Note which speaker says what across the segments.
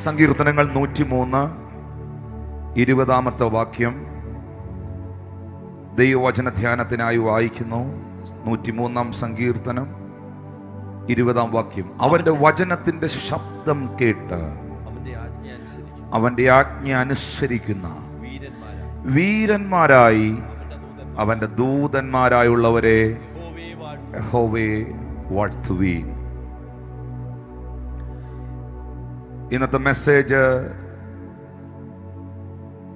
Speaker 1: സങ്കീർത്തനങ്ങൾ 103 വാക്യം ദൈവവചന ധ്യാനത്തിനായി വായിക്കുന്നു. 103 സങ്കീർത്തനം 20 വാക്യം. അവന്റെ വചനത്തിന്റെ ശബ്ദം കേട്ട് അവന്റെ ആജ്ഞ അനുസരിക്കുന്ന വീരന്മാരായി അവന്റെ ദൂതന്മാരായുള്ളവരെ യഹോവയെ വാഴ്ത്തുവീൻ. ഇന്നത്തെ message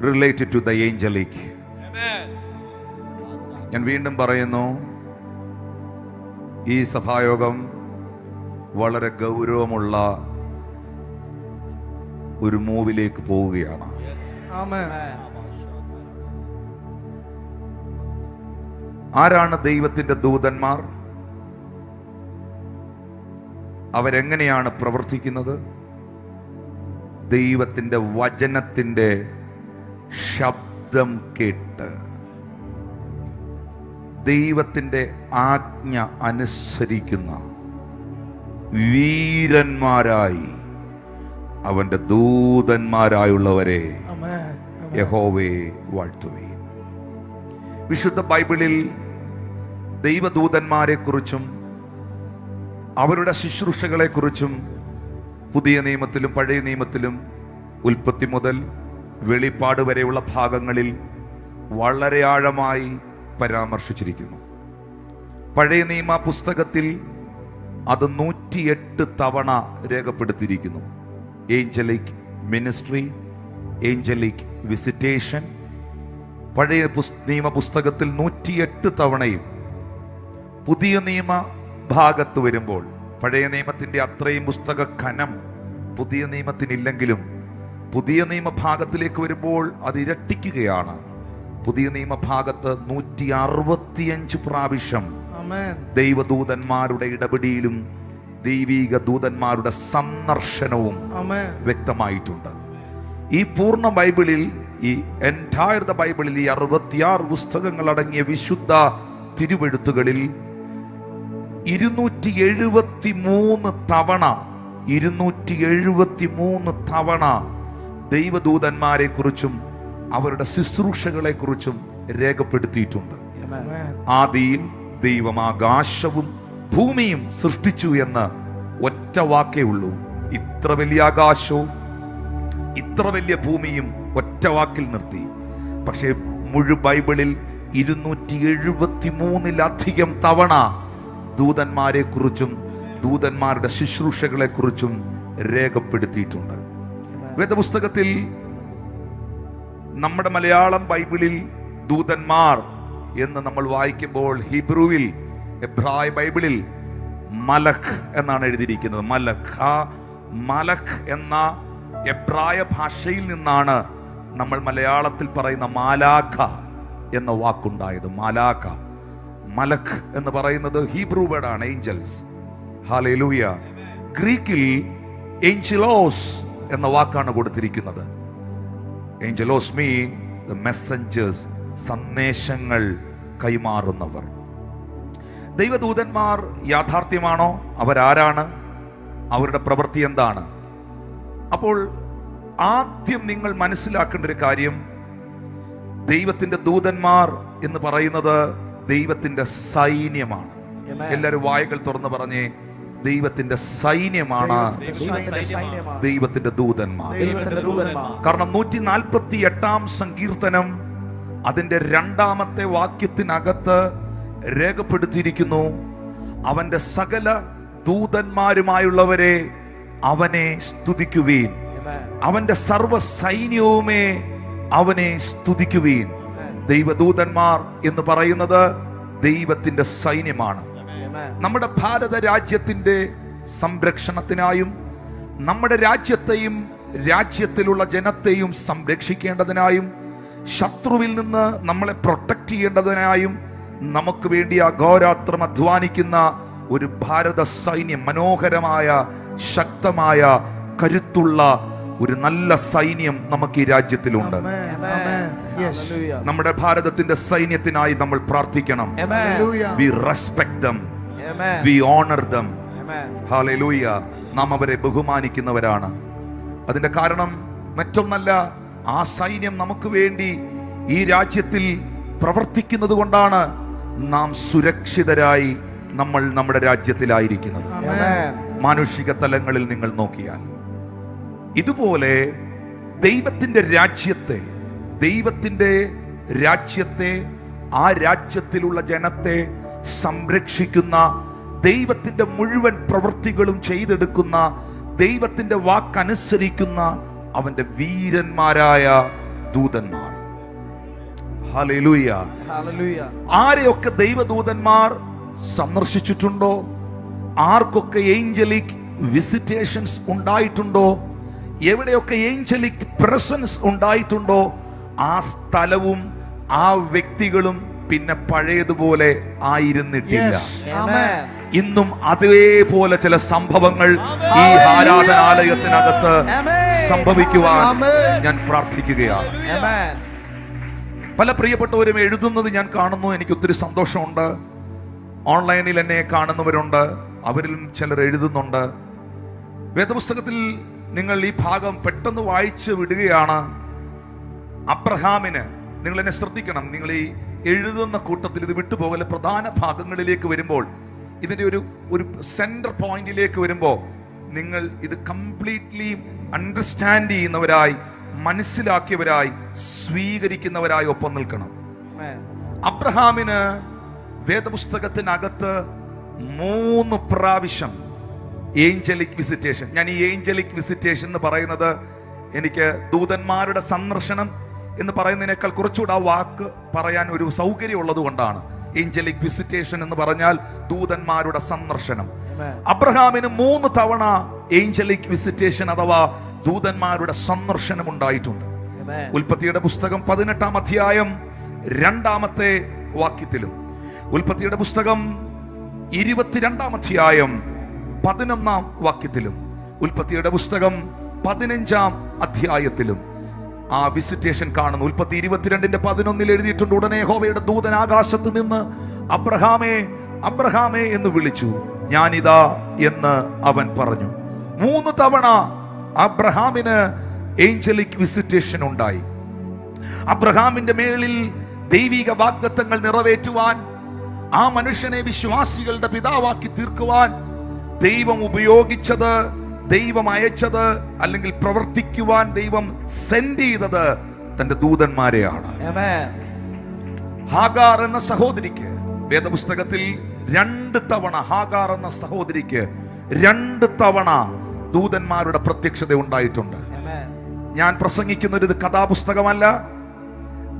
Speaker 1: related to the angelic. ഞാൻ വീണ്ടും പറയുന്നു, ഈ സഭായോഗം വളരെ ഗൗരവമുള്ള ഒരു മൂവിലേക്ക് പോവുകയാണ്. ആരാണ് ദൈവത്തിന്റെ ദൂതന്മാർ? അവരെങ്ങനെയാണ് പ്രവർത്തിക്കുന്നത്? ദൈവത്തിന്റെ വചനത്തിന്റെ ശബ്ദം കേട്ട് ദൈവത്തിന്റെ ആജ്ഞ അനുസരിക്കുന്ന വീരന്മാരായി അവന്റെ ദൂതന്മാരായുള്ളവരെ യഹോവയെ വാഴ്ത്തുവീൻ. വിശുദ്ധ ബൈബിളിൽ ദൈവദൂതന്മാരെ കുറിച്ചും അവരുടെ ശുശ്രൂഷകളെ കുറിച്ചും പുതിയ നിയമത്തിലും പഴയ നിയമത്തിലും ഉൽപ്പത്തി മുതൽ വെളിപ്പാട് വരെയുള്ള ഭാഗങ്ങളിൽ വളരെ ആഴമായി പരാമർശിച്ചിരിക്കുന്നു. പഴയ നിയമ പുസ്തകത്തിൽ അത് 108 തവണ രേഖപ്പെടുത്തിയിരിക്കുന്നു. Angelic ministry, angelic visitation. പഴയ നിയമ പുസ്തകത്തിൽ 108 തവണയും പുതിയ നിയമ ഭാഗത്ത് വരുമ്പോൾ പഴയ നിയമത്തിന്റെ അത്രയും പുസ്തക ഖനം പുതിയ നിയമത്തിനില്ലെങ്കിലും പുതിയ നിയമഭാഗത്തിലേക്ക് വരുമ്പോൾ അത് ഇരട്ടിക്കുകയാണ്. പുതിയ നിയമഭാഗത്ത് 165 പ്രാവശ്യം ദൈവദൂതന്മാരുടെ ഇടപെടലും ദൈവിക ദൂതന്മാരുടെ സന്ദർശനവും വ്യക്തമായിട്ടുണ്ട്. ഈ പൂർണ്ണ ബൈബിളിൽ, ഈ എൻറ്റയർ ദ ബൈബിളിൽ, ഈ 66 പുസ്തകങ്ങൾ അടങ്ങിയ വിശുദ്ധ തിരുവെഴുത്തുകളിൽ 273 തവണ ദൈവദൂതന്മാരെ കുറിച്ചും അവരുടെ ശുശ്രൂഷകളെ കുറിച്ചും രേഖപ്പെടുത്തിയിട്ടുണ്ട്. ആദിയിൽ ദൈവം ആകാശവും ഭൂമിയും സൃഷ്ടിച്ചു എന്ന് ഒറ്റ വാക്കേ ഉള്ളൂ. ഇത്ര വലിയ ആകാശവും ഇത്ര വലിയ ഭൂമിയും ഒറ്റ വാക്കിൽ നിർത്തി. പക്ഷേ ബൈബിളിൽ 273 തവണ ദൂതന്മാരെ കുറിച്ചും ദൂതന്മാരുടെ ശുശ്രൂഷകളെ കുറിച്ചും രേഖപ്പെടുത്തിയിട്ടുണ്ട്. വേദപുസ്തകത്തിൽ നമ്മുടെ മലയാളം ബൈബിളിൽ ദൂതന്മാർ എന്ന് നമ്മൾ വായിക്കുമ്പോൾ ഹീബ്രുവിൽ, എബ്രായ ബൈബിളിൽ മലഖ് എന്നാണ് എഴുതിയിരിക്കുന്നത്. മലഖ്. ആ മലഖ് എന്ന എബ്രായ ഭാഷയിൽ നിന്നാണ് നമ്മൾ മലയാളത്തിൽ പറയുന്ന മാലാഖ എന്ന വാക്കുണ്ടായത്. മാലാഖ, മലഖ് എന്ന് പറയുന്നത് ഹീബ്രു വേർഡാണ്, ഏഞ്ചൽസ്. ഹല്ലേലൂയ. ഗ്രീക്കിൽ ഏഞ്ചലോസ് എന്ന വാക്കാണ് കൊടുത്തിരിക്കുന്നത്. ഏഞ്ചലോസ് മീൻ ദ മെസ്സഞ്ചേഴ്സ്, സന്ദേശങ്ങൾ കൈമാറുന്നവർ. ദൈവദൂതന്മാർ യാഥാർത്ഥ്യമാണോ? അവരാരാണ്? അവരുടെ പ്രവൃത്തി എന്താണ്? അപ്പോൾ ആദ്യം നിങ്ങൾ മനസ്സിലാക്കേണ്ട ഒരു കാര്യം, ദൈവത്തിന്റെ ദൂതന്മാർ എന്ന് പറയുന്നത് ദൈവത്തിന്റെ സൈന്യമാണ്. എല്ലാവരും വായകൾ തുറന്ന് പറഞ്ഞേ, ദൈവത്തിന്റെ സൈന്യമാണ് ദൈവത്തിന്റെ ദൂതന്മാർ. കാരണം 148 സങ്കീർത്തനം അതിന്റെ 2-ാമത്തെ വാക്യത്തിനകത്ത് രേഖപ്പെടുത്തിയിരിക്കുന്നു, അവന്റെ സകല ദൂതന്മാരുമായുള്ളവരെ അവനെ സ്തുതിക്കുവീൻ, അവന്റെ സർവ സൈന്യവുമേ അവനെ സ്തുതിക്കുവീൻ. ദൈവദൂതന്മാർ എന്ന് പറയുന്നത് ദൈവത്തിന്റെ സൈന്യമാണ്. നമ്മുടെ ഭാരത രാജ്യത്തിന്റെ സംരക്ഷണത്തിനായും നമ്മുടെ രാജ്യത്തെയും രാജ്യത്തിലുള്ള ജനത്തെയും സംരക്ഷിക്കേണ്ടതിനായും ശത്രുവിൽ നിന്ന് നമ്മളെ പ്രൊട്ടക്ട് ചെയ്യേണ്ടതിനായും നമുക്ക് വേണ്ടി അഘോരാത്രം അധ്വാനിക്കുന്ന ഒരു ഭാരത സൈന്യം, മനോഹരമായ ശക്തമായ കരുത്തുള്ള ഒരു നല്ല സൈന്യം നമുക്ക് ഈ രാജ്യത്തിലുണ്ട്. നമ്മുടെ ഭാരതത്തിന്റെ സൈന്യത്തിനായി നമ്മൾ പ്രാർത്ഥിക്കണം. We respect them. We honor them. Hallelujah. നാം അവരെ ബഹുമാനിക്കുന്നവരാണ്. അതിന്റെ കാരണം മറ്റൊന്നല്ല, ആ സൈന്യം നമുക്ക് വേണ്ടി ഈ രാജ്യത്തിൽ പ്രവർത്തിക്കുന്നത് കൊണ്ടാണ് നാം സുരക്ഷിതരായി നമ്മൾ നമ്മുടെ രാജ്യത്തിലായിരിക്കുന്നത്. മാനുഷിക തലങ്ങളിൽ നിങ്ങൾ നോക്കിയാൽ ഇതുപോലെ ദൈവത്തിന്റെ രാജ്യത്തെ ആ രാജ്യത്തിലുള്ള ജനത്തെ സംരക്ഷിക്കുന്ന, ദൈവത്തിന്റെ മുഴുവൻ പ്രവൃത്തികളും ചെയ്തെടുക്കുന്ന, ദൈവത്തിന്റെ വാക്കനുസരിക്കുന്ന അവന്റെ വീരന്മാരായ ദൂതന്മാർ. ഹല്ലേലൂയ. ആരെയൊക്കെ ദൈവദൂതന്മാർ സന്ദർശിച്ചിട്ടുണ്ടോ, ആർക്കൊക്കെ ഏഞ്ചലിക് വിസിറ്റേഷൻസ് ഉണ്ടായിട്ടുണ്ടോ, എവിടെയൊക്കെ ഏഞ്ചലിക് പ്രസൻസ് ഉണ്ടായിട്ടുണ്ടോ, ആ സ്ഥലവും ആ വ്യക്തികളും പിന്നെ പഴയതുപോലെ ആയിരുന്നിട്ടില്ല. ഇന്നും അതേപോലെ ചില സംഭവങ്ങൾ ഈ ആരാധനാലയത്തിനകത്ത് സംഭവിക്കുവാൻ ഞാൻ പ്രാർത്ഥിക്കുകയാണ്. പല പ്രിയപ്പെട്ടവരും എഴുതുന്നത് ഞാൻ കാണുന്നു, എനിക്ക് ഒത്തിരി സന്തോഷമുണ്ട്. ഓൺലൈനിൽ എന്നെ കാണുന്നവരുണ്ട്, അവരിലും ചിലർ എഴുതുന്നുണ്ട്. വേദപുസ്തകത്തിൽ നിങ്ങൾ ഈ ഭാഗം പെട്ടെന്ന് വായിച്ച് വിടുകയാണ്. അബ്രഹാമിന്, നിങ്ങൾ എന്നെ ശ്രദ്ധിക്കണം, നിങ്ങൾ ഈ എഴുതുന്ന കൂട്ടത്തിൽ ഇത് വിട്ടുപോകല്. പ്രധാന ഭാഗങ്ങളിലേക്ക് വരുമ്പോൾ, ഇതിന്റെ ഒരു സെന്റർ പോയിന്റിലേക്ക് വരുമ്പോൾ നിങ്ങൾ ഇത് കംപ്ലീറ്റ്ലി അണ്ടർസ്റ്റാൻഡ് ചെയ്യുന്നവരായി, മനസ്സിലാക്കിയവരായി, സ്വീകരിക്കുന്നവരായി ഒപ്പം നിൽക്കണം. അബ്രഹാമിന് വേദപുസ്തകത്തിനകത്ത് 3 പ്രാവശ്യം ഏഞ്ചലിക് വിസിറ്റേഷൻ. ഞാൻ ഈ ഏഞ്ചലിക് വിസിറ്റേഷൻ എന്ന് പറയുന്നത്, എനിക്ക് ദൂതന്മാരുടെ സന്ദർശനം എന്ന് പറയുന്നതിനേക്കാൾ കുറച്ചുകൂടെ ആ വാക്ക് പറയാൻ ഒരു സൗകര്യം ഉള്ളത് കൊണ്ടാണ്. ഏഞ്ചലിക് വിസിറ്റേഷൻ എന്ന് പറഞ്ഞാൽ ദൂതന്മാരുടെ സന്ദർശനം. അബ്രഹാമിന് 3 തവണ ഏഞ്ചലിക് വിസിറ്റേഷൻ അഥവാ ദൂതന്മാരുടെ സന്ദർശനം ഉണ്ടായിട്ടുണ്ട്. ഉൽപ്പത്തിയുടെ പുസ്തകം 18-ാം അധ്യായം 2-ാമത്തെ വാക്യത്തിലും, ഉൽപ്പത്തിയുടെ പുസ്തകം 22-ാം അധ്യായം 11-ാം വാക്യത്തിലും, ഉൽപ്പത്തിയുടെ പുസ്തകം 15-ാം അധ്യായത്തിലും ആ വിസിറ്റേഷൻ കാണുന്നു. ഉൽപ്പത്തി 22:11 എഴുതിയിട്ടുണ്ട്, ഉടനെ യഹോവയുടെ ദൂതൻ ആകാശത്ത് നിന്ന് അബ്രഹാമേ അബ്രഹാമേ എന്ന് വിളിച്ചു, ഞാനിതാ എന്ന് അവൻ പറഞ്ഞു. 3 തവണ അബ്രഹാമിന് ഏഞ്ചലിക് വിസിറ്റേഷൻ ഉണ്ടായി. അബ്രഹാമിന്റെ മേളിൽ ദൈവിക വാഗ്ദത്തങ്ങൾ നിറവേറ്റുവാൻ, ആ മനുഷ്യനെ വിശ്വാസികളുടെ പിതാവാക്കി തീർക്കുവാൻ ദൈവം ഉപയോഗിച്ചത്, ദൈവം അയച്ചത്, അല്ലെങ്കിൽ പ്രവർത്തിക്കുവാൻ ദൈവം സെൻഡ് ചെയ്തത് തന്റെ ദൂതന്മാരെയാണ്. ഹാഗാർ എന്ന സഹോദരിക്ക് വേദപുസ്തകത്തിൽ 2 തവണ, ഹാഗാർ എന്ന സഹോദരിക്ക് 2 തവണ ദൂതന്മാരുടെ പ്രത്യക്ഷത ഉണ്ടായിട്ടുണ്ട്. ഞാൻ പ്രസംഗിക്കുന്നത് ഇത് കഥാപുസ്തകമല്ല.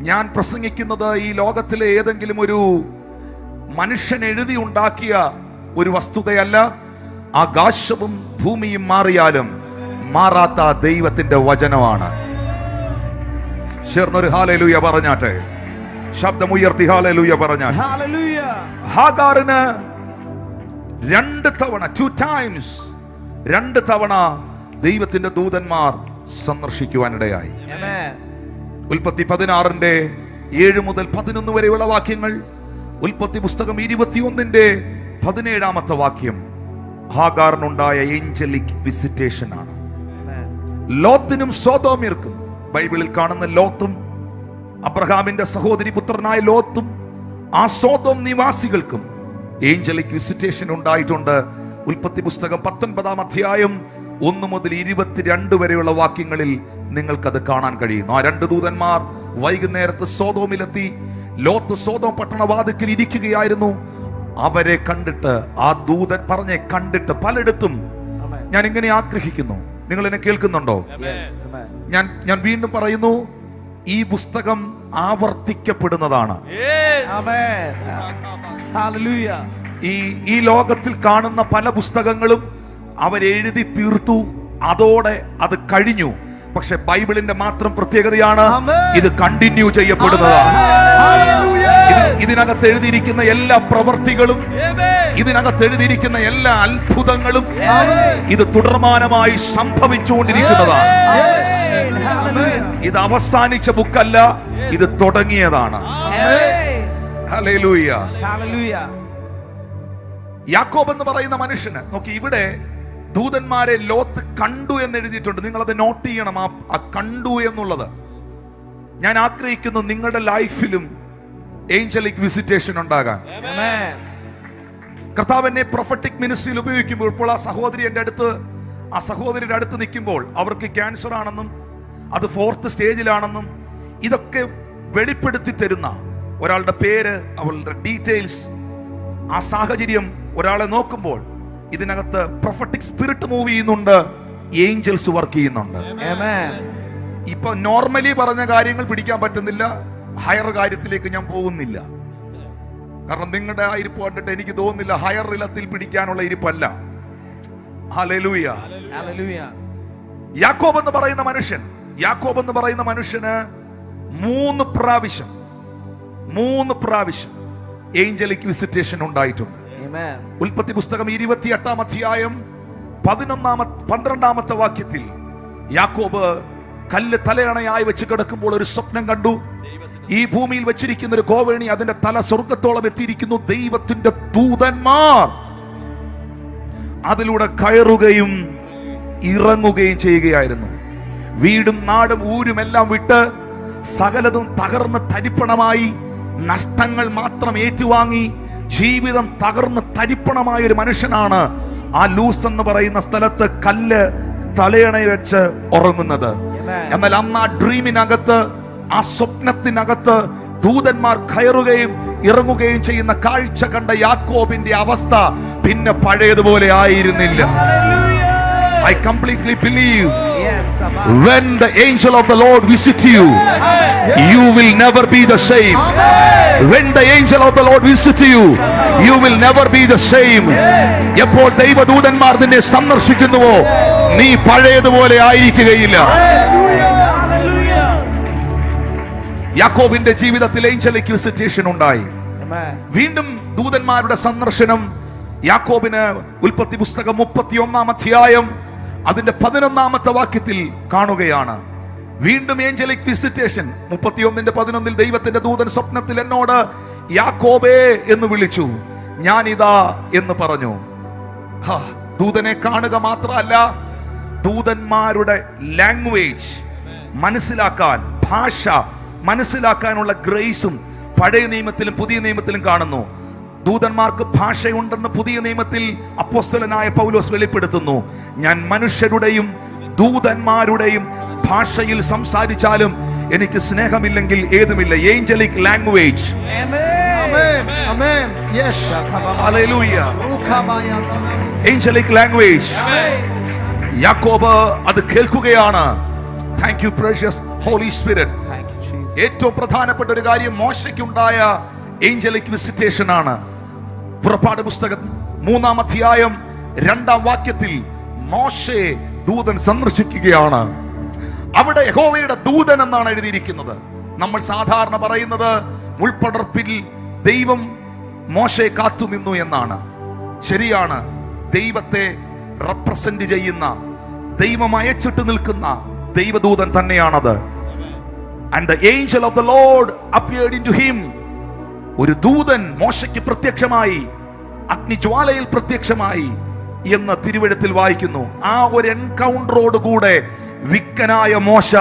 Speaker 1: ഞാൻ പ്രസംഗിക്കുന്നത് ഈ ലോകത്തിലെ ഏതെങ്കിലും ഒരു മനുഷ്യൻ എഴുതി ഉണ്ടാക്കിയ ഒരു വസ്തുതയല്ല. ആകാശവും ഭൂമിയും മാറിയാലും മാറാത്ത ദൈവത്തിന്റെ വചനമാണ്. ചേർന്നൊരു ഹല്ലേലൂയ പറഞ്ഞാട്ടെ, ശബ്ദമുയർത്തി ഹല്ലേലൂയ പറഞ്ഞാട്ടെ. ഹാഗാറിന് 2 തവണ, 2 times, 2 തവണ ദൈവത്തിന്റെ ദൂതന്മാർ സന്ദർശിക്കുവാനിടയായി. ഉൽപ്പത്തി 16-ന്റെ 7 മുതൽ 11 വരെയുള്ള വാക്യങ്ങൾ, ഉൽപ്പത്തി പുസ്തകം 21-ന്റെ 17-ാമത്തെ വാക്യം ഹാഗാറിനുണ്ടായ ഏഞ്ചലിക് വിസിറ്റേഷൻ ആണ്. ലോത്തിനും സോദോമ്യർക്കും, ബൈബിളിൽ കാണുന്ന ലോത്തും അബ്രഹാമിന്റെ സഹോദരി പുത്രനായ ലോത്തും ആ സോദോം നിവാസികൾക്കും ഏഞ്ചലിക് വിസിറ്റേഷൻ ഉണ്ടായിട്ടുണ്ട്. ഉൽപ്പത്തി പുസ്തകം 19-ാം അധ്യായം 1 മുതൽ 22 വരെയുള്ള വാക്യങ്ങളിൽ നിങ്ങൾക്കത് കാണാൻ കഴിയുന്നു. ആ 2 ദൂതന്മാർ വൈകുന്നേരത്ത് സോദോമിലെത്തി. ലോത്ത് സോദോം പട്ടണവാതിക്കൽ ഇരിക്കുകയായിരുന്നു. അവരെ കണ്ടിട്ട്, ആ ദൂതൻ പറഞ്ഞെ കണ്ടിട്ട്, പലയിടത്തും ഞാൻ ഇങ്ങനെ ആഗ്രഹിക്കുന്നു, നിങ്ങൾ എന്നെ കേൾക്കുന്നുണ്ടോ? ഞാൻ വീണ്ടും പറയുന്നു, ഈ പുസ്തകം ആവർത്തിക്കപ്പെടുന്നതാണ്. ഈ ലോകത്തിൽ കാണുന്ന പല പുസ്തകങ്ങളും അവരെഴുതി തീർത്തു, അതോടെ അത് കഴിഞ്ഞു. പക്ഷെ ബൈബിളിന്റെ മാത്രം പ്രത്യേകതയാണ്, ഇത് കണ്ടിന്യൂ ചെയ്യപ്പെടുന്നതാണ്. ഇതിനകത്ത് എഴുതിയിരിക്കുന്ന എല്ലാ പ്രവർത്തികളും, ഇതിനകത്ത് എഴുതിയിരിക്കുന്ന എല്ലാ അത്ഭുതങ്ങളും ഇത് തുടർമാനമായി സംഭവിച്ചുകൊണ്ടിരിക്കുന്നതാണ്. ഇത് അവസാനിച്ച ബുക്കല്ല, ഇത് തുടങ്ങിയതാണ്. ഹല്ലേലൂയ. യാക്കോബ് എന്ന് പറയുന്ന മനുഷ്യന് നോക്കി, ഇവിടെ ദൂതന്മാരെ ലോത്ത് കണ്ടു എന്ന് എഴുതിയിട്ടുണ്ട്. നിങ്ങളത് നോട്ട് ചെയ്യണം, ആ കണ്ടു എന്നുള്ളത്. ഞാൻ ആഗ്രഹിക്കുന്നു നിങ്ങളുടെ ലൈഫിലും ഏഞ്ചലിക് വിസിറ്റേഷൻ ഉണ്ടാകാൻ. കർത്താവ് എന്നെ പ്രൊഫറ്റിക് മിനിസ്ട്രിയിൽ ഉപയോഗിക്കുമ്പോൾ, ഇപ്പോൾ ആ സഹോദരിയുടെ അടുത്ത് നിൽക്കുമ്പോൾ അവർക്ക് ക്യാൻസർ ആണെന്നും അത് 4th സ്റ്റേജിലാണെന്നും ഇതൊക്കെ വെളിപ്പെടുത്തി തരുന്ന ഒരാളുടെ പേര്, അവളുടെ ഡീറ്റെയിൽസ്, ആ സാഹചര്യം ഒരാളെ നോക്കുമ്പോൾ ഇതിനകത്ത് പ്രൊഫറ്റിക് സ്പിരിറ്റ് മൂവ് ചെയ്യുന്നുണ്ട്, ഏഞ്ചൽസ് വർക്ക് ചെയ്യുന്നുണ്ട്. ഇപ്പൊ നോർമലി പറഞ്ഞ കാര്യങ്ങൾ പിടിക്കാൻ പറ്റുന്നില്ല, ഹയർ കാര്യത്തിലേക്ക് ഞാൻ പോകുന്നില്ല. കാരണം നിങ്ങളുടെ ആ ഇരിപ്പ് കണ്ടിട്ട് എനിക്ക് തോന്നുന്നില്ല ഹയർ ഇലത്തിൽ പിടിക്കാനുള്ള ഇരിപ്പല്ല. ഹല്ലേലൂയ. യാക്കോബ് എന്ന് പറയുന്ന മനുഷ്യന് 3 പ്രാവശ്യം ഏഞ്ചലിക് വിസിറ്റേഷൻ ഉണ്ടായിട്ടുണ്ട്. ഉൽപ്പത്തി പുസ്തകം 28-ാം അധ്യായം 12-ാമത്തെ വാക്യത്തിൽ യാക്കോബ് കല്ല് തലയണയായി വെച്ച് കിടക്കുമ്പോൾ ഒരു സ്വപ്നം കണ്ടു. ഈ ഭൂമിയിൽ വെച്ചിരിക്കുന്ന ഒരു കോവേണി, അതിന്റെ തല സ്വർഗത്തോളം എത്തിയിരിക്കുന്നു. ദൈവത്തിന്റെ ദൂതന്മാർ അതിലൂടെ കയറുകയും ഇറങ്ങുകയും ചെയ്യുകയായിരുന്നു. വീടും നാടും ഊരും എല്ലാം വിട്ട് സകലതും തകർന്ന് തരിപ്പണമായി, നഷ്ടങ്ങൾ മാത്രം ഏറ്റുവാങ്ങി ജീവിതം തകർന്ന് തരിപ്പണമായ ഒരു മനുഷ്യനാണ് ആ ലൂസ് എന്ന് പറയുന്ന സ്ഥലത്ത് കല്ല് തലയണ വെച്ച് ഉറങ്ങുന്നത്. എന്നാൽ അന്ന് ആ ഡ്രീമിനകത്ത്, ആ സ്വപ്നത്തിനകത്ത് ദൂതന്മാർ കയറുകയും ഇറങ്ങുകയും ചെയ്യുന്ന കാഴ്ച കണ്ട യാക്കോബിന്റെ അവസ്ഥ പിന്നെ പഴയതുപോലെ ആയിരുന്നില്ല. I completely believe when the angel of the Lord visit you, you will never be the same. When the angel of the Lord visit you, you will never be the same. എപ്പോൾ ദൈവദൂതന്മാർ നിന്നെ സന്ദർശിക്കുന്നുവോ നീ പഴയതുപോലെ ആയിരിക്കുകയില്ല. യാക്കോബിന്റെ ജീവിതത്തിൽ angelic visitation ഉണ്ടായി. വീണ്ടും ദൂതന്മാരുടെ സന്ദർശനം യാക്കോബിന് ഉൽപ്പത്തി പുസ്തകം 31-ാം അധ്യായം അതിന്റെ 11-ാമത്തെ വാക്യത്തിൽ കാണുകയാണ്. വീണ്ടും ഏഞ്ചലിക് വിസിറ്റേഷൻ. 31:11 ദൈവത്തിന്റെ ദൂതൻ സ്വപ്നത്തിൽ എന്നോട് യാക്കോബേ എന്ന് വിളിച്ചു. ഞാനിതാ എന്ന് പറഞ്ഞു. ദൂതനെ കാണുക മാത്രമല്ല, ദൂതന്മാരുടെ ലാംഗ്വേജ് മനസ്സിലാക്കാൻ, ഭാഷ മനസ്സിലാക്കാനുള്ള ഗ്രേസും പഴയ നിയമത്തിലും പുതിയ നിയമത്തിലും കാണുന്നു. ദൂതന്മാർക്ക് ഭാഷയുണ്ടെന്ന് പുതിയ നിയമത്തിൽ അപ്പോസ്തലനായ പൗലോസ് വെളിപ്പെടുത്തുന്നു. ഞാൻ മനുഷ്യരുടെയും ദൂതന്മാരുടെയും ഭാഷയിൽ സംസാരിച്ചാലും എനിക്ക് സ്നേഹമില്ലെങ്കിൽ ഏതുമില്ല. Angelic language. Angelic language. Yakob അത് കേൾക്കുകയാണ്. Thank you precious Holy Spirit. ഏറ്റവും പ്രധാനപ്പെട്ട ഒരു കാര്യം മോശയ്ക്കുണ്ടായ ഏഞ്ചലിക് വിസിറ്റേഷൻ ആണ്. പുറപ്പാട് പുസ്തകം 3-ാം അധ്യായം 2-ാം വാക്യത്തിൽ മോശയെ ദൂതൻ സന്ദർശിക്കുകയാണ്. അവിടെ യഹോവയുടെ ദൂതൻ എന്നാണ് എഴുതിയിരിക്കുന്നത്. നമ്മൾ സാധാരണ പറയുന്നത് മുൾപടർപ്പിൽ ദൈവം മോശയെ കാത്തുനിന്നു എന്നാണ്. ശരിയാണ്, ദൈവത്തെ റെപ്രസെന്റ് ചെയ്യുന്ന, ദൈവം അയച്ചിട്ട് നിൽക്കുന്ന ദൈവദൂതൻ തന്നെയാണത്. And the angel of the Lord appeared into him. ഒരു ദൂതൻ മോശയ്ക്ക് പ്രത്യക്ഷമായി, അഗ്നിജ്വാലയിൽ പ്രത്യക്ഷമായി എന്ന് തിരുവെഴുത്തിൽ വായിക്കുന്നു. ആ ഒരു എൻകൗണ്ടറോട് കൂടെ വിക്കനായ മോശ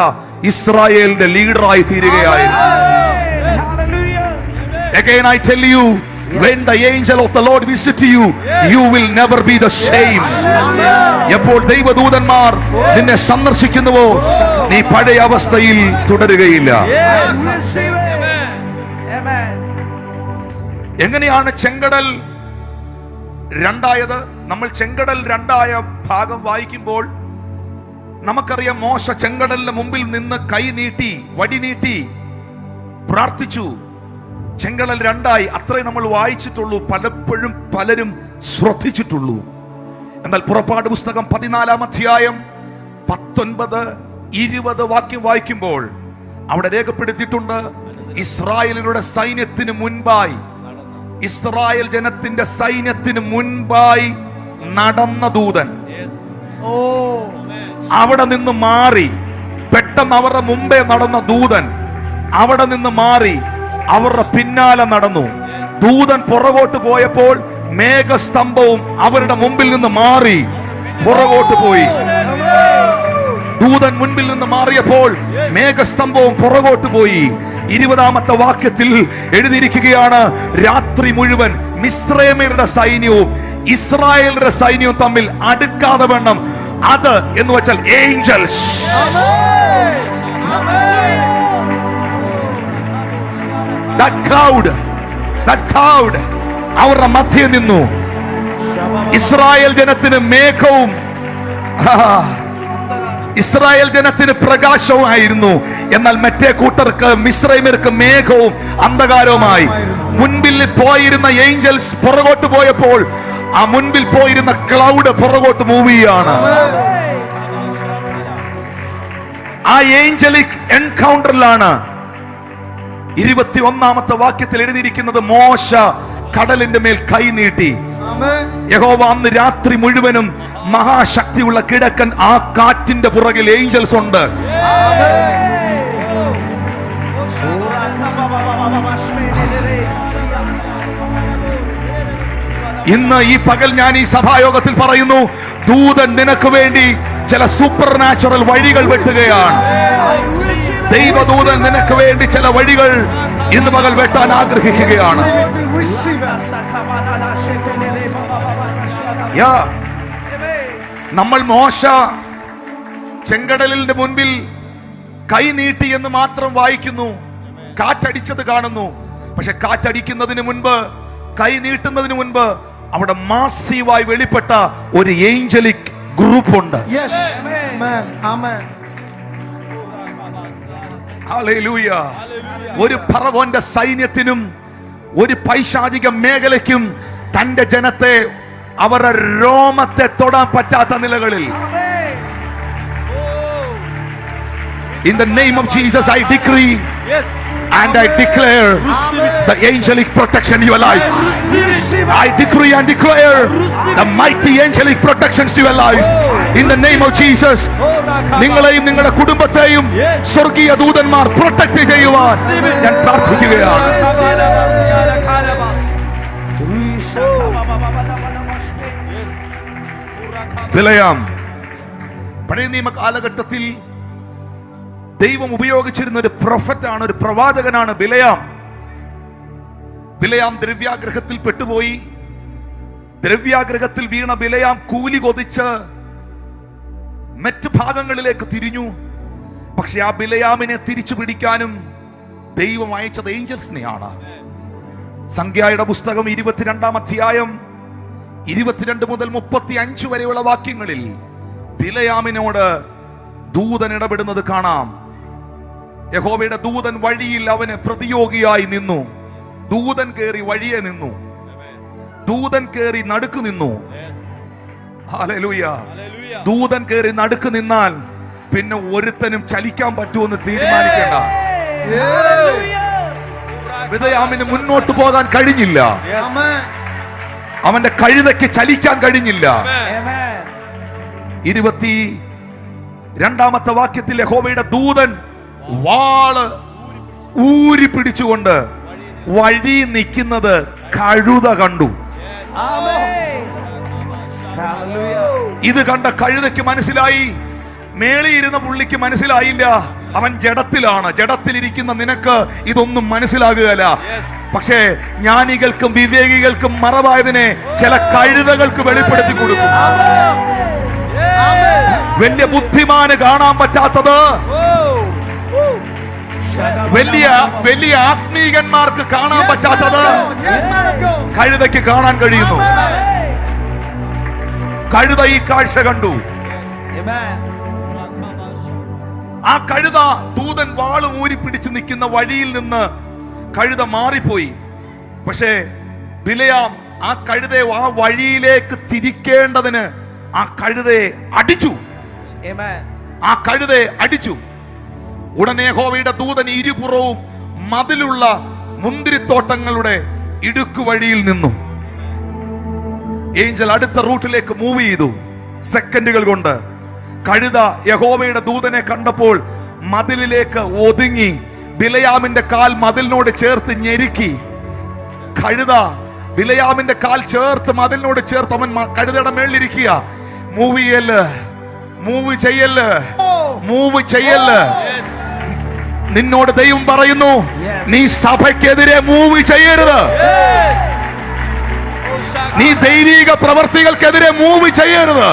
Speaker 1: ഇസ്രായേലിന്റെ ലീഡറായി തീരുകയായിരുന്നു. Again I tell you, when the angel of the Lord visit you, you will never be the same. എപ്പോൾ ദൈവദൂതന്മാർ നിന്നെ സന്ദർശിക്കുന്നുവോ നീ പഴയ അവസ്ഥയിൽ തുടരുകയില്ല. എങ്ങനെയാണ് ചെങ്കടൽ രണ്ടായത്? നമ്മൾ ചെങ്കടൽ രണ്ടായ ഭാഗം വായിക്കുമ്പോൾ നമുക്കറിയാം, മോശ ചെങ്കടലിന് മുമ്പിൽ നിന്ന് കൈ നീട്ടി, വടി നീട്ടി പ്രാർത്ഥിച്ചു. ചെങ്കടൽ രണ്ടായി. അത്രേ നമ്മൾ വായിച്ചിട്ടുള്ളൂ, പലപ്പോഴും പലരും ശ്രദ്ധിച്ചിട്ടുള്ളൂ. എന്നാൽ പുറപ്പാട് പുസ്തകം 14-ാം അധ്യായം 19-20 വാക്യം വായിക്കുമ്പോൾ അവിടെ രേഖപ്പെടുത്തിയിട്ടുണ്ട്, ഇസ്രായേലിയുടെ സൈന്യത്തിന് മുൻപായി, ഇസ്രായേൽ ജനത്തിന്റെ സൈന്യത്തിന് മുൻപായി നടന്ന ദൂതൻ അവിടെ നിന്ന് മാറി. പെട്ടെന്ന് അവരുടെ മുമ്പേ നടന്ന ദൂതൻ അവിടെ നിന്ന് മാറി അവരുടെ പിന്നാലെ നടന്നു. ദൂതൻ പുറകോട്ട് പോയപ്പോൾ മേഘസ്തംഭവും അവരുടെ മുമ്പിൽ നിന്ന് മാറി പുറകോട്ട് പോയി. ദൂതൻ മുൻപിൽ നിന്ന് മാറിയപ്പോൾ മേഘസ്തംഭവും പുറകോട്ട് പോയി. 20-ാമത്തെ വാക്യത്തിൽ എഴുതിയിരിക്കുകയാണ്, രാത്രി മുഴുവൻ മിസ്രയീമ്യരുടെ സൈന്യവും ഇസ്രായേലിന്റെ സൈന്യവും തമ്മിൽ അടുക്കാതെ വേണം. അത് എന്ന് വെച്ചാൽ ഏഞ്ചൽസ്. That crowd അവരുടെ മധ്യേ നിന്നു. ഇസ്രായേൽ ജനത്തിന് മേഘവും ഇസ്രായേൽ ജനത്തിന് പ്രകാശവുമായിരുന്നു. എന്നാൽ മറ്റേ കൂട്ടർക്ക് മിസ്രൈമ്യർക്ക് മേഘവും അന്ധകാരവുമായി. മുൻപിൽ പോയിരുന്ന ഏഞ്ചൽസ് പുറകോട്ട് പോയപ്പോൾ ആ മുൻപിൽ പോയിരുന്ന ക്ലൗഡ് പുറകോട്ട് മൂവ് ചെയ്യാണ്. ആ ഏഞ്ചലിക് എൻകൗണ്ടറിലാണ് 21-ാമത്തെ വാക്യത്തിൽ എഴുതിയിരിക്കുന്നത്, മോശ കടലിന്റെ മേൽ കൈ നീട്ടി. യഹോവ അന്ന് രാത്രി മുഴുവനും മഹാശക്തിയുള്ള കിഴക്കൻ ആ കാറ്റിന്റെ പുറകിൽ ഏഞ്ചൽസ് ഉണ്ട്. ഇന്ന് ഈ പകൽ ഞാൻ ഈ സഭായോഗത്തിൽ പറയുന്നു, ദൂതൻ നിനക്ക് വേണ്ടി ചില സൂപ്പർ നാച്ചുറൽ വഴികൾ വെട്ടുകയാണ്. ദൈവദൂതൻ നിനക്ക് വേണ്ടി ചില വഴികൾ ഇന്ന് പകൽ വെട്ടാൻ ആഗ്രഹിക്കുകയാണ്. നമ്മൾ മോശ ചെങ്കടലിന്റെ മുൻപിൽ കൈ നീട്ടി എന്ന് മാത്രം വായിക്കുന്നു, കാറ്റടിച്ചത് കാണുന്നു. പക്ഷെ കാറ്റടിക്കുന്നതിന് മുൻപ്, കൈ നീട്ടുന്നതിന് മുൻപ് അവിടെ മാസീവായി വെളിപ്പെട്ട ഒരു ഏഞ്ചലിക് ഗ്രൂപ്പ് ഉണ്ട്. ഹല്ലേലൂയ. ഒരു ഫറവോന്റെ സൈന്യത്തിനും ഒരു പൈശാചിക മേഖലയ്ക്കും തന്റെ ജനത്തെ അവരുടെ രോമത്തെ തൊടാൻ പറ്റാത്ത നിലകളിൽ, in the name of Jesus I decree and I declare the angelic protection in your life. I decree and declare the mighty angelic protections to your life in the name of Jesus. നിങ്ങളെയും നിങ്ങളുടെ കുടുംബത്തെയും സ്വർഗീയ ദൂതന്മാർ protect ചെയ്യുവാൻ ഞാൻ പ്രാർത്ഥിക്കുകയാണ്. ബിലയാം പഴയ നിയമ കാലഘട്ടത്തിൽ ദൈവം ഉപയോഗിച്ചിരുന്ന ഒരു പ്രൊഫറ്റാണ്, ഒരു പ്രവാചകനാണ് ബിലയാം. ബിലയാം ദ്രവ്യാഗ്രഹത്തിൽ പെട്ടുപോയി. ദ്രവ്യാഗ്രഹത്തിൽ വീണ ബിലയാം കൂലി കൊതിച്ച് മറ്റ് ഭാഗങ്ങളിലേക്ക് തിരിഞ്ഞു. പക്ഷെ ആ ബിലയാമിനെ തിരിച്ചു പിടിക്കാനും ദൈവം അയച്ചത് ഏഞ്ചൽസിനെയാണ്. സംഖ്യയുടെ പുസ്തകം 22-ാം അധ്യായം 22 മുതൽ 35 വരെയുള്ള വാക്യങ്ങളിൽ ബിലയാമിനോട് ദൂതൻ ഇടപെടുന്നത് കാണാം. യഹോവയുടെ ദൂതൻ വഴിയിൽ അവന് പ്രതിയോഗിയായി നിന്നു. ദൂതൻ കേറി വഴിയെ നിന്നു, ദൂതൻ കേറി നടുക്ക് നിന്നു. ഹല്ലേലൂയ. ദൂതൻ കേറി നടുക്ക് നിന്നാൽ പിന്നെ ഒരുത്തനും ചലിക്കാൻ പറ്റുമെന്ന് തീരുമാനിക്കേണ്ട. ബിലയാമിന് മുന്നോട്ട് പോകാൻ കഴിഞ്ഞില്ല. അവന്റെ കഴുതയ്ക്ക് ചലിക്കാൻ കഴിഞ്ഞില്ല. 22-ാമത്തെ വാക്യത്തിൽ യഹോവയുടെ ദൂതൻ വാള് ഊരി പിടിച്ചുകൊണ്ട് വഴി നിൽക്കുന്നത് കഴുത കണ്ടു. ഇത് കണ്ട കഴുതയ്ക്ക് മനസ്സിലായി, മേളിയിരുന്ന പുള്ളിക്ക് മനസ്സിലായില്ല. അവൻ ജഡത്തിലാണ്. ജഡത്തിലിരിക്കുന്ന നിനക്ക് ഇതൊന്നും മനസ്സിലാകുകയല്ല. പക്ഷേ ജ്ഞാനികൾക്കും വിവേകികൾക്കും മറവായതിനെ ചില കഴുതകൾക്ക് വെളിപ്പെടുത്തി കൊടുക്കും. വലിയ ബുദ്ധിമാന് കാണാൻ പറ്റാത്തത് വലിയ ആത്മീകന്മാർക്ക് കാണാൻ പറ്റാത്തത് കഴുതയ്ക്ക് കാണാൻ കഴിയുന്നു. കഴുത ഈ കാഴ്ച കണ്ടു. ആ കഴുത ദൂതൻ വാളും ഊരി പിടിച്ച് നിൽക്കുന്ന വഴിയിൽ നിന്ന് കഴുത മാറിപ്പോയി. പക്ഷേ ബിലയാം ആ കഴുതയെ ആ വഴിയിലേക്ക് തിരിക്കേണ്ടതിന് ആ കഴുതയെ അടിച്ചു. ആ കഴുതയെ അടിച്ചു. ഉടനെ യഹോവയുടെ ദൂതൻ ഇരുപുറവും മതിലുള്ള മുന്തിരിത്തോട്ടങ്ങളുടെ ഇടുക്കു വഴിയിൽ നിന്നു. ഏഞ്ചൽ അടുത്ത റൂട്ടിലേക്ക് മൂവ് ചെയ്തു. സെക്കൻഡുകൾ കൊണ്ട് കഴുത യഹോവയുടെ ദൂതനെ കണ്ടപ്പോൾ മതിലിലേക്ക് ഒതുങ്ങി. ബിലയാമിന്റെ കാൽ മതിലിനോട് ചേർത്ത് ഞെരുക്കി. കഴുത ബിലയാമിന്റെ കാൽ ചേർത്ത് മതിലിനോട് ചേർത്ത് അവൻ കഴുതയുടെ മേളിലിരിക്കുക. മൂവ് ചെയ്യല്ല്, മൂവ് ചെയ്യല്ല്, മൂവ് ചെയ്യല്ല്. നിന്നോട് ദൈവം പറയുന്നു, നീ സഭയ്ക്കെതിരെ മൂവ് ചെയ്യരുത്. നീ ദൈവിക പ്രവർത്തികൾക്കെതിരെ മൂവ് ചെയ്യരുത്.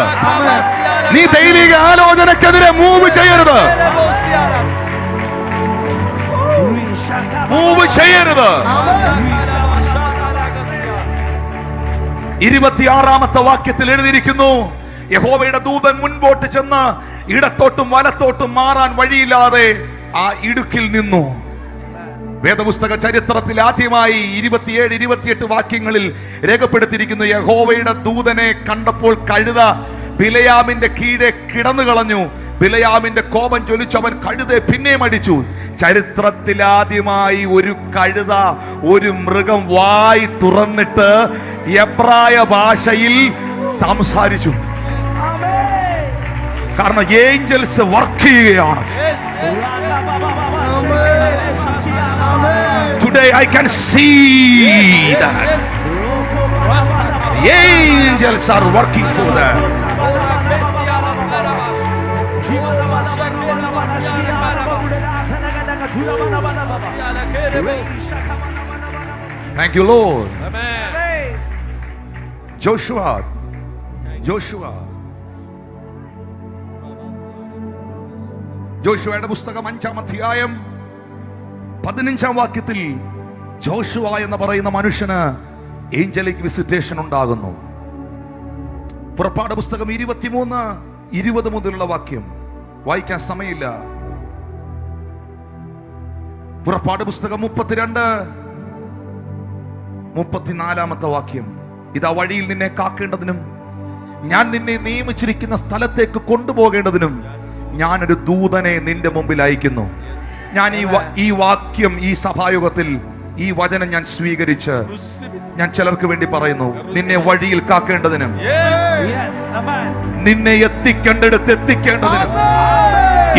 Speaker 1: നീ ദൈവിക ആലോചനക്കെതിരെ മൂവ് ചെയ്യരുത്. മൂവ് ചെയ്യരുത്. 26-ാമത്തെ വാക്യത്തിൽ എഴുതിയിരിക്കുന്നു, യഹോവയുടെ ദൂതൻ മുൻപോട്ട് ചെന്ന് ഇടത്തോട്ടും വലത്തോട്ടും മാറാൻ വഴിയില്ലാതെ ആ ഇടുക്കിൽ നിന്നു. വേദപുസ്തക ചരിത്രത്തിൽ ആദ്യമായി 27-28 വാക്യങ്ങളിൽ രേഖപ്പെടുത്തിയിരിക്കുന്നു, യഹോവയുടെ ദൂതനെ കണ്ടപ്പോൾ കഴുത ബിലയാമിന്റെ കീഴെ കിടന്നു കളഞ്ഞു. ബിലയാമിന്റെ കോപം ജ്വലിച്ചവൻ കഴുതെ പിന്നെയും അടിച്ചു. ചരിത്രത്തിൽ ആദ്യമായി ഒരു കഴുത, ഒരു മൃഗം വായി തുറന്നിട്ട് എബ്രായ ഭാഷയിൽ സംസാരിച്ചു. കാരണം ഏഞ്ചൽസ് വർക്ക് ചെയ്യുകയാണ്. Today I can see that angels are working for them. Thank you, Lord. Amen. Joshua. ജോഷുവയുടെ പുസ്തകം 5-ാം അധ്യായം 15-ാം വാക്യത്തിൽ ജോഷുവ എന്ന് പറയുന്ന മനുഷ്യന് ഏഞ്ചലിക് വിസിറ്റേഷൻ ഉണ്ടാകുന്നു. പുറപ്പാട് പുസ്തകം 23-20 മുതലുള്ള വാക്യം വായിക്കാൻ സമയമില്ല. പുറപ്പാട് പുസ്തകം 32-34 വാക്യം, ഇതാ വഴിയിൽ നിന്നെ കാക്കേണ്ടതിനും ഞാൻ നിന്നെ നിയമിച്ചിരിക്കുന്ന സ്ഥലത്തേക്ക് കൊണ്ടുപോകേണ്ടതിനും ഞാനൊരു ദൂതനെ നിന്റെ മുമ്പിൽ അയക്കുന്നു. ഞാൻ ഈ വാക്യം ഈ സഭായോഗത്തിൽ ഈ വചനം ഞാൻ സ്വീകരിച്ച് ഞാൻ ചിലർക്ക് വേണ്ടി പറയുന്നു. നിന്നെ വഴിയിൽ കാക്കേണ്ടതിനും നിന്നെ എത്തിക്കേണ്ടടുത്ത് എത്തിക്കേണ്ടതിനും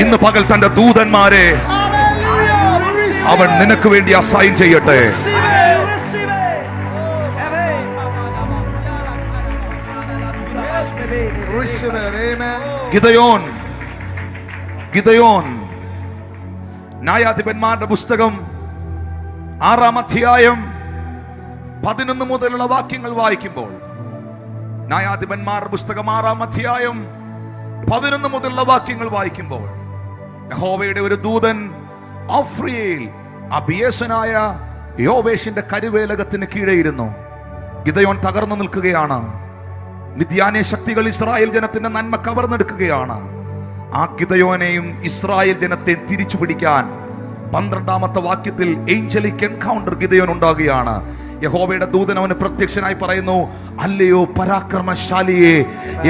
Speaker 1: ഇന്ന് പകൽ തന്റെ ദൂതന്മാരെ അവൻ നിനക്ക് വേണ്ടി അസൈൻ ചെയ്യട്ടെ. ഗിദയോൻ ന്യായാധിപന്മാരുടെ പുസ്തകം 6-ാം അധ്യായം 11 മുതലുള്ള വാക്യങ്ങൾ വായിക്കുമ്പോൾ, ന്യായാധിപന്മാരുടെ പുസ്തകം 6-ാം അധ്യായം 11 മുതലുള്ള വാക്യങ്ങൾ വായിക്കുമ്പോൾ, യഹോവയുടെ ഒരു ദൂതൻ ഓഫ്രിയയിൽ അബിയേസനായ യോവേഷിന്റെ കരുവേലകത്തിന് കീഴെയിരുന്നു. ഗിദയോൻ തകർന്നു നിൽക്കുകയാണ്. മിദ്യാന്യ ശക്തികൾ ഇസ്രായേൽ ജനത്തിന്റെ നന്മ കവർന്നെടുക്കുകയാണ്. ആ ഗിദയോനെയും ഇസ്രായേൽ ജനത്തെ തിരിച്ചു പിടിക്കാൻ 12-ാമത്തെ വാക്യത്തിൽ ഏഞ്ചലിക് എൻകൗണ്ടർ ഗിദയോൻ ഉണ്ടാകുകയാണ്. യഹോവയുടെ ദൂതൻ അവന് പ്രത്യക്ഷനായി പറയുന്നു, അല്ലയോ പരാക്രമശാലിയെ,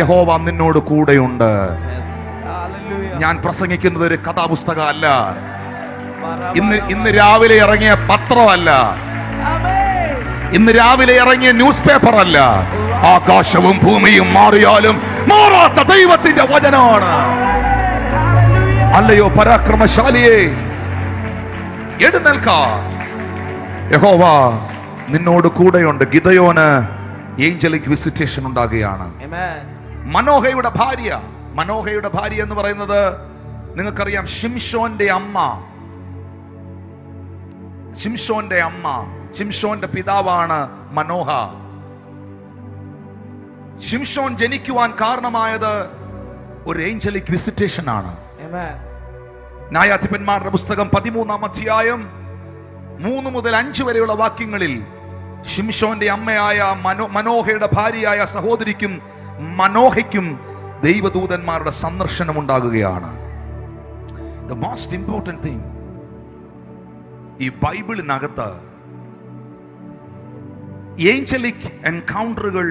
Speaker 1: യഹോവ നിന്നോട് കൂടെയുണ്ട്. ഞാൻ പ്രസംഗിക്കുന്നത് ഒരു കഥാപുസ്തകം അല്ല, ഇന്ന് രാവിലെ ഇറങ്ങിയ പത്രമല്ല, ഇന്ന് രാവിലെ ഇറങ്ങിയ ന്യൂസ് പേപ്പർ അല്ല. ആകാശവും ഭൂമിയും മാറിയാലും മാറാത്ത ദൈവത്തിന്റെ വചനമാണ്. അല്ലയോ പരാക്രമശാലിയെ, എഴുന്നേൽക്ക, യഹോവ നിന്നോട് കൂടെയുണ്ട്. ഗിദയോന് ഏഞ്ചലിക് വിസിറ്റേഷൻ ഉണ്ടാകുകയാണ്. മനോഹയുടെ ഭാര്യ എന്ന് പറയുന്നത് നിങ്ങൾക്കറിയാം, ശിംശോന്റെ അമ്മ, ശിംശോന്റെ പിതാവാണ് മനോഹ. ശിംശോൻ ജനിക്കുവാൻ കാരണമായത് ഒരു ഏഞ്ചലിക് വിസിറ്റേഷൻ ആണ്. ന്യായാധിപന്മാരുടെ പുസ്തകം 13-ാം അധ്യായം 3 മുതൽ 5 വരെയുള്ള വാക്യങ്ങളിൽ ശിംശോന്റെ അമ്മയായ മനോഹയുടെ ഭാര്യയായ സഹോദരിക്കും മനോഹയ്ക്കും ദൈവദൂതന്മാരുടെ സന്ദർശനം ഉണ്ടാകുകയാണ്. The most important thing, ഈ ബൈബിളിനകത്ത് ഏഞ്ചലിക് എൻകൗണ്ടറുകൾ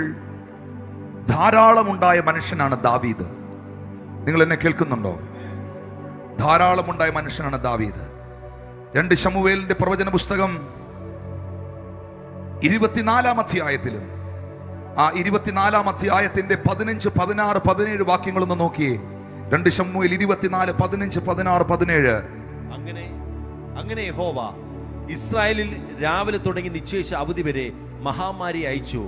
Speaker 1: ധാരാളം ഉണ്ടായ മനുഷ്യനാണ് ദാവീദ്. നിങ്ങൾ എന്നെ കേൾക്കുന്നുണ്ടോ? ധാരാളം ഉണ്ടായ മനുഷ്യനാണ് ദാവീദ്. 2 ശമൂവേലിന്റെ പ്രവചന പുസ്തകം 24-ാം അധ്യായത്തിലും ആ 24-ാം അധ്യായത്തിന്റെ 15, 16, 17 വാക്യങ്ങളൊന്ന് നോക്കിയേ. 2 ശമൂവേൽ 24, 15, 16, 17.
Speaker 2: അങ്ങനെ യഹോവ ഇസ്രായേലിൽ രാവിലെ തുടങ്ങി നിശ്ചയിച്ച അവധി വരെ മഹാമാരി അയച്ചു.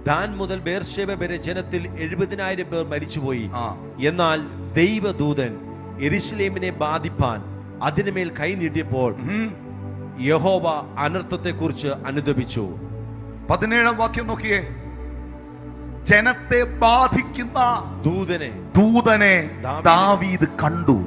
Speaker 2: ദാൻ മുതൽ ബേർശേബ വരെ ജനത്തിൽ 70,000 പേർ മരിച്ചുപോയി.
Speaker 1: ആ.
Speaker 2: എന്നാൽ ദൈവദൂതൻ യെരൂശലേമിനെ ബാധിപ്പാൻ അതിനുമേൽ കൈ നീട്ടിയപ്പോൾ യഹോവ അനർത്ഥത്തെ കുറിച്ച് അനുതപിച്ചു.
Speaker 1: 17 വാക്യം നോക്കിയേ. ജനത്തെ ബാധിക്കുന്ന ദൂതനെ ദാവീദ് കണ്ടു.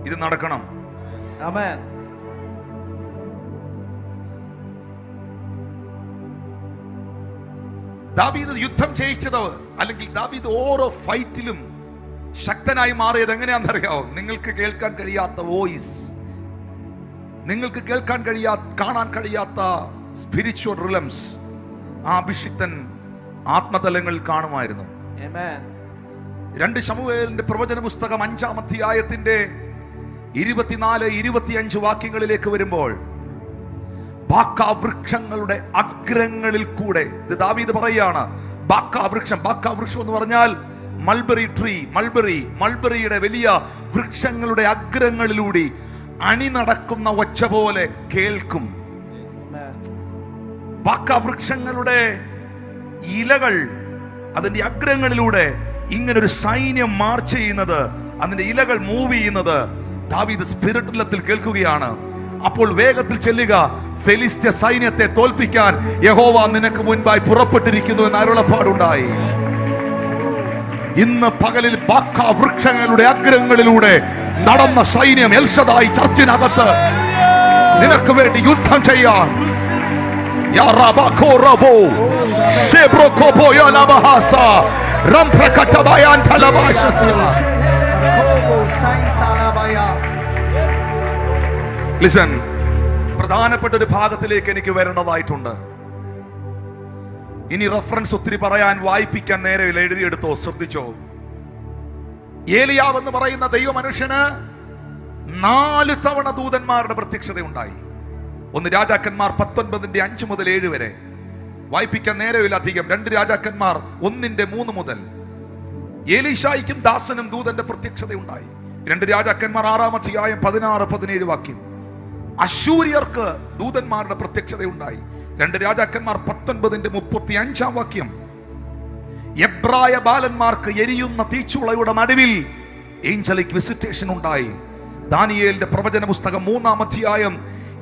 Speaker 1: ഇത് നടക്കണം.
Speaker 3: ആമേൻ.
Speaker 1: ദാവീദ് യുദ്ധം ജയിച്ചത്, അല്ലെങ്കിൽ ദാവീദ് ഓരോ ഫൈറ്റിലും ശക്തനായി മാറിയത് എങ്ങനെയാണെന്നറിയാവോ? നിങ്ങൾക്ക് കേൾക്കാൻ കഴിയാത്ത വോയിസ്, നിങ്ങൾക്ക് കേൾക്കാൻ കാണാൻ കഴിയാത്ത സ്പിരിച്വൽ റിലംസ് ആ അഭിഷിക്തൻ ആത്മതലങ്ങളിൽ കാണുമായിരുന്നു.
Speaker 3: ആമേൻ.
Speaker 1: 2 ശമൂവേലിന്റെ പ്രവചന പുസ്തകം 5-ാം അധ്യായത്തിന്റെ 24-25 വാക്യങ്ങളിലേക്ക് വരുമ്പോൾ ബാക്കാ വൃക്ഷങ്ങളുടെ അഗ്രങ്ങളിൽ കൂടെ, ഇത് ദാവീദ് പറയാണ്, ബാക്കാ വൃക്ഷം എന്ന് പറഞ്ഞാൽ മൾബറിയുടെ വലിയ വൃക്ഷങ്ങളുടെ അഗ്രങ്ങളിലൂടെ അണി നടക്കുന്ന ഒച്ച പോലെ കേൾക്കും. ബാക്കാ വൃക്ഷങ്ങളുടെ ഇലകൾ, അതിന്റെ അഗ്രങ്ങളിലൂടെ ഇങ്ങനെ ഒരു സൈന്യം മാർച്ച് ചെയ്യുന്നത്, അതിന്റെ ഇലകൾ മൂവ് ചെയ്യുന്നത് ദാവീദ് സ്പിരിറ്റുലത്തിൽ കേൾക്കുകയാണ്. അപ്പോൾ വേഗത്തിൽ ചെല്ലുക, ഫെലിസ്ത്യ സൈന്യത്തെ തോൽപ്പിക്കാൻ യഹോവ നിനക്ക് മുൻപായി പുറപ്പെട്ടിരിക്കുന്നു എന്ന് അരുളപ്പാടുണ്ടായി. ഇന്ന് പകലിൽ ബാക്കാ വൃക്ഷങ്ങളുടെ അഗ്രങ്ങളിലൂടെ നടന്ന സൈന്യം എൽഷദായി ചർച്ചിനകത്ത് നിനക്ക് വേണ്ടി യുദ്ധം ചെയ്യാൻ ലിസൺ, പ്രധാനപ്പെട്ട ഒരു ഭാഗത്തിലേക്ക് എനിക്ക് വരേണ്ടതായിട്ടുണ്ട്. ഇനി റെഫറൻസ് ഒത്തിരി പറയാൻ, വായിപ്പിക്കാൻ നേരെയില്ല, എഴുതിയെടുത്തോ, ശ്രദ്ധിച്ചോ. ഏലിയാവ് എന്ന് പറയുന്ന ദൈവ മനുഷ്യന് 4 തവണ ദൂതന്മാരുടെ പ്രത്യക്ഷത ഉണ്ടായി. 1 രാജാക്കന്മാർ 19-5 മുതൽ 7 വരെ. വായിപ്പിക്കാൻ നേരെയില്ല അധികം. 2 രാജാക്കന്മാർ 1-3 മുതൽ. ഏലീശായിക്കും ദാസനും ദൂതന്റെ പ്രത്യക്ഷത ഉണ്ടായി. 2 രാജാക്കന്മാർ 6-ാം അധ്യായം 16-17 വാക്യം. അശൂര്യർക്ക് ദൂതന്മാരുടെ പ്രത്യക്ഷത ഉണ്ടായി. 2 രാജാക്കന്മാർ 19-35 വാക്യം. എബ്രായ ബാലന്മാർക്ക് എരിയുന്ന തീച്ചുളയുടെ നടുവിൽ ഏഞ്ചലിക് വിസിറ്റേഷൻ ഉണ്ടായി. ദാനിയേലിന്റെ പ്രവചന പുസ്തകം 3-ാം അധ്യായം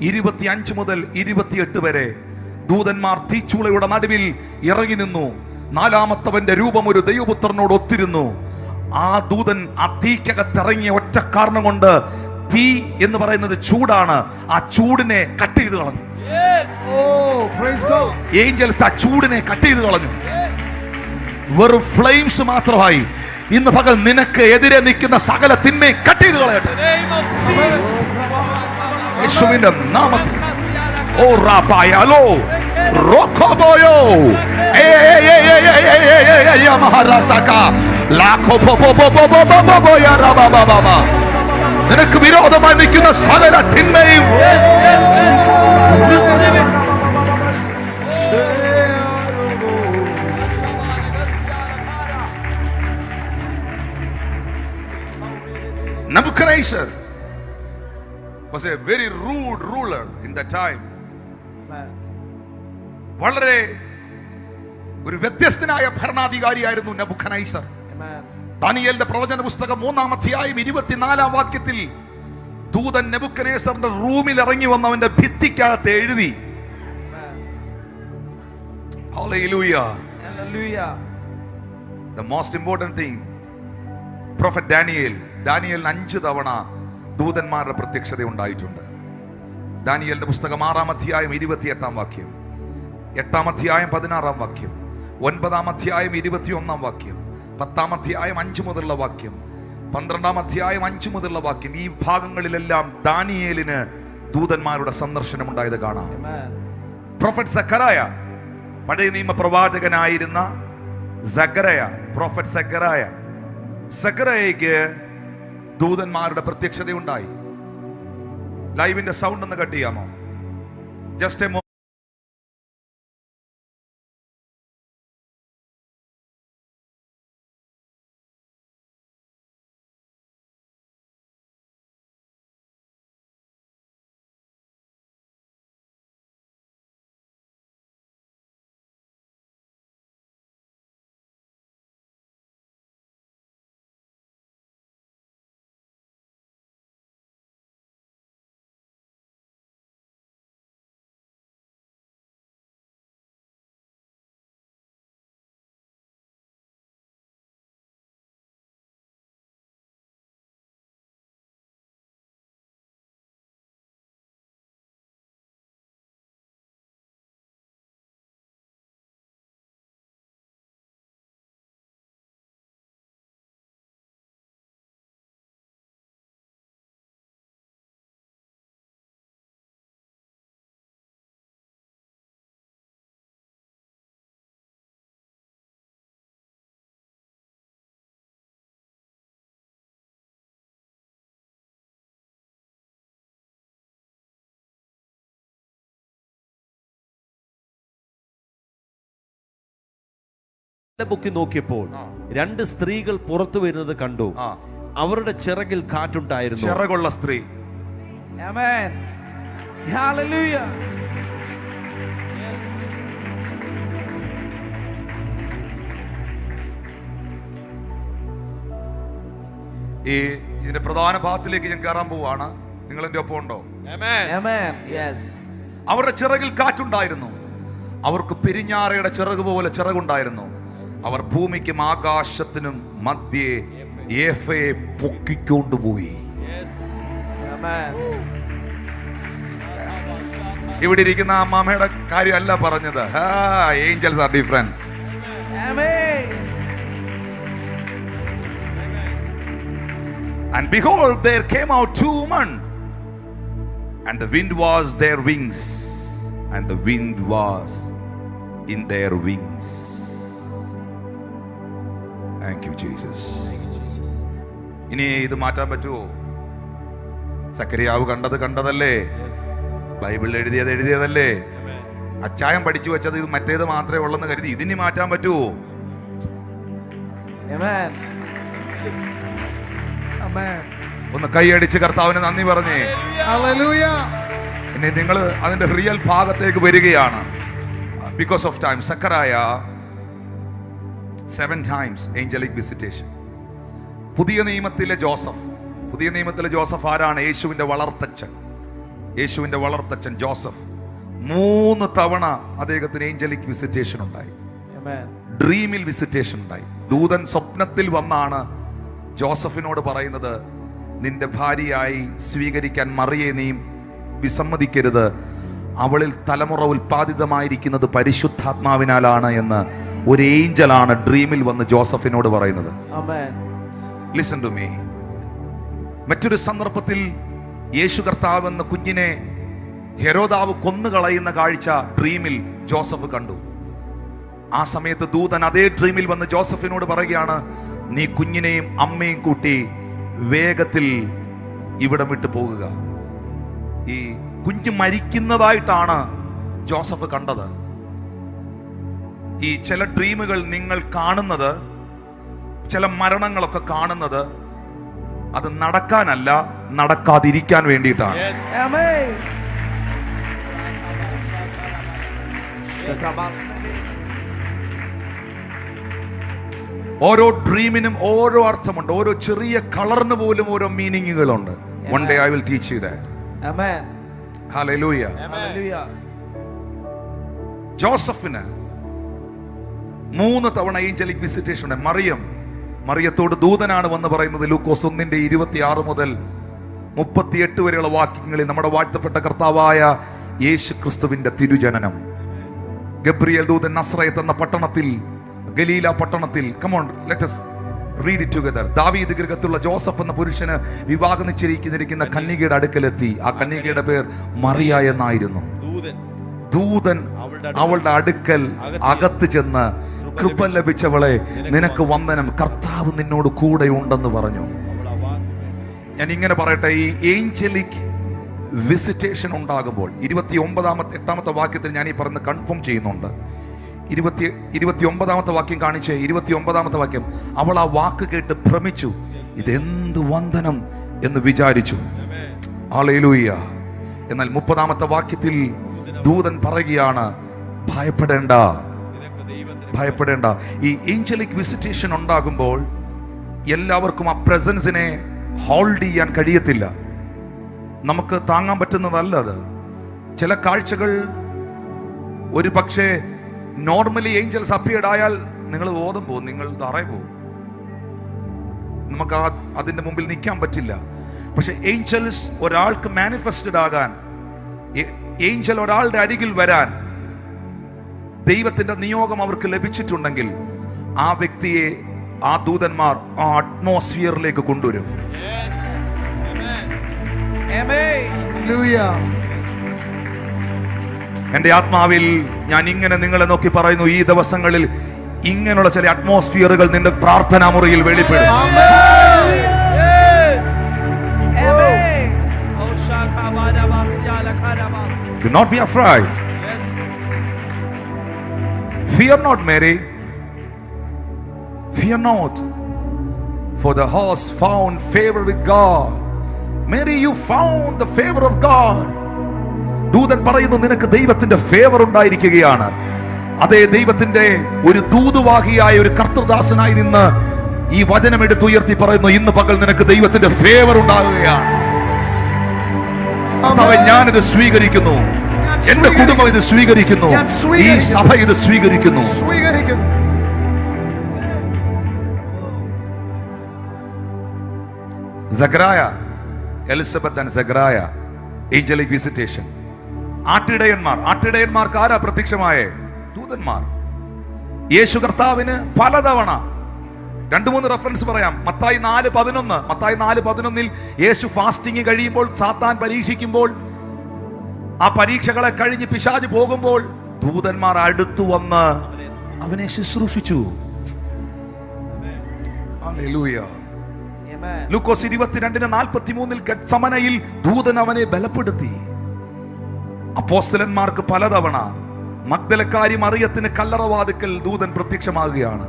Speaker 1: 25 മുതൽ 28 വരെ. ദൂതന്മാർ തീച്ചുളയുടെ നടുവിൽ ഇറങ്ങി നിന്നു. 4-ാമത്തവന്റെ രൂപം ഒരു ദൈവപുത്രനോട് ഒത്തിരുന്നു. ആ ദൂതൻ ആ തീക്കകത്തിറങ്ങിയ ഒറ്റ കാരണം കൊണ്ട്, തീ എന്ന് പറയുന്നത് ചൂടാണ്, ആ ചൂടിനെ കട്ട് ചെയ്ത് കളഞ്ഞു. ഏഞ്ചൽസ് ആ ചൂടിനെ കട്ട് ചെയ്ത് കളഞ്ഞു. വെറും ഫ്ലെയിംസ് മാത്രമായി. ഇന്ന് പകൽ നിനക്ക് എതിരെ നിൽക്കുന്ന സകല തിന്മയും കട്ട് ചെയ്ത് കളയട്ടെ യേശുവിന്റെ നാമത്തിൽ. ഓ റാപായാലോ റോക്കോബോയോ മഹാരാസക ലാഖോ പോപോപോപോപോപോപോയ റബബബബ. നിനക്ക് വിരോധമായി നിൽക്കുന്ന സകല തിന്മയും Nebuchadnezzar was a very rude ruler in that time. വളരെ ഒരു വ്യത്യസ്തനായ ഭരണാധികാരിയായിരുന്നു നെബൂഖദ്നേസർ. ദാനിയേലിന്റെ പ്രവചന പുസ്തകം 3-ാം അധ്യായം 24-ാം വാക്യത്തിൽ ദൂതൻ നെബൂഖദ്നേസറിന്റെ റൂമിൽ ഇറങ്ങി വന്നവന്റെ ഭിത്തിക്കകത്ത് എഴുതി. Hallelujah.
Speaker 3: Hallelujah.
Speaker 1: The most important thing, Prophet Daniel 5 തവണ ദൂതന്മാരുടെ പ്രത്യക്ഷത ഉണ്ടായിട്ടുണ്ട്. ദാനിയേലിന്റെ പുസ്തകം 6-ാം അധ്യായം 28-ാം വാക്യം, 8-ാം അധ്യായം 16-ാം വാക്യം, 9-ാം അധ്യായം 21-ാം വാക്യം, 10-ാം അധ്യായം 5 മുതലുള്ള വാക്യം, 12-ാം അധ്യായം 5 മുതലുള്ള വാക്യം. ഈ ഭാഗങ്ങളിലെല്ലാം ദാനിയേലിന് ദൂതന്മാരുടെ സന്ദർശനം ഉണ്ടായത് കാണാം. പ്രൊഫറ്റ് സക്കറായ, പഴയ നിയമ പ്രവാചകനായിരുന്ന പ്രൊഫറ്റ് സക്കറായയ്ക്ക് ദൂതന്മാരുടെ പ്രത്യക്ഷത ഉണ്ടായി. ലൈവിന്റെ സൗണ്ട് ഒന്ന് കട്ട് ചെയ്യാമോ? ജസ്റ്റ്
Speaker 2: പൊക്കി നോക്കിയപ്പോൾ രണ്ട് സ്ത്രീകൾ പുറത്തു വരുന്നത് കണ്ടു.
Speaker 1: ആ.
Speaker 2: അവരുടെ ചിറകിൽ കാറ്റുണ്ടായിരുന്നു.
Speaker 1: ചിറകുള്ള സ്ത്രീ.
Speaker 3: Amen. Hallelujah.
Speaker 1: ഇതിന്റെ പ്രധാന ഭാഗത്തിലേക്ക് ഞാൻ കയറാൻ പോവാണ്. നിങ്ങൾ എന്റെ ഒപ്പം ഉണ്ടോ?
Speaker 3: Amen. Yes.
Speaker 1: അവരുടെ ചിറകിൽ കാറ്റുണ്ടായിരുന്നു. അവർക്ക് പെരിഞ്ഞാറയുടെ ചിറക് പോലെ ചിറകുണ്ടായിരുന്നു. അവർ ഭൂമിക്കും ആകാശത്തിനും മധ്യേ യേഫയെ പൊക്കിക്കൊണ്ടുപോയി.
Speaker 3: Amen.
Speaker 1: ഇവിടെ ഇരിക്കുന്ന അമ്മാമ്മയുടെ കാര്യമല്ല പറഞ്ഞത്. Angeles are different.
Speaker 3: Amen.
Speaker 1: And behold, there came out two women, and the wind was their wings, and the wind was in their wings. Thank you, Jesus. ഇനി ഇത് മാറ്റാൻ പറ്റുമോ? സക്കറിയാവ് കണ്ടതല്ലേ, ബൈബിളിൽ എഴുതിയതല്ലേ, അച്ചായം പഠിച്ചു വെച്ചത് ഇത് മറ്റേത് മാത്രമേ ഉള്ളെന്ന് കരുതി ഇതിനി മാറ്റാൻ പറ്റുമോ?
Speaker 3: Amen.
Speaker 1: ഒന്ന് കൈയടിച്ച് കർത്താവിന് നന്ദി പറഞ്ഞേ. ഇനി നിങ്ങൾ അതിന്റെ റിയൽ ഭാഗത്തേക്ക് വരികയാണ്. Because of time. സക്കറായ 7 times angelic visitation. പുതിയ നിയമത്തിലെ ജോസഫ് ആരാണ്? യേശുവിന്റെ വളർത്തച്ഛൻ ജോസഫ്. 3 തവണ അദ്ദേഹത്തിന് ഏഞ്ചലിക് വിസിറ്റേഷൻ ഉണ്ടായി.
Speaker 3: Amen.
Speaker 1: ഡ്രീമിൽ വിസിറ്റേഷൻ ഉണ്ടായി. ദൂതൻ സ്വപ്നത്തിൽ വന്നാണ് ജോസഫിനോട് പറയുന്നത്, നിന്റെ ഭാര്യയായി സ്വീകരിക്കാൻ മറിയെ നീ വിസമ്മതിക്കരുത്, അവളിൽ തലമുറ ഉൽപ്പാദിതമായിരിക്കുന്നത് പരിശുദ്ധാത്മാവിനാലാണ് എന്ന് ഒരു ഏഞ്ചലാണ് ഡ്രീമിൽ വന്ന് ജോസഫിനോട് പറയുന്നത്. Listen to me. മറ്റൊരു സന്ദർഭത്തിൽ യേശു കർത്താവ് എന്ന കുഞ്ഞിനെ ഹെരോദാവ് കൊന്നുകളയുന്ന കാഴ്ച ഡ്രീമിൽ ജോസഫ് കണ്ടു. ആ സമയത്ത് ദൂതൻ അതേ ഡ്രീമിൽ വന്ന് ജോസഫിനോട് പറയുകയാണ്, നീ കുഞ്ഞിനെയും അമ്മയും കൂട്ടി വേഗത്തിൽ ഇവിടം വിട്ടു പോകുക. ഈ കുഞ്ഞ് മരിക്കുന്നതായിട്ടാണ് ജോസഫ് കണ്ടത്. ഈ ചില ഡ്രീമുകൾ നിങ്ങൾ കാണുന്നത്, ചില മരണങ്ങളൊക്കെ കാണുന്നത് അത് നടക്കാനല്ല, നടക്കാതിരിക്കാൻ വേണ്ടിയിട്ടാണ്. ഓരോ ഡ്രീമിനും ഓരോ അർത്ഥമുണ്ട്. ഓരോ ചെറിയ കളറിന് പോലും ഓരോ മീനിങ്ങുകളുണ്ട്. One day I will teach you that.
Speaker 3: Amen.
Speaker 1: Hallelujah.
Speaker 3: Hallelujah.
Speaker 1: ജോസഫിന് 3 തവണ ഏഞ്ചലിക് വിസിറ്റേഷൻ ഉണ്ട്. മറിയത്തോട് ദൂതനാണ് വന്ന് പറയുന്നത്. ലൂക്കോസ് 1:26 മുതൽ 38 വരെയുള്ള വാക്യങ്ങളിൽ നമ്മുടെ വാഴ്ത്തപ്പെട്ട കർത്താവായ യേശു ക്രിസ്തുവിന്റെ തിരുജനനം. ഗബ്രിയേൽ ദൂതൻ നസ്രയത്ത് എന്ന പട്ടണത്തിൽ, ഗലീല പട്ടണത്തിൽ, come on, let us read it together. ദാവീദ് ഗൃഹത്തിലുള്ള ജോസഫ് എന്ന പുരുഷന് വിവാഹം നിശ്ചയിച്ചിരിക്കുന്ന കന്യകയുടെ അടുക്കലെത്തി. ആ കന്യകയുടെ പേർ മറിയ എന്നായിരുന്നു. ദൂതൻ അവളുടെ അടുക്കൽ അകത്ത് ചെന്ന്, കൃപ ലഭിച്ചവളെ നിനക്ക് വന്ദനം, കർത്താവ് നിന്നോട് കൂടെ ഉണ്ടെന്ന് പറഞ്ഞു. ഞാൻ ഇങ്ങനെ പറയട്ടെ, ഈ ഏഞ്ചലിക് വിസിറ്റേഷൻ ഉണ്ടാകുമ്പോൾ 8ാമത്തെ വാക്യത്തിൽ ഞാൻ ഈ പറഞ്ഞ് കൺഫേം ചെയ്യുന്നുണ്ട്. 29ാമത്തെ വാക്യം കാണിച്ച് 29ാമത്തെ വാക്യം, അവൾ ആ വാക്ക് കേട്ട് ഭ്രമിച്ചു, ഇതെന്ത് വന്ദനം എന്ന് വിചാരിച്ചു. ഹല്ലേലൂയ. എന്നാൽ 30ാമത്തെ വാക്യത്തിൽ ദൂതൻ പറയുകയാണ്, ഭയപ്പെടേണ്ട. ഈ ഏഞ്ചലിക് വിസിറ്റേഷൻ ഉണ്ടാകുമ്പോൾ എല്ലാവർക്കും ആ പ്രസൻസിനെ ഹോൾഡ് ചെയ്യാൻ കഴിയത്തില്ല. നമുക്ക് താങ്ങാൻ പറ്റുന്നതല്ല അത്. ചില കാഴ്ചകൾ ഒരു പക്ഷേ നോർമലി ഏഞ്ചൽസ് അപ്പിയർഡ് ആയാൽ നിങ്ങൾ ബോധം പോകും, നിങ്ങൾ തറയിൽ പോകും. നമുക്ക് അതിന്റെ മുമ്പിൽ നിൽക്കാൻ പറ്റില്ല. പക്ഷെ ഏഞ്ചൽസ് ഒരാൾക്ക് മാനിഫെസ്റ്റഡ് ആകാൻ, ഏഞ്ചൽ ഒരാളുടെ അരികിൽ വരാൻ ദൈവത്തിന്റെ നിയോഗം അവർക്ക് ലഭിച്ചിട്ടുണ്ടെങ്കിൽ ആ വ്യക്തിയെ ആ ദൂതന്മാർ ആ അറ്റ്മോസ്ഫിയറിലേക്ക് കൊണ്ടുവരും. എന്റെ ആത്മാവിൽ ഞാൻ ഇങ്ങനെ നിങ്ങളെ നോക്കി പറയുന്നു, ഈ ദിവസങ്ങളിൽ ഇങ്ങനെയുള്ള ചില അറ്റ്മോസ്ഫിയറുകൾ നിന്റെ പ്രാർത്ഥനാ മുറിയിൽ വെളിപ്പെടും. Do not be afraid. Fear not, Mary. Fear not, for the horse found favor with God. Mary, you found the favor of God. ദൂതൻ പറയുന്നു, നിനക്ക് ദൈവത്തിന്റെ ഫേവർ ഉണ്ടായിരിക്കുകയാണ്. അതേ, ദൈവത്തിന്റെ ഒരു ദൂതുവാഹിയായ ഒരു കർത്തൃദാസനായി നിന്ന് ഈ വചനം എടുത്തുയർത്തി പറയുന്നു, ഇന്ന് പകൽ നിനക്ക് ദൈവത്തിന്റെ ഫേവർ ഉണ്ടാകുകയാണ്. ഞാനിത് സ്വീകരിക്കുന്നു, എന്റെ കുടുംബം ഇത് സ്വീകരിക്കുന്നു, ഈ സഭ ഇത് സ്വീകരിക്കുന്നു. Sakhariya, Elizabeth and Sakhariya, angelic visitation. ആട്ടിടയന്മാർക്ക് ആരാ പ്രത്യക്ഷമായേ? ദൂതന്മാർ. യേശു കർത്താവിന് പലതവണ 2-3 റെഫറൻസ് പറയാം. മത്തായി 4:11 യേശു ഫാസ്റ്റിംഗ് കഴിയുമ്പോൾ, സാത്താൻ പരീക്ഷിക്കുമ്പോൾ, ആ പരീക്ഷകളെ കഴിഞ്ഞ് പിശാച് പോകുമ്പോൾ ദൂതന്മാർ അടുത്തു വന്ന് അവനെ ശുശ്രൂഷിച്ചു. ഹല്ലേലൂയ. ലൂക്കോസ് 22:43 ഗെത്സമനയിൽ ദൂതൻ അവനെ ബലപ്പെടുത്തി. അപ്പോസ്തലന്മാർക്ക് പലതവണ, മഗ്ദലക്കാരി മറിയത്തിന് കല്ലറവാതിക്കൽ ദൂതൻ പ്രത്യക്ഷമാകുകയാണ്.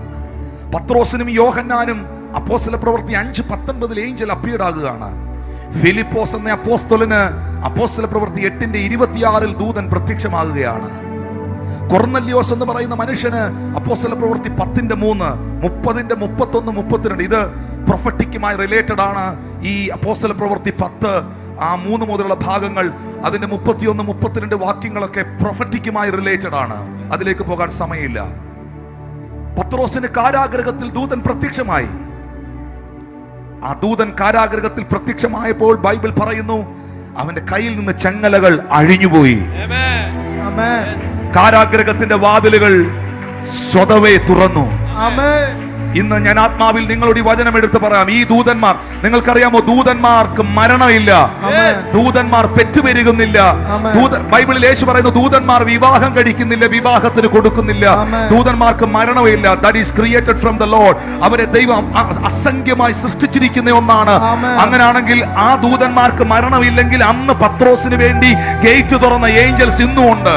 Speaker 1: പത്രോസിനും യോഹന്നാനും അപ്പോസ്തല പ്രവൃത്തി 5:19 ഏഞ്ചൽ അപ്പിയർഡ് ആകുകയാണ്. ഫിലിപ്പോസ് എന്ന അപ്പോസ്തലന് അപ്പോസ്തല പ്രവൃത്തി 8:26 ദൂതൻ പ്രത്യക്ഷമാകുകയാണ്. കൊർന്നല്യോസ് എന്ന് പറയുന്ന മനുഷ്യന് അപ്പോസ്തല പ്രവൃത്തി 10:3, 30, 31, 32 ഇത് പ്രൊഫറ്റിക്കുമായി റിലേറ്റഡ് ആണ്. ഈ അപ്പോസ്തല പ്രവൃത്തി 10 ആ 3 മുതലുള്ള ഭാഗങ്ങൾ, അതിന്റെ 31, 32 വാക്യങ്ങളൊക്കെ പ്രൊഫറ്റിക്കുമായി റിലേറ്റഡ് ആണ്. അതിലേക്ക് പോകാൻ സമയമില്ല. പത്രോസിന് കാരാഗൃഹത്തിൽ ദൂതൻ പ്രത്യക്ഷമായി. ആ ദൂതൻ കാരാഗൃഹത്തിൽ പ്രത്യക്ഷമായപ്പോൾ ബൈബിൾ പറയുന്നു, അവന്റെ കയ്യിൽ നിന്ന് ചങ്ങലകൾ അഴിഞ്ഞുപോയി. കാരാഗൃഹത്തിന്റെ വാതിലുകൾ സ്വതവേ തുറന്നു. ഇന്ന് ഞാൻ ആത്മാവിൽ നിങ്ങളോട് ഈ വചനം എടുത്ത് പറയാം. ഈ ദൂതന്മാർ, നിങ്ങൾക്കറിയാമോ, ദൂതന്മാർക്ക് മരണമില്ല, ദൂതന്മാർ പെറ്റുപെരുകുന്നില്ല. ബൈബിളിൽ യേശു പറയുന്നു, ദൂതന്മാർ വിവാഹം കഴിക്കുന്നില്ല, വിവാഹത്തിന് കൊടുക്കുന്നില്ല. ദൂതന്മാർക്ക് മരണമില്ല. That is created from the Lord. അവരെ ദൈവം അസംഖ്യമായി സൃഷ്ടിച്ചിരിക്കുന്ന ഒന്നാണ്. അങ്ങനെയാണെങ്കിൽ ആ ദൂതന്മാർക്ക് മരണമില്ലെങ്കിൽ അന്ന് പത്രോസിന് വേണ്ടി ഗേറ്റ് തുറന്ന ഏഞ്ചൽസ് ഇന്നും ഉണ്ട്.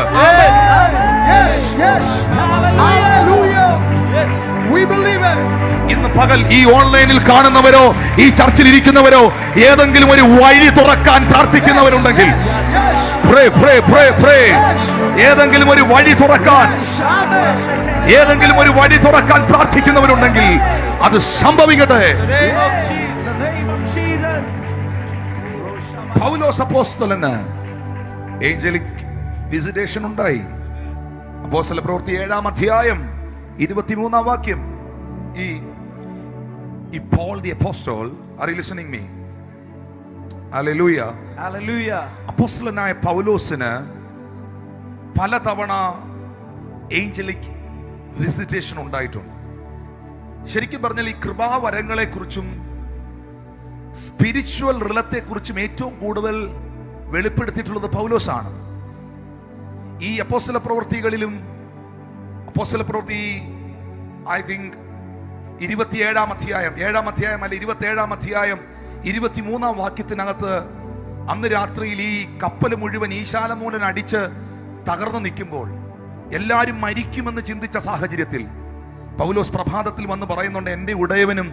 Speaker 1: ഇന്ന് പകൽ ഈ ഓൺലൈനിൽ കാണുന്നവരോ ഈ ചർച്ചിൽ ഇരിക്കുന്നവരോ ഏതെങ്കിലും ഒരു വഴി തുറക്കാൻ പ്രാർത്ഥിക്കുന്നവരുണ്ടെങ്കിൽ, ഏതെങ്കിലും ഒരു വഴി തുറക്കാൻ പ്രാർത്ഥിക്കുന്നവരുണ്ടെങ്കിൽ അത് സംഭവിക്കട്ടെ. പൗലോസ് അപ്പോസ്തലന് ഏഞ്ചലിക് വിസിറ്റേഷൻ ഉണ്ടായി. അപ്പോസ്തല പ്രവൃത്തി 7-ാം അധ്യായം 23-ാം വാക്യം. ഈ Paul the apostle, are you listening me? Hallelujah.
Speaker 3: Hallelujah.
Speaker 1: അപ്പോസ്തലനായ പൗലോസിന് പലതവണ ഏഞ്ചലിക് വിസിറ്റേഷൻ ഉണ്ടായിട്ടുണ്ട്. ശരിക്കും പറഞ്ഞാൽ ഈ കൃപാവരങ്ങളെ കുറിച്ചും സ്പിരിച്വൽ റിലത്തെ കുറിച്ചും ഏറ്റവും കൂടുതൽ വെളിപ്പെടുത്തിയിട്ടുള്ളത് പൗലോസാണ്. ഈ അപ്പോസ്തല പ്രവൃത്തികളിലും, അപ്പോസ്തല പ്രവൃത്തി ഐ തിങ്ക് 27-ാം അധ്യായം, 7-ാം അധ്യായം അല്ല 27-ാം അധ്യായം 23-ാം വാക്യത്തിനകത്ത്, അന്ന് രാത്രിയിൽ ഈ കപ്പൽ മുഴുവൻ ഈശാലമൂലൻ അടിച്ച് തകർന്നു നിൽക്കുമ്പോൾ, എല്ലാവരും മരിക്കുമെന്ന് ചിന്തിച്ച സാഹചര്യത്തിൽ പൗലോസ് പ്രഭാതത്തിൽ വന്ന് പറയുന്നുണ്ട്, എൻ്റെ ഉടയവനും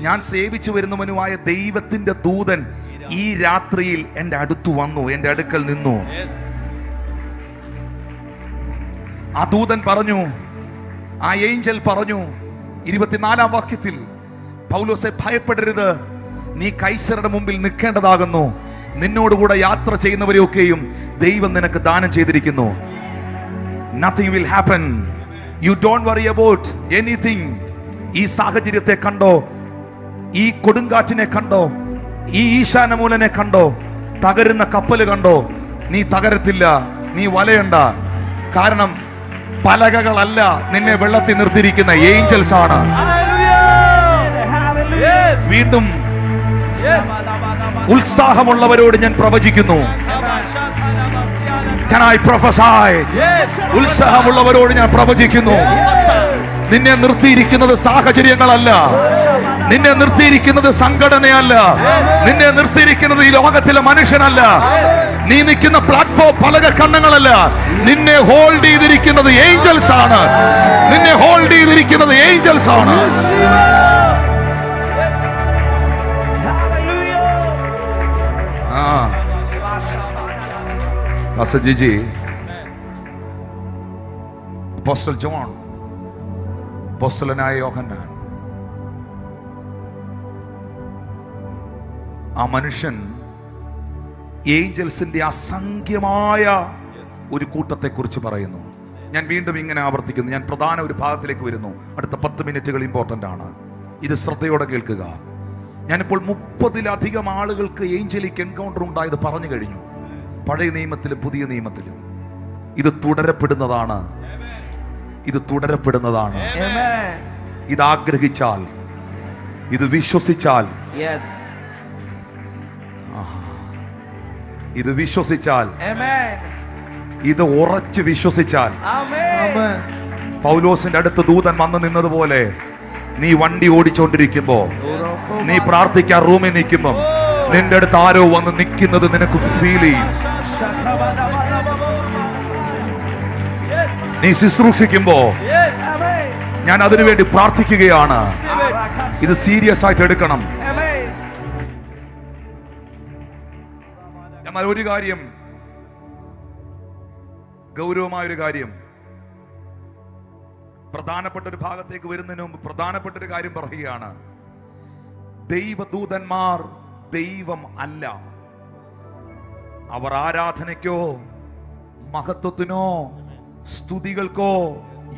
Speaker 1: ഞാൻ സേവിച്ചു വരുന്നവനുമായ ദൈവത്തിന്റെ ദൂതൻ ഈ രാത്രിയിൽ എൻ്റെ അടുത്തു വന്നു, എൻ്റെ അടുക്കൽ നിന്നു. ആ ദൂതൻ പറഞ്ഞു, ആ ഏഞ്ചൽ പറഞ്ഞു 24-ാം വാക്യത്തിൽ, പൗലോസെ ഭയപ്പെടരുത്, നീ കൈസരുടെ മുമ്പിൽ നിൽക്കേണ്ടതാകുന്നു, നിന്നോടുകൂടെ യാത്ര ചെയ്യുന്നവരെയൊക്കെയും ദൈവം നിനക്ക് ദാനം ചെയ്തിരിക്കുന്നു. Nothing will happen. You don't worry about anything. ഈ സാഹചര്യത്തെ കണ്ടോ, ഈ കൊടുങ്കാറ്റിനെ കണ്ടോ, ഈ ഈശാനമൂലനെ കണ്ടോ, തകരുന്ന കപ്പല് കണ്ടോ, നീ തകരത്തില്ല, നീ വലയണ്ട. കാരണം പലകകളല്ല നിന്നെ വെള്ളത്തിൽ നിർത്തിയിരിക്കുന്ന ഏഞ്ചൽസ് ആണ്. വീണ്ടും ഉത്സാഹമുള്ളവരോട് ഞാൻ പ്രവചിക്കുന്നു. Can I prophesy? ഉത്സാഹമുള്ളവരോട് ഞാൻ പ്രവചിക്കുന്നു. നിന്നെ നിർത്തിയിരിക്കുന്നത് സാഹചര്യങ്ങളല്ല, നിന്നെ നിർത്തിയിരിക്കുന്നത് സംഘടനയല്ല, നിന്നെ നിർത്തിയിരിക്കുന്നത് ഈ ലോകത്തിലെ മനുഷ്യനല്ല, നീ നിൽക്കുന്ന പ്ലാറ്റ്ഫോം പലക കണ്ണങ്ങളല്ല. നിന്നെ ഹോൾഡ് ചെയ്തിരിക്കുന്നത് ഏഞ്ചൽസ് ആണ്. നിന്നെ ഹോൾഡ് ചെയ്തിരിക്കുന്നത് ഏഞ്ചൽസ് ആണ്. ജിജി, അപ്പോസ്റ്റൽ ജോൺ, അപ്പോസ്തലനായ യോഹന്നാൻ, ആ മനുഷ്യൻ ഏഞ്ചൽസിന്റെ അസംഖ്യമായ ഒരു കൂട്ടത്തെ കുറിച്ച് പറയുന്നു. ഞാൻ വീണ്ടും ഇങ്ങനെ ആവർത്തിക്കുന്നു. ഞാൻ പ്രധാന ഒരു ഭാഗത്തിലേക്ക് വരുന്നു. അടുത്ത 10 മിനിറ്റുകൾ ഇമ്പോർട്ടൻ്റ് ആണ്. ഇത് ശ്രദ്ധയോടെ കേൾക്കുക. ഞാനിപ്പോൾ 30-ലധികം ആളുകൾക്ക് ഏഞ്ചലിക് എൻകൗണ്ടർ ഉണ്ടായത് പറഞ്ഞു കഴിഞ്ഞു. പഴയ നിയമത്തിലും പുതിയ നിയമത്തിലും. ഇത് തുടരപ്പെടുന്നതാണ്. ഇത് തുടരപ്പെടുന്നതാണ്. ഇത് ആഗ്രഹിച്ചാൽ, ഇത് വിശ്വസിച്ചാൽ, ഇത് വിശ്വസിച്ചാൽ, ഇത് ഉറച്ച് വിശ്വസിച്ചാൽ, പൗലോസിന്റെ അടുത്ത് ദൂതൻ വന്നു നിന്നതുപോലെ നീ വണ്ടി ഓടിച്ചോണ്ടിരിക്കുമ്പോ, നീ പ്രാർത്ഥിക്കാൻ റൂമിൽ നിൽക്കുമ്പോ നിന്റെ അടുത്ത് ആരോ വന്ന് നിൽക്കുന്നത് നിനക്ക് ഫീൽ ചെയ്യും. നീ ശുശ്രൂഷിക്കുമ്പോ ഞാൻ അതിനുവേണ്ടി പ്രാർത്ഥിക്കുകയാണ്. ഇത് സീരിയസ് ആയിട്ട് എടുക്കണം. എന്നാൽ ഒരു കാര്യം, ഗൗരവമായൊരു കാര്യം, പ്രധാനപ്പെട്ട ഒരു ഭാഗത്തേക്ക് വരുന്നതിന് മുമ്പ് പ്രധാനപ്പെട്ട ഒരു കാര്യം പറയുകയാണ്. ദൈവദൂതന്മാർ ദൈവം അല്ല. അവർ ആരാധനയ്ക്കോ മഹത്വത്തിനോ സ്തുതികൾക്കോ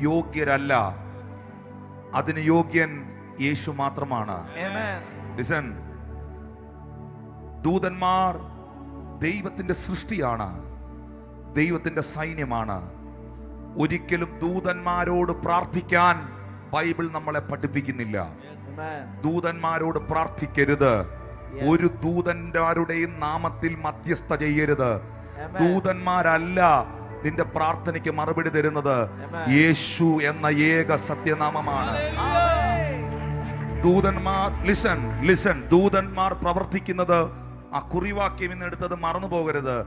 Speaker 1: യോഗ്യരല്ല. അതിന് യോഗ്യൻ യേശു മാത്രമാണ്. ലിസൺ, ദൂതന്മാർ ദൈവത്തിന്റെ സൃഷ്ടിയാണ്, ദൈവത്തിന്റെ സൈന്യമാണ്. ഒരിക്കലും ദൂതന്മാരോട് പ്രാർത്ഥിക്കാൻ ബൈബിൾ നമ്മളെ പഠിപ്പിക്കുന്നില്ല. ദൂതന്മാരോട് പ്രാർത്ഥിക്കരുത്. ഒരു ദൂതന്മാരുടെയും നാമത്തിൽ മധ്യസ്ഥ ചെയ്യരുത്. ദൂതന്മാരല്ല നിന്റെ പ്രാർത്ഥനയ്ക്ക് മറുപടി തരുന്നത്. യേശു എന്ന ഏക സത്യനാമമാണ്. ദൂതന്മാർ, ലിസൺ, ദൂതന്മാർ പ്രവർത്തിക്കുന്നത്, ആ കുറിവാക്യം ഇന്ന് എടുത്തത് മറന്നു പോകരുത്,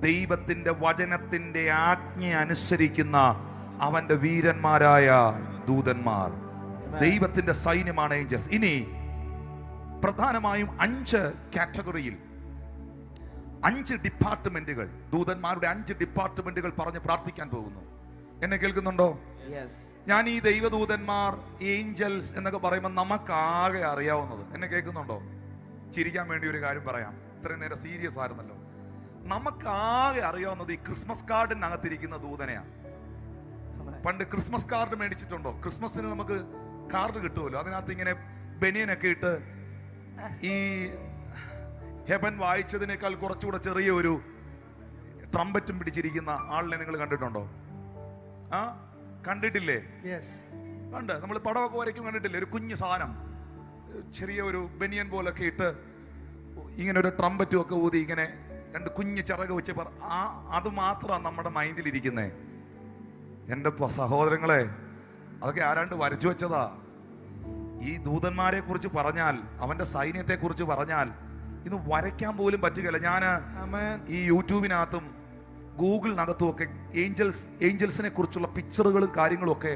Speaker 1: ദൈവത്തിന്റെ വചനത്തിന്റെ ആജ്ഞ അനുസരിക്കുന്ന അവന്റെ വീരന്മാരായ ദൂതന്മാർ. ദൈവത്തിന്റെ സൈന്യമാണ് ഏഞ്ചൽസ്. ഇനി പ്രധാനമായും 5 കാറ്റഗറിയിൽ 5 ഡിപ്പാർട്ട്മെന്റുകൾ, ദൂതന്മാരുടെ 5 ഡിപ്പാർട്ട്മെന്റുകൾ പറഞ്ഞ് പ്രാർത്ഥിക്കാൻ പോകുന്നു. എന്നെ കേൾക്കുന്നുണ്ടോ? ഞാൻ ഈ ദൈവദൂതന്മാർ, ഏഞ്ചൽസ് എന്നൊക്കെ പറയുമ്പോൾ നമുക്കാകെ അറിയാവുന്നത്, എന്നെ കേൾക്കുന്നുണ്ടോ? ചിരിക്കാൻ വേണ്ടി ഒരു കാര്യം പറയാം. ഇത്രയും നേരം സീരിയസ് ആയിരുന്നല്ലോ. നമുക്കാകെ അറിയാവുന്നത് ഈ ക്രിസ്മസ് കാർഡിനകത്തിരിക്കുന്ന ദൂതനെയാണ്. പണ്ട് ക്രിസ്മസ് കാർഡ് മേടിച്ചിട്ടുണ്ടോ? ക്രിസ്മസിന് നമുക്ക് കാർഡ് കിട്ടുമല്ലോ. അതിനകത്ത് ഇങ്ങനെ ബനിയനൊക്കെ ഇട്ട് ഈ ഹെബൻ വായിച്ചതിനേക്കാൾ കുറച്ചുകൂടെ ചെറിയ ഒരു ട്രംപറ്റും പിടിച്ചിരിക്കുന്ന ആളിനെ നിങ്ങൾ കണ്ടിട്ടുണ്ടോ? കണ്ടിട്ടില്ലേ? കണ്ട് നമ്മൾ പടമൊക്കെ വരയ്ക്കും കണ്ടിട്ടില്ലേ? ഒരു കുഞ്ഞു സാധനം, ചെറിയ ഒരു ബനിയൻ പോലൊക്കെ ഇട്ട് ഇങ്ങനെ ഒരു ട്രംപറ്റും ഒക്കെ ഊതി ഇങ്ങനെ 2 കുഞ്ഞ് ചിറക് വെച്ച് അത് മാത്രമാണ് നമ്മുടെ മൈൻഡിലിരിക്കുന്നേ. എൻ്റെ സഹോദരങ്ങളെ, അതൊക്കെ ആരാണ്ട് വരച്ചു വെച്ചതാ. ഈ ദൂതന്മാരെ കുറിച്ച് പറഞ്ഞാൽ, അവന്റെ സൈന്യത്തെ കുറിച്ച് പറഞ്ഞാൽ ഇന്ന് വരയ്ക്കാൻ പോലും പറ്റുകയില്ല. ഞാൻ ഈ യൂട്യൂബിനകത്തും ഗൂഗിളിനകത്തും ഒക്കെ ഏഞ്ചൽസിനെ കുറിച്ചുള്ള പിക്ചറുകളും കാര്യങ്ങളും ഒക്കെ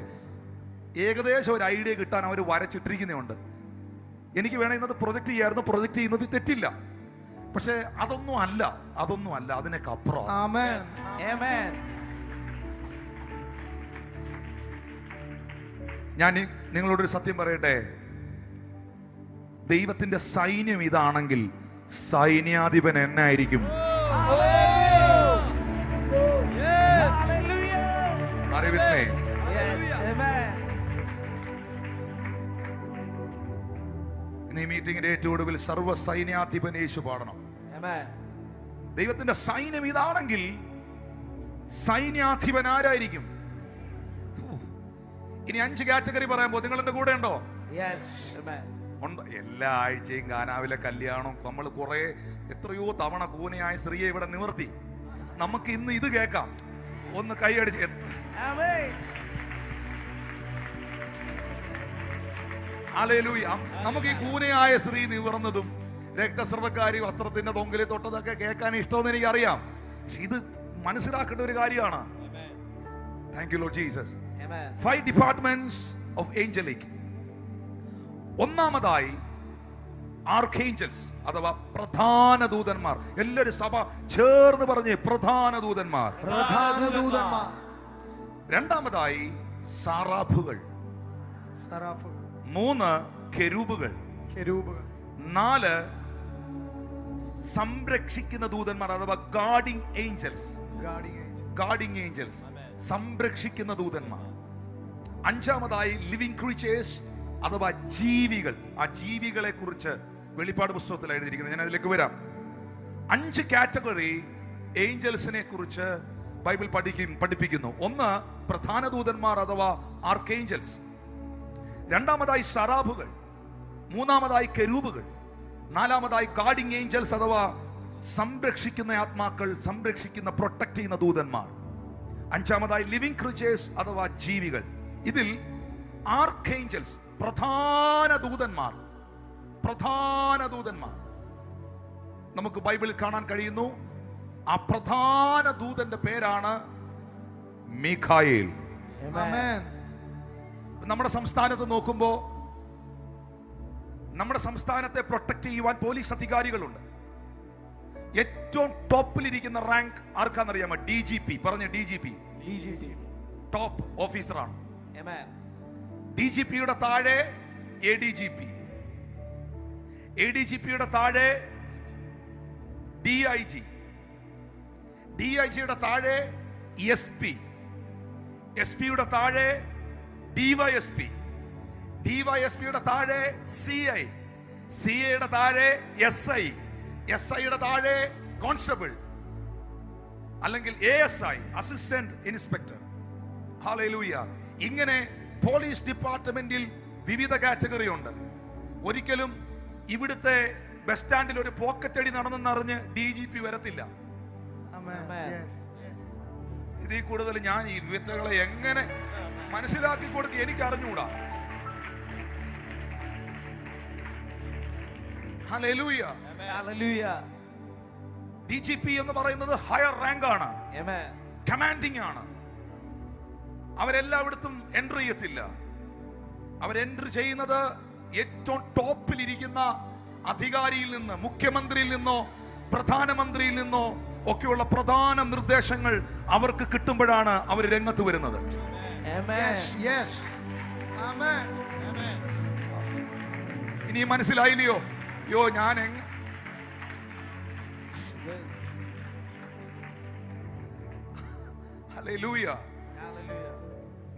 Speaker 1: ഏകദേശം ഒരു ഐഡിയ കിട്ടാൻ അവർ വരച്ചിട്ടിരിക്കുന്നുണ്ട്. എനിക്ക് വേണമെങ്കിൽ ഇന്നത് പ്രൊജക്റ്റ് ചെയ്യായിരുന്നു. പ്രൊജക്റ്റ് ചെയ്യുന്നത് തെറ്റില്ല, പക്ഷെ അതൊന്നും അല്ല, അതിനൊക്കെ അപ്പുറം. ഞാൻ നിങ്ങളോടൊരു സത്യം പറയട്ടെ, ദൈവത്തിന്റെ സൈന്യം ഇതാണെങ്കിൽ സൈന്യാധിപൻ എന്നായിരിക്കും? ഈ മീറ്റിംഗിന്റെ ഏറ്റവും ഒടുവിൽ സർവ്വ സൈന്യാധിപൻ യേശു പാടണം. ദൈവത്തിന്റെ സൈന്യം ഇതാണെങ്കിൽ സൈന്യാധിപൻ ആരായിരിക്കും? ഇനി 5 കാറ്റഗറി പറയാൻ പോകും. നിങ്ങൾ എന്റെ കൂടെ ഉണ്ടോ? ഉണ്ട്. എല്ലാ ആഴ്ചയും ഗാനാവിലെ കല്യാണം നമ്മൾ എത്രയോ തവണ കൂനയായ സ്ത്രീയെ ഇവിടെ നിവർത്തി. നമുക്ക് ഇന്ന് ഇത് കേൾക്കാം. ഒന്ന് കൈയടിച്ച് ഹല്ലേലൂയ. നമുക്ക് ഈ കൂനയായ സ്ത്രീ നിവർന്നതും രക്തസ്രവക്കാരി വസ്ത്രത്തിന്റെ തൊങ്കിലെ തൊട്ടതൊക്കെ കേൾക്കാൻ ഇഷ്ടമെന്ന് എനിക്കറിയാം. പക്ഷെ ഇത് മനസ്സിലാക്കേണ്ട ഒരു കാര്യമാണ്. Thank you Lord Jesus.
Speaker 3: Amen.
Speaker 1: 5 departments of angelic. ഒന്നാമതായി ആർക്കേഞ്ചൽസ് അഥവാ പ്രധാന ദൂതന്മാർ. എല്ലാവരും സഭ ചേർന്ന് പറഞ്ഞ് പ്രധാന ദൂതന്മാർ.
Speaker 4: പ്രധാന ദൂതന്മാർ.
Speaker 1: രണ്ടാമതായി സാറാഫുകൾ.
Speaker 4: സറാഫുകൾ.
Speaker 1: 3 കെരൂബുകൾ.
Speaker 4: കെരൂബുകൾ.
Speaker 1: 4 സംരക്ഷിക്കുന്ന ദൂതന്മാർ അഥവാ guarding angels.
Speaker 4: Guarding angel.
Speaker 1: Guarding angels സംരക്ഷിക്കുന്ന ദൂതന്മാർ. 5ാമതായി ലിവിംഗ് ക്രീച്ചേഴ്സ് അഥവാ ജീവികൾ. ആ ജീവികളെ കുറിച്ച് വെളിപ്പാട് പുസ്തകത്തിൽ എഴുതിയിരിക്കുന്നത്. ഞാൻ അതിലേക്ക് വരാം. 5 കാറ്റഗറി ഏഞ്ചൽസിനെ കുറിച്ച് ബൈബിൾ പഠിപ്പിക്കുന്നു. 1 പ്രധാന ദൂതന്മാർ അഥവാ ആർക്കേഞ്ചൽസ്. 2ാമതായി സറാഫുകൾ. 3ാമതായി കെരൂബുകൾ. 4ാമതായി ഗാർഡിംഗ് ഏഞ്ചൽസ് അഥവാ സംരക്ഷിക്കുന്ന ആത്മാക്കൾ, സംരക്ഷിക്കുന്ന പ്രൊട്ടക്ട് ചെയ്യുന്ന ദൂതന്മാർ. 5ാമതായി ലിവിംഗ് ക്രീച്ചേഴ്സ് അഥവാ ജീവികൾ. ഇതിൽ ആർക്കേഞ്ചൽസ് പ്രധാന ദൂതന്മാർ, പ്രധാന ദൂതന്മാർ നമുക്ക് ബൈബിളിൽ കാണാൻ കഴിയുന്നു. ആ പ്രധാന ദൂതന്റെ പേരാണ് മീഖായേൽ.
Speaker 4: ആമേൻ.
Speaker 1: നമ്മുടെ സംസ്ഥാനത്ത് നോക്കുമ്പോൾ നമ്മുടെ സംസ്ഥാനത്തെ പ്രൊട്ടക്ട് ചെയ്യുവാൻ പോലീസ് അധികാരികളുണ്ട്. ഏറ്റവും ടോപ്പിലിരിക്കുന്ന റാങ്ക് ആർക്കാന്നറിയാമോ? DGP. പറഞ്ഞ DGP ടോപ്പ് ഓഫീസറാണ്.
Speaker 3: Amen.
Speaker 1: DGPയുടെ താഴെ ADGP, ADGPയുടെ താഴെ DIG, DIGയുടെ താഴെ SP, SPയുടെ താഴെ DYSP, DYSPയുടെ താഴെ CI, CIയുടെ താഴെ SI, SIയുടെ താഴെ കോൺസ്റ്റബിൾ അല്ലെങ്കിൽ ASI, അസിസ്റ്റന്റ് ഇൻസ്പെക്ടർ. ഹല്ലേലൂയ. ഇങ്ങനെ പോലീസ് ഡിപ്പാർട്ട്മെന്റിൽ വിവിധ കാറ്റഗറി ഉണ്ട്. ഒരിക്കലും ഇവിടുത്തെ ബസ് സ്റ്റാൻഡിൽ ഒരു പോക്കറ്റ് അടി നടന്നെന്നറിഞ്ഞ് DGP വരത്തില്ല.
Speaker 4: ആമേൻ.
Speaker 3: Amen.
Speaker 4: Yes.
Speaker 1: ഇതിൽ കൂടുതൽ ഞാൻ ഈ വിവറ്റകളെ എങ്ങനെ മനസ്സിലാക്കി കൊടുക്കുക എനിക്ക് അറിഞ്ഞുകൂടാ. ഹല്ലേലൂയ.
Speaker 3: Hallelujah.
Speaker 1: DGP എന്ന് പറയുന്നത് ഹയർ റാങ്ക് ആണ്,
Speaker 3: Amen.
Speaker 1: കമാൻഡിങ് ആണ്. അവരെല്ലായിടത്തും എൻട്രി ചെയ്യത്തില്ല. അവർ എൻട്രി ചെയ്യുന്നത് ഏറ്റവും ടോപ്പിലിരിക്കുന്ന അധികാരിയിൽ നിന്ന്, മുഖ്യമന്ത്രിയിൽ നിന്നോ പ്രധാനമന്ത്രിയിൽ നിന്നോ ഒക്കെയുള്ള പ്രധാന നിർദ്ദേശങ്ങൾ അവർക്ക് കിട്ടുമ്പോഴാണ് അവർ രംഗത്ത് വരുന്നത്.
Speaker 3: Amen.
Speaker 4: Yes. Yes. ആമേൻ.
Speaker 1: ഇനി മനസ്സിലായില്ലയോ? യോ ഞാൻ ഹല്ലേലൂയ.
Speaker 3: Hallelujah.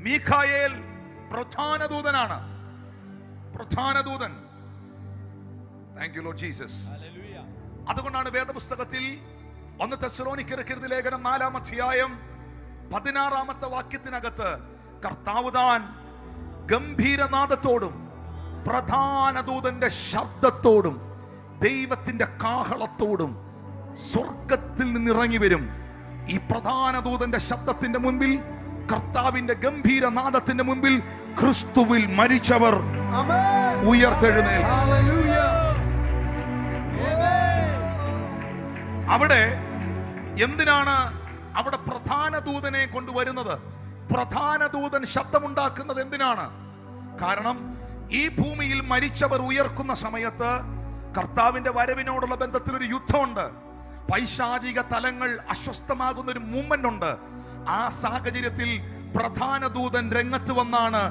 Speaker 1: മീഖായേൽ പ്രധാന ദൂതനാണ്, പ്രധാന ദൂതൻ. Thank you Lord Jesus. അതുകൊണ്ടാണ് വേദപുസ്തകത്തിൽ 1 തെസ്സലോനിക്കർക്കെഴുതിയ ലേഖനം 4-ാം അധ്യായം 16-ാമത്തെ വാക്യത്തിനകത്ത് കർത്താവ് താൻ ഗംഭീരനാദത്തോടും പ്രധാന ദൂതന്റെ ശബ്ദത്തോടും ദൈവത്തിന്റെ കാഹളത്തോടും സ്വർഗത്തിൽ നിന്നിറങ്ങി വരും. ഈ പ്രധാന ദൂതന്റെ ശബ്ദത്തിന്റെ മുൻപിൽ, കർത്താവിന്റെ ഗംഭീരനാദത്തിന്റെ മുൻപിൽ ക്രിസ്തുവിൽ മരിച്ചവർ
Speaker 4: ആമേൻ.
Speaker 1: ഉയർത്തെഴുന്നേൽക്കും.
Speaker 4: ഹല്ലേലൂയ.
Speaker 1: അവിടെ എന്തിനാണ് അവിടെ പ്രധാന ദൂതനെ കൊണ്ടുവരുന്നത്? പ്രധാന ദൂതൻ ശബ്ദമുണ്ടാക്കുന്നത് എന്തിനാണ്? കാരണം ഈ ഭൂമിയിൽ മരിച്ചവർ ഉയർക്കുന്ന സമയത്ത് കർത്താവിന്റെ വരവിനോടുള്ള ബന്ധത്തിൽ ഒരു യുദ്ധമുണ്ട്. പൈശാചിക തലങ്ങൾ അസ്വസ്ഥമാകുന്ന ഒരു മൂവ്മെന്റ് ഉണ്ട്. ആ സാഹചര്യത്തിൽ പ്രധാന ദൂതൻ രംഗത്ത് വന്നാണ്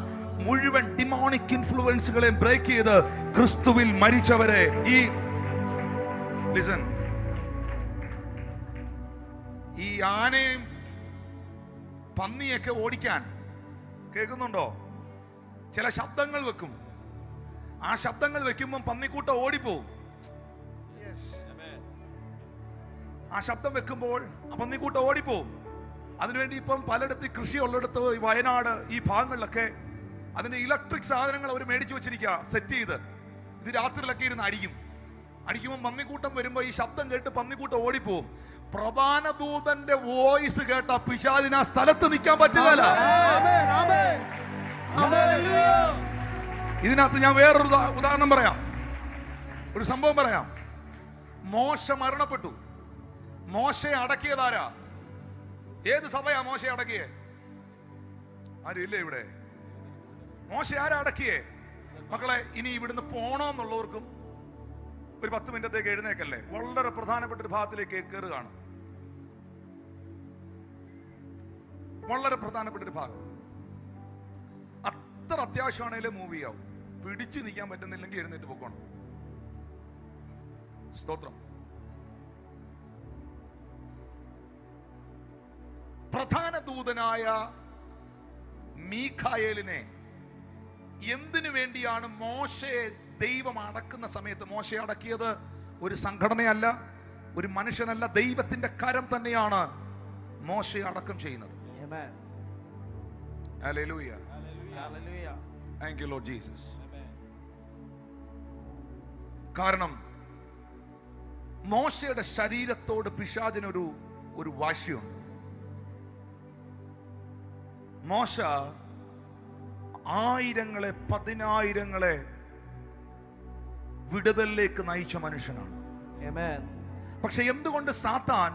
Speaker 1: മുഴുവൻ ഡിമോണിക് ഇൻഫ്ലുവൻസുകളെ ബ്രേക്ക് ചെയ്ത് ക്രിസ്തുവിൽ മരിച്ചവരെ ഈ ആനയും പന്നിയൊക്കെ ഓടിക്കാൻ കേൾക്കുന്നുണ്ടോ? ചില ശബ്ദങ്ങൾ വെക്കും. ആ ശബ്ദങ്ങൾ വെക്കുമ്പോൾ പന്നിക്കൂട്ടം ഓടിപ്പോവും. ആ ശബ്ദം വെക്കുമ്പോൾ ആ പന്നിക്കൂട്ടം ഓടിപ്പോവും. അതിനുവേണ്ടി ഇപ്പം പലയിടത്ത് കൃഷി ഉള്ളിടത്ത് വയനാട് ഈ ഭാഗങ്ങളിലൊക്കെ അതിന്റെ ഇലക്ട്രിക് സാധനങ്ങൾ അവർ മേടിച്ചു വെച്ചിരിക്കുക, സെറ്റ് ചെയ്ത്. ഇത് രാത്രിയിലൊക്കെ ഇരുന്ന് അടിക്കുമ്പോൾ പന്നിക്കൂട്ടം വരുമ്പോൾ ഈ ശബ്ദം കേട്ട് പന്നിക്കൂട്ടം ഓടിപ്പോവും. പ്രധാന ദൂതന്റെ വോയിസ് കേട്ട പിശാചിന് ആ സ്ഥലത്ത് നിൽക്കാൻ പറ്റുകയില്ല.
Speaker 4: ആമേൻ. ആമേൻ. ഹല്ലേലൂയ.
Speaker 1: ഇതിനകത്ത് ഞാൻ വേറൊരു ഉദാഹരണം പറയാം, ഒരു സംഭവം പറയാം. മോശ മരണപ്പെട്ടു. മോശയെ അടക്കിയതാരാ? ഏത് സഭയാ മോശയെ അടക്കിയേ? ആരും ഇല്ലേ ഇവിടെ? മോശ ആരാ അടക്കിയേ? മക്കളെ, ഇനി ഇവിടുന്ന് പോണോന്നുള്ളവർക്കും ഒരു 10 മിനിറ്റത്തേക്ക് എഴുന്നേക്കല്ലേ. വളരെ പ്രധാനപ്പെട്ട ഒരു ഭാഗത്തിലേക്ക് കയറുകയാണ്. വളരെ പ്രധാനപ്പെട്ട ഒരു ഭാഗം. അത്ര അത്യാവശ്യമാണെങ്കിലും മൂവ് ചെയ്യാവും. പിടിച്ചു നിൽക്കാൻ പറ്റുന്നില്ലെങ്കിൽ എഴുന്നേറ്റ് പോക്കണം. സ്തോത്രം. പ്രധാന ദൂതനായ മീഖായേലിനെ എന്തിനു വേണ്ടിയാണ് മോശയെ ദൈവം അടക്കുന്ന സമയത്ത് മോശയെ അടക്കിയത്? ഒരു സംഘടനയല്ല, ഒരു മനുഷ്യനല്ല, ദൈവത്തിന്റെ കരം തന്നെയാണ് മോശയെ അടക്കം ചെയ്യുന്നത്.
Speaker 3: Amen.
Speaker 1: Hallelujah.
Speaker 3: Hallelujah.
Speaker 1: Thank you Lord Jesus. കാരണം മോശയുടെ ശരീരത്തോട് പിശാചിനൊരു വാശിയുണ്ട്. മോശ ആയിരങ്ങളെ 10,000-ങ്ങളെ വിടുതലിലേക്ക് നയിച്ച മനുഷ്യനാണ്.
Speaker 3: Amen.
Speaker 1: പക്ഷെ എന്തുകൊണ്ട് സാത്താൻ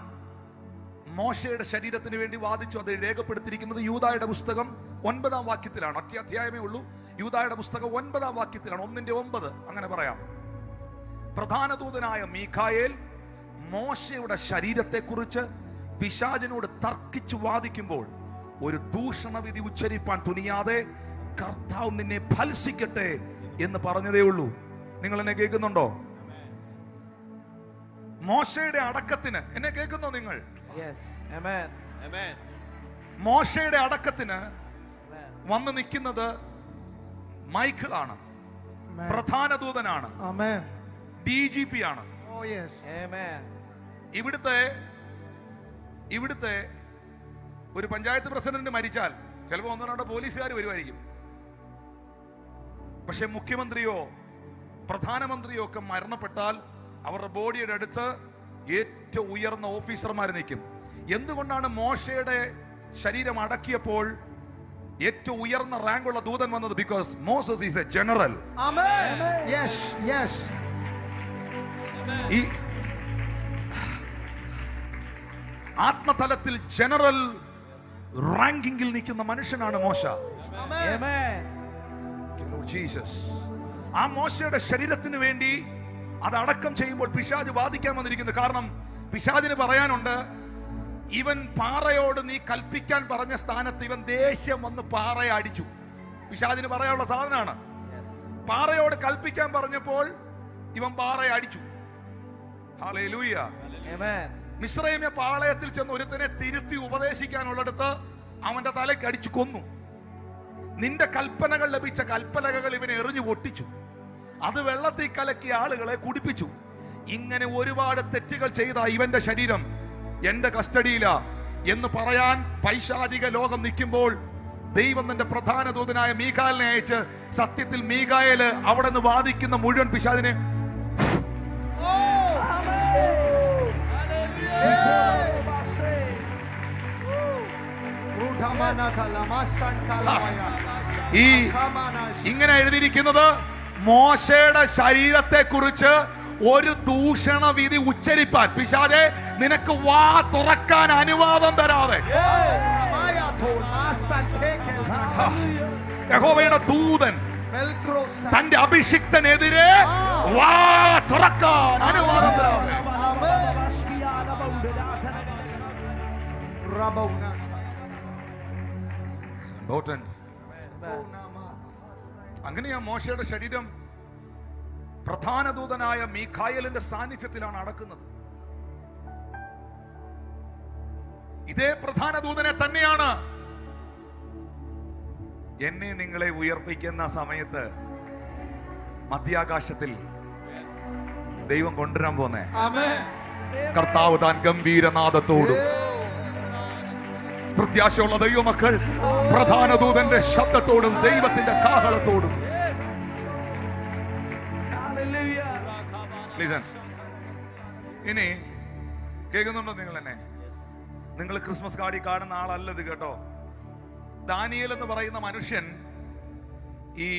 Speaker 1: മോശയുടെ ശരീരത്തിന് വേണ്ടി വാദിച്ചു? അത് രേഖപ്പെടുത്തിയിരിക്കുന്നത് യൂദായുടെ പുസ്തകം 9-ാം വാക്യത്തിലാണ്. ഒറ്റ അധ്യായമേ ഉള്ളൂ. യൂദായുടെ പുസ്തകം 9-ാം വാക്യത്തിലാണ്, 1:9 അങ്ങനെ പറയാം. പ്രധാന ദൂതനായ മീഖായേൽ മോശയുടെ ശരീരത്തെക്കുറിച്ച് പിശാചിനോട് തർക്കിച്ചു വാദിക്കുമ്പോൾ ഒരു ദൂഷണവിധി ഉച്ചരിപ്പാൻ തുനിയാതെ കർത്താവ് നിന്നെ ഫലിക്കട്ടെ എന്ന് പറഞ്ഞതേ ഉള്ളൂ. നിങ്ങൾ എന്നെ കേൾക്കുന്നുണ്ടോ? മോശയുടെ അടക്കത്തിന് എന്നെ കേൾക്കുന്നോ നിങ്ങൾ?
Speaker 3: Yes. Amen.
Speaker 2: Amen.
Speaker 1: മോശയുടെ അടക്കത്തിന്
Speaker 3: Amen.
Speaker 1: വന്ന് നിൽക്കുന്നത് മൈക്കിളാണ്,
Speaker 4: Amen.
Speaker 1: പ്രധാന ദൂതനാണ്,
Speaker 4: Amen.
Speaker 1: DGP ആണ്.
Speaker 4: Oh yes.
Speaker 3: Amen.
Speaker 1: ഇവിടുത്തെ ഒരു പഞ്ചായത്ത് പ്രസിഡന്റ് മരിച്ചാൽ ചിലപ്പോൾ 1-2 പോലീസുകാർ വരുമായിരിക്കും. പക്ഷെ മുഖ്യമന്ത്രിയോ പ്രധാനമന്ത്രിയോ ഒക്കെ മരണപ്പെട്ടാൽ അവരുടെ ബോഡിയുടെ അടുത്ത് ഏറ്റവും ഉയർന്ന ഓഫീസർമാർ നിൽക്കും. എന്തുകൊണ്ടാണ് മോശയുടെ ശരീരം അടക്കിയപ്പോൾ ഏറ്റവും ഉയർന്ന റാങ്കുള്ള ദൂതൻ വന്നത്? Because Moses is a general.
Speaker 4: Amen. Yes. Yes.
Speaker 1: ഈ ആത്മതലത്തിൽ ജനറൽ റാങ്കിങ്ങിൽ നിൽക്കുന്ന മനുഷ്യനാണ് മോശ.
Speaker 4: Amen.
Speaker 3: Amen.
Speaker 1: ജീസസ്. ആ മോശയുടെ ശരീരത്തിന് വേണ്ടി അത് അടക്കം ചെയ്യുമ്പോൾ പിശാച് വാദിക്കാൻ വന്നിരിക്കുന്നു. കാരണം പിശാചിന് പറയാനുണ്ട്, ഇവൻ പാറയോട് നീ കൽപ്പിക്കാൻ പറഞ്ഞ സ്ഥാനത്ത് ഇവൻ ദേഷ്യം വന്ന് പാറയെ അടിച്ചു. പിശാചിന് പറയാനുള്ള സാധനമാണ്. പാറയോട് കൽപ്പിക്കാൻ പറഞ്ഞപ്പോൾ ഇവൻ പാറയെ അടിച്ചു. ഹല്ലേലൂയ.
Speaker 3: Amen.
Speaker 1: മിസ്രൈമ്യ പാളയത്തിൽ ചെന്ന് ഒരുത്തനെ തിരുത്തി ഉപദേശിക്കാനുള്ളിടത്ത് അവന്റെ തലയ്ക്ക് അടിച്ചു കൊന്നു. നിന്റെ കൽപ്പനകൾ ലഭിച്ച കൽപ്പലകകൾ ഇവനെ എറിഞ്ഞു പൊട്ടിച്ചു. അത് വെള്ളത്തിൽ കലക്കി ആളുകളെ കുടിപ്പിച്ചു. ഇങ്ങനെ ഒരുപാട് തെറ്റുകൾ ചെയ്ത ഇവന്റെ ശരീരം എന്റെ കസ്റ്റഡിയിലാ എന്ന് പറയാൻ പൈശാചിക ലോകം നിൽക്കുമ്പോൾ ദൈവം തന്റെ പ്രധാന ദൂതനായ മീഖായേലിനെ അയച്ച് സത്യത്തിൽ മീഖായേൽ അവിടെ നിന്ന് വാദിക്കുന്ന മുഴുവൻ പിശാചിനെ ഈ ഇങ്ങനെ എഴുതിയിരിക്കുന്നത്, മോശയുടെ ശരീരത്തെ കുറിച്ച് ഒരു ദൂഷണ വിധി ഉച്ചരിപ്പാൻ പിശാചേ നിനക്ക് വാ തുറക്കാൻ അനുവാദം തരാതെ യഹോവയുടെ ദൂതൻ തന്റെ അഭിഷിക്തനെതിരെ വാ തുറക്കാൻ അനുവാദം തരാതെ. അങ്ങനെയാ മോശയുടെ ശരീരം പ്രധാന ദൂതനായ മീഖായേലിന്റെ സാന്നിധ്യത്തിലാണ് അടക്കുന്നത്. ഇതേ പ്രധാന ദൂതനെ തന്നെയാണ് എന്നെ നിങ്ങളെ ഉയർപ്പിക്കുന്ന സമയത്ത് മധ്യാകാശത്തിൽ ദൈവം കൊണ്ടുവരാൻ പോന്നേ. കർത്താവ് താൻ ഗംഭീരനാദത്തോടും പ്രത്യാശയുള്ള ദൈവമക്കൾ പ്രധാന ദൂതന്റെ ശബ്ദത്തോടും ദൈവത്തിന്റെ കാഹളത്തോടും. ഇനി കേൾക്കുന്നുണ്ടോ നിങ്ങൾ എന്നെ? നിങ്ങൾ ക്രിസ്മസ് കാർഡിൽ കാണുന്ന ആളല്ലത് കേട്ടോ. ദാനിയേൽ എന്ന് പറയുന്ന മനുഷ്യൻ ഈ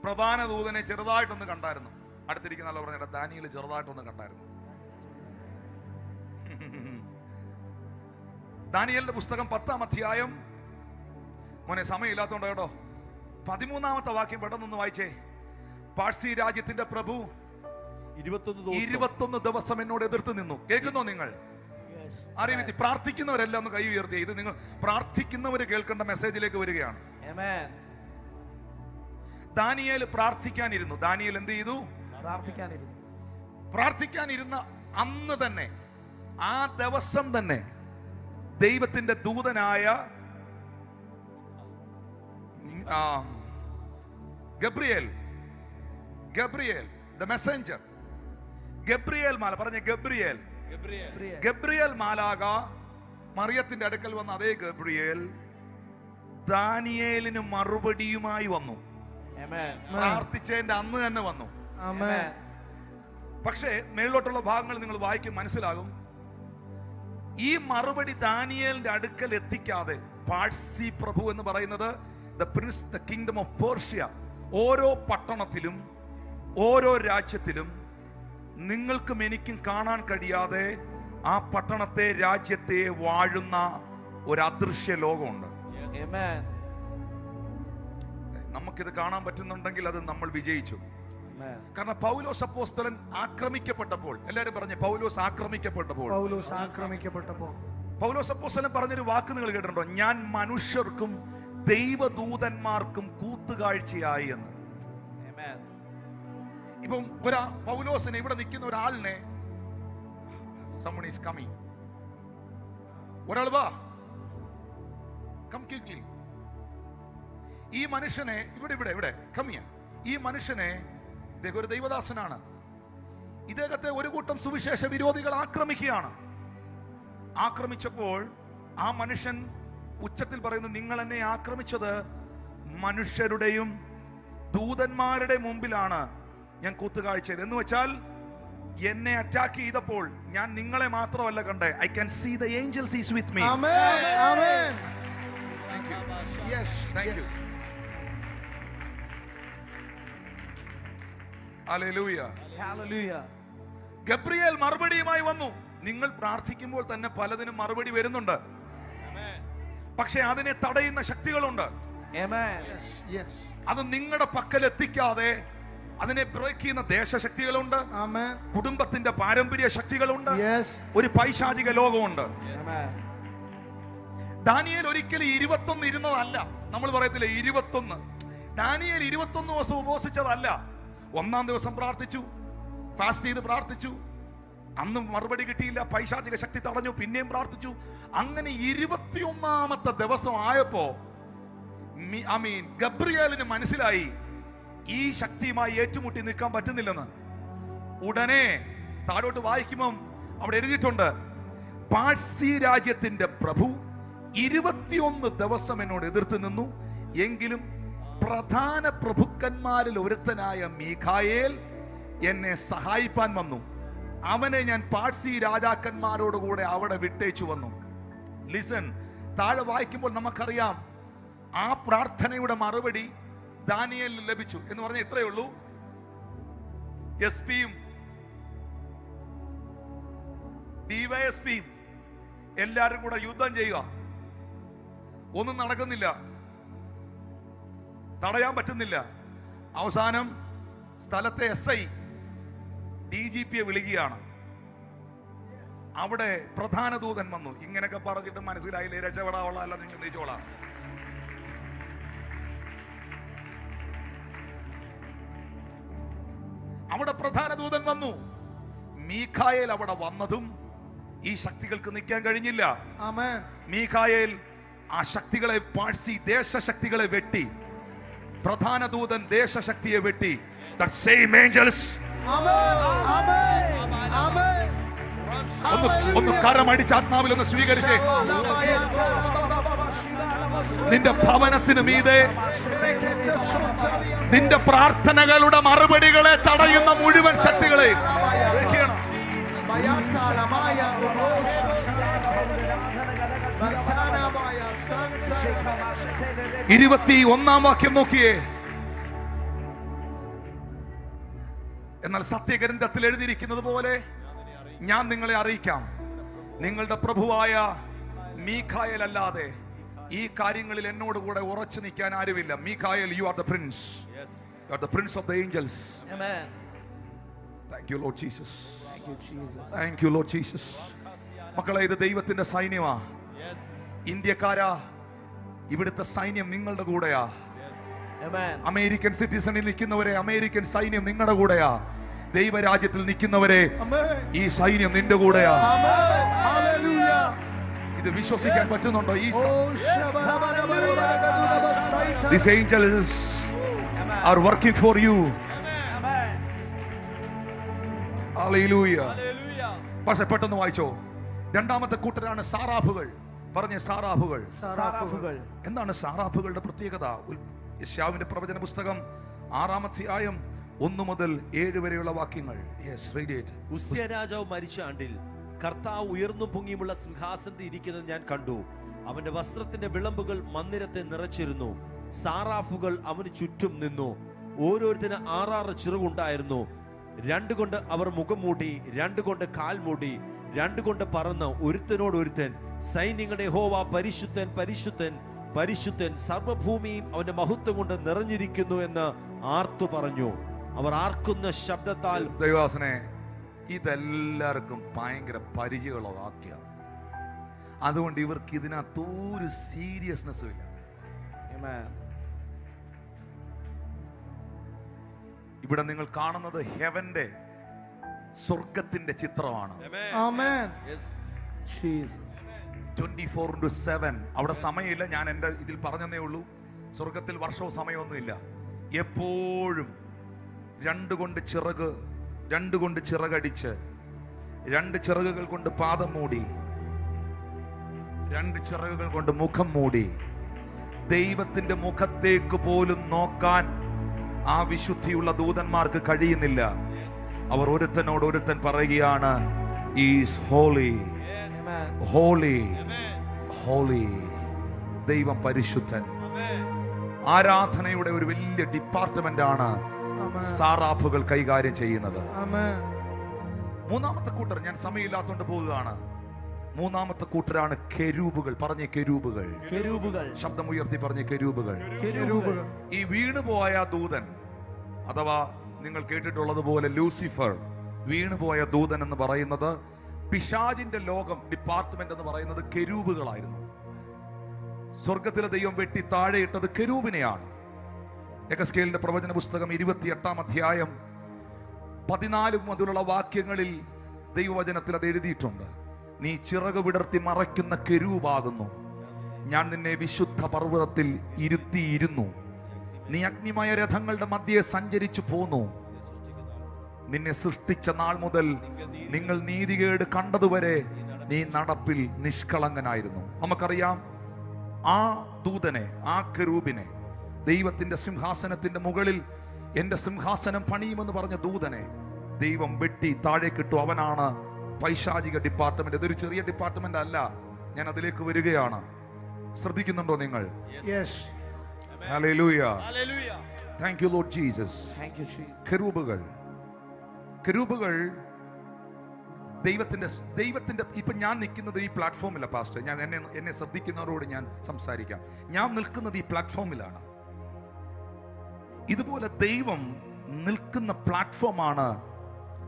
Speaker 1: പ്രധാന ദൂതനെ ചെറുതായിട്ടൊന്ന് കണ്ടായിരുന്നു. അടുത്തിരിക്കുന്ന ആൾ പറഞ്ഞ ദാനിയേൽ ചെറുതായിട്ടൊന്ന് കണ്ടായിരുന്നു. ദാനിയേലിന്റെ പുസ്തകം 10-ാം അധ്യായം, മോനെ സമയമില്ലാത്തോണ്ട് കേട്ടോ, 13-ാമത്തെ വാക്യം പെട്ടെന്നൊന്ന് വായിച്ചേ. പാഴ്സി രാജ്യത്തിന്റെ പ്രഭു 21 ദിവസം എന്നോട് എതിർത്ത് നിന്നു. കേൾക്കുന്നോ നിങ്ങൾ? അറിയാം, പ്രാർത്ഥിക്കുന്നവരെല്ലാം ഒന്ന് കൈ ഉയർത്തി. ഇത് നിങ്ങൾ പ്രാർത്ഥിക്കുന്നവര് കേൾക്കേണ്ട മെസ്സേജിലേക്ക് വരികയാണ്. ദാനിയേൽ പ്രാർത്ഥിക്കാനിരുന്നു. ദാനിയേൽ എന്ത് ചെയ്തു? പ്രാർത്ഥിക്കാനിരുന്ന അന്ന് തന്നെ, ആ ദിവസം തന്നെ ദൈവത്തിന്റെ ദൂതനായ ഗബ്രിയേൽ, ദ മെസ്സഞ്ചർ, ഗബ്രിയേൽ മാല, പറഞ്ഞ ഗബ്രിയേൽ മാലാക മറിയത്തിന്റെ അടുക്കൽ വന്ന അതേ ഗബ്രിയേൽ ദാനിയേലിന് മറുപടിയുമായി വന്നു. പ്രാർത്ഥിച്ചതിന്റെ അന്ന് തന്നെ വന്നു. പക്ഷേ മേളിലോട്ടുള്ള ഭാഗങ്ങൾ നിങ്ങൾ വായിക്കും, മനസ്സിലാകും. ഈ മറുപടി ദാനിയേലിന്റെ അടുക്കൽ എത്തിക്കാതെ പാഴ്സി പ്രഭു എന്ന് പറയുന്നത് the Prince, the kingdom of Persia, ഓരോ പട്ടണത്തിലും ഓരോ രാജ്യത്തിലും നിങ്ങൾക്കും എനിക്കും കാണാൻ കഴിയാതെ ആ പട്ടണത്തെ, രാജ്യത്തെ വാഴുന്ന ഒരു അദൃശ്യ ലോകമുണ്ട്. നമുക്കിത് കാണാൻ പറ്റുന്നുണ്ടെങ്കിൽ അത് നമ്മൾ വിജയിച്ചു. കാരണം പൗലോസ് അപ്പോസ്തലൻ ആക്രമിക്കപ്പെട്ടപ്പോൾ, എല്ലാരും പറഞ്ഞേ, പൗലോസ് ആക്രമിക്കപ്പെട്ടപ്പോൾ പൗലോസ് അപ്പോസ്തലൻ പറഞ്ഞൊരു വാക്ക് നിങ്ങൾ കേട്ടിട്ടുണ്ടോ? ഞാൻ മനുഷ്യർക്കും ദൈവദൂതന്മാർക്കും കൂത്തുകാഴ്ചയായി എന്ന്. ഇപ്പം പൗലോസിനെ, ഇവിടെ നിൽക്കുന്ന ഒരാളിനെ, someone is coming, ഒരാൾ വാ, come quickly. ഈ മനുഷ്യനെ ഇവിടെ come here. ഈ മനുഷ്യനെ, ഇദ്ദേഹം ഒരു ദൈവദാസനാണ്. ഇദ്ദേഹത്തെ ഒരു കൂട്ടം സുവിശേഷ വിരോധികൾ ആക്രമിക്കുകയാണ്. ആക്രമിച്ചപ്പോൾ ആ മനുഷ്യൻ ഉച്ചത്തിൽ പറയുന്നു, നിങ്ങൾ എന്നെ ആക്രമിച്ചത് മനുഷ്യരുടെയും ദൂതന്മാരുടെ മുമ്പിലാണ് ഞാൻ കൂത്തുകാഴ്ചയത്. എന്ന് വെച്ചാൽ എന്നെ അറ്റാക്ക് ചെയ്തപ്പോൾ ഞാൻ നിങ്ങളെ മാത്രമല്ല കണ്ടേ, I can see the angels is with me. Gabriel മറുപടിയുമായി വന്നു. നിങ്ങൾ പ്രാർത്ഥിക്കുമ്പോൾ തന്നെ പലതിനും മറുപടി വരുന്നുണ്ട്. പക്ഷെ അതിനെ തടയുന്ന ശക്തികളുണ്ട്. അത് നിങ്ങളുടെ പക്കൽ എത്തിക്കാതെ അതിനെ ബ്രേക്ക് ചെയ്യുന്ന ദേശശക്തികളുണ്ട്, കുടുംബത്തിന്റെ പാരമ്പര്യ ശക്തികളുണ്ട്, ഒരു പൈശാചിക ലോകമുണ്ട്. ദാനിയേൽ ഒരിക്കലും 21 ഇരുന്നതല്ല. നമ്മൾ പറയത്തില്ലേ 21. ദാനിയേൽ 21 ദിവസം ഉപവസിച്ചതല്ല. 1-ാം ദിവസം പ്രാർത്ഥിച്ചു, ഫാസ്റ്റ് ചെയ്ത് പ്രാർത്ഥിച്ചു, അന്നും മറുപടി കിട്ടിയില്ല, പൈശാചിക ശക്തി തടഞ്ഞു, പിന്നെയും പ്രാർത്ഥിച്ചു. അങ്ങനെ 21-ാമത്തെ ദിവസം ആയപ്പോ ഗബ്രിയേലിന് മനസ്സിലായി ഈ ശക്തിയുമായി ഏറ്റുമുട്ടി നിൽക്കാൻ പറ്റുന്നില്ലെന്ന്. ഉടനെ താഴോട്ട് വായിക്കുമ്പം അവിടെ എഴുതിയിട്ടുണ്ട്, പാഴ്സി രാജ്യത്തിന്റെ പ്രഭു 21 ദിവസം എന്നോട് എതിർത്ത് നിന്നു, എങ്കിലും പ്രധാന പ്രഭുക്കന്മാരിൽ ഒരുത്തനായ മീഖായേൽ എന്നെ സഹായിപ്പാൻ വന്നു. അവനെ ഞാൻ പാഴ്സി രാജാക്കന്മാരോടുകൂടെ അവിടെ വിട്ടേച്ചു വന്നു. ലിസൺ, താഴെ വായിക്കുമ്പോൾ നമുക്കറിയാം ആ പ്രാർത്ഥനയുടെ മറുപടി ദാനിയേലിന് ലഭിച്ചു എന്ന് പറഞ്ഞാൽ ഇത്രയേ ഉള്ളൂ. എസ്പിയും ഡിവൈഎസ്പിയും എല്ലാരും കൂടെ യുദ്ധം ചെയ്യുക. ഒന്നും നടക്കുന്നില്ല, തടയാൻ പറ്റുന്നില്ല. അവസാനം സ്ഥലത്തെ SI DGPയെ വിളിക്കുകയാണ്. അവിടെ പ്രധാന ദൂതൻ വന്നു. ഇങ്ങനെയൊക്കെ പറഞ്ഞിട്ട് മനസ്സിലായില്ലേ, രക്ഷപ്പെടാവുള്ള അല്ല, നിങ്ങൾ ചിന്തിച്ചോളാം. അവിടെ പ്രധാന ദൂതൻ വന്നു. മീഖായേൽ അവിടെ വന്നതും ഈ ശക്തികൾക്ക് നിൽക്കാൻ കഴിഞ്ഞില്ല. മീഖായേൽ ആ ശക്തികളെ, പാഴ്സി ദേശശക്തികളെ വെട്ടി. പ്രധാന ദൂതൻ ദേശശക്തിയെ വെട്ടി. The same angels. ഒന്ന് കരമടിച്ച് ആത്മാവിൽ ഒന്ന് സ്വീകരിച്ചേ. നിന്റെ ഭവനത്തിന് മീതെ നിന്റെ പ്രാർത്ഥനകളുടെ മറുപടികളെ തടയുന്ന മുഴുവൻ ശക്തികളെ 21-ാം വാക്യം നോക്കിയേ. എന്നാൽ സത്യഗ്രന്ഥത്തിൽ എഴുതിയിരിക്കുന്നത് പോലെ ഞാൻ നിങ്ങളെ അറിയിക്കാം, നിങ്ങളുടെ പ്രഭുവായ മീഖായേൽ അല്ലാതെ ഈ കാര്യങ്ങളിൽ എന്നോട് കൂടെ ഉറച്ചു നിൽക്കാൻ ആരുമില്ല. Mikhael, you are the prince. You are the prince of the angels.
Speaker 3: Amen.
Speaker 1: Thank you, Lord Jesus.
Speaker 3: Thank you, Jesus.
Speaker 1: Thank you, Lord Jesus. മക്കളെ, ഇത് ദൈവത്തിന്റെ സൈന്യമാ. ഇന്ത്യക്കാരാ, ഇവിടുത്തെ സൈന്യം നിങ്ങളുടെ കൂടെയാ.
Speaker 3: Amen.
Speaker 1: അമേരിക്കൻ സിറ്റിസണിൽ നിൽക്കുന്നവരെ, അമേരിക്കൻ സൈന്യം നിങ്ങളുടെ കൂടെയാ. ദൈവരാജ്യത്തിൽ നിൽക്കുന്നവരെ, ഈ സൈന്യം നിന്റെ കൂടെയാ.
Speaker 4: Hallelujah.
Speaker 1: ഇത് വിശ്വസിക്കാൻ പറ്റുന്നുണ്ടോ? ഈ
Speaker 4: Oh, shabarabarabaragadudabasaitan.
Speaker 1: These angels
Speaker 3: Amen.
Speaker 1: are working for you.
Speaker 3: Amen.
Speaker 1: Hallelujah. പക്ഷെ പെട്ടെന്ന് വായിച്ചോ. രണ്ടാമത്തെ കൂട്ടരാണ് സാറാഫുകൾ. പറഞ്ഞേ, സാറാഫുകൾ.
Speaker 3: സാറാഫുകൾ.
Speaker 1: എന്താണ് സാറാഫുകളുടെ പ്രത്യേകത? യെശയ്യാവിന്റെ പ്രവചന പുസ്തകം 6-ാം അധ്യായം 1 മുതൽ 7 വരെയുള്ള വാക്യങ്ങൾ. Yes, read it.
Speaker 2: ഉസ്യ രാജാവ് മരിച്ച ആണ്ടിൽ കർത്താവ് ഉയർന്നു പൊങ്ങിയുമുള്ള സിംഹാസനത്തിൽ ഇരിക്കുന്നത് ഞാൻ കണ്ടു. അവന്റെ വസ്ത്രത്തിന്റെ വിളമ്പുകൾ മന്ദിരത്തെ നിറച്ചിരുന്നു. സാറാഫുകൾ അവന് ചുറ്റും നിന്നു. ഓരോരുത്തന് 6 ചിറകുണ്ടായിരുന്നു. 2 കൊണ്ട് അവർ മുഖം മൂടി, 2 കൊണ്ട് കാൽ മൂടി, 2 കൊണ്ട് പറന്ന് ഒരുത്തനോട് ഒരുത്തൻ, സൈന്യങ്ങളുടെ യഹോവ പരിശുദ്ധൻ പരിശുദ്ധൻ പരിശുദ്ധൻ, സർവ്വഭൂമിയും അവന്റെ മഹത്വം കൊണ്ട് നിറഞ്ഞിരിക്കുന്നു എന്ന് ആർത്തു പറഞ്ഞു. അവർ ആർക്കുന്ന ശബ്ദത്താൽ.
Speaker 1: ദൈവദാസനെ, ഇതെല്ലാവർക്കും ഭയങ്കര പരിചയമുള്ള വാക്യം. അതുകൊണ്ട് ഇവർക്ക് ഇതിനകത്തൊരു സീരിയസ്നെസ്സും ഇല്ല.
Speaker 3: Amen.
Speaker 1: ഇവിടെ നിങ്ങൾ കാണുന്നത് ഹെവന്റെ, സ്വർഗത്തിന്റെ ചിത്രമാണ്.
Speaker 4: Amen.
Speaker 3: Jesus.
Speaker 1: 24/7. അവിടെ സമയമില്ല. ഞാൻ എൻ്റെ ഇതിൽ പറഞ്ഞതേ ഉള്ളൂ. സ്വർഗത്തിൽ വർഷവും സമയമൊന്നുമില്ല. എപ്പോഴും 2 കൊണ്ട് ചിറക്, 2 കൊണ്ട് ചിറകടിച്ച്, 2 ചിറകുകൾ കൊണ്ട് പാദം മൂടി, 2 ചിറകുകൾ കൊണ്ട് മുഖം മൂടി, ദൈവത്തിന്റെ മുഖത്തേക്ക് പോലും നോക്കാൻ ആ വിശുദ്ധിയുള്ള ദൂതന്മാർക്ക് കഴിയുന്നില്ല. അവർ ഒരുത്തനോട് ഒരുത്തൻ പറയുകയാണ്, ഈസ് ഹോളി, ഹോളി, ഹോളി. ദൈവം പരിശുദ്ധൻ. ആരാധനയുടെ ഒരു വലിയ ഡിപ്പാർട്ട്മെന്റ് ആണ് സാറാഫുകൾ കൈകാര്യം ചെയ്യുന്നത്.
Speaker 4: Amen.
Speaker 1: മൂന്നാമത്തെ കൂട്ടർ, ഞാൻ സമയമില്ലാത്തോണ്ട് പോവുകയാണ്. മൂന്നാമത്തെ കൂട്ടരാണ് കെരൂബുകൾ. പറഞ്ഞേ, കെരൂബുകൾ.
Speaker 3: കെരൂബുകൾ.
Speaker 1: ശബ്ദമുയർത്തി പറഞ്ഞേ, കെരൂബുകൾ.
Speaker 3: കെരൂബുകൾ.
Speaker 1: ഈ വീണുപോയ ദൂതൻ, അഥവാ നിങ്ങൾ കേട്ടിട്ടുള്ളതുപോലെ ലൂസിഫർ, വീണുപോയ ദൂതൻ എന്ന് പറയുന്നത്, പിശാചിന്റെ ലോകം ഡിപ്പാർട്ട്മെന്റ് എന്ന് പറയുന്നത് കെരൂബുകളായിരുന്നു. സ്വർഗത്തിലെ ദൈവം വെട്ടി താഴെ ഇട്ടത് കെരൂബിനെയാണ്. യെഹെസ്കേലിന്റെ പ്രവചന പുസ്തകം 28-ാം അധ്യായം 14 മുതലുള്ള വാക്യങ്ങളിൽ ദൈവവചനത്തിൽ അത് എഴുതിയിട്ടുണ്ട്. നീ ചിറക് വിടർത്തി മറയ്ക്കുന്ന കെരൂബാകുന്നു. ഞാൻ നിന്നെ വിശുദ്ധ പർവ്വതത്തിൽ ഇരുത്തിയിരുന്നു. നീ അഗ്നിമയ രഥങ്ങളുടെ മധ്യേ സഞ്ചരിച്ചു പോന്നു. നിന്നെ സൃഷ്ടിച്ച നാൾ മുതൽ നിങ്ങൾ നീതികേട് കണ്ടതുവരെ നീ നടപ്പിൽ നിഷ്കളങ്കനായിരുന്നു. നമുക്കറിയാം, ആ ദൂതനെ, ആ കെരൂബിനെ, ദൈവത്തിന്റെ സിംഹാസനത്തിന്റെ മുകളിൽ എന്റെ സിംഹാസനം പണിയുമെന്ന് പറഞ്ഞ ദൂതനെ ദൈവം വെട്ടി താഴേക്കിട്ടു. അവനാണ് പൈശാചിക ഡിപ്പാർട്ട്മെന്റ്. ഇതൊരു ചെറിയ ഡിപ്പാർട്ട്മെന്റ് അല്ല. ഞാൻ അതിലേക്ക് വരികയാണ്. ശ്രദ്ധിക്കുന്നുണ്ടോ നിങ്ങൾ?
Speaker 4: Yes.
Speaker 1: Hallelujah. Thank you Lord Jesus.
Speaker 3: Thank you, Jesus.
Speaker 1: കെരൂബുകൾ, കെരൂബുകൾ ദൈവത്തിന്റെ ഇപ്പൊ ഞാൻ നിൽക്കുന്നത് ഈ പ്ലാറ്റ്ഫോമില്ല പാസ്റ്റർ. ഞാൻ എന്നെ ശ്രദ്ധിക്കുന്നവരോട് ഞാൻ സംസാരിക്കാം. ഞാൻ നിൽക്കുന്നത് ഈ പ്ലാറ്റ്ഫോമിലാണ്. ഇതുപോലെ ദൈവം നിൽക്കുന്ന പ്ലാറ്റ്ഫോമാണ്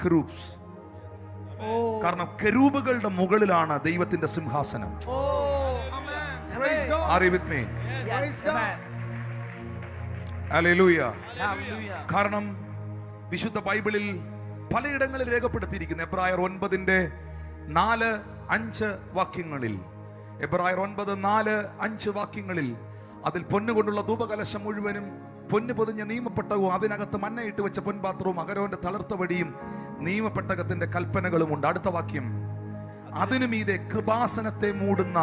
Speaker 1: കെരൂബ്സ്. കാരണം കെരൂബുകളുടെ മുകളിലാണ് ദൈവത്തിന്റെ സിംഹാസനം.
Speaker 4: Praise God.
Speaker 1: Are you with me?
Speaker 3: Yes. Amen.
Speaker 1: Hallelujah.
Speaker 3: Hallelujah.
Speaker 1: കാരണം വിശുദ്ധ ബൈബിളിൽ പലയിടങ്ങളിൽ രേഖപ്പെടുത്തിയിരിക്കുന്നു. എബ്രായർ 9:4-5 വാക്യങ്ങളിൽ, എബ്രായർ 9:4-5 വാക്യങ്ങളിൽ, അതിൽ പൊന്നുകൊണ്ടുള്ള ധൂപകലശം മുഴുവനും, പൊന്നു പൊതിഞ്ഞ നിയമപ്പെട്ടകവും അതിനകത്ത് മന്നയിട്ട് വെച്ച പൊൻപാത്രവും അഹരോന്റെ തളർത്ത വടിയും നിയമപ്പെട്ടകത്തിന്റെ കൽപ്പനകളുമുണ്ട്. അടുത്ത വാക്യം, അതിനു മീതെ കൃപാസനത്തെ മൂടുന്ന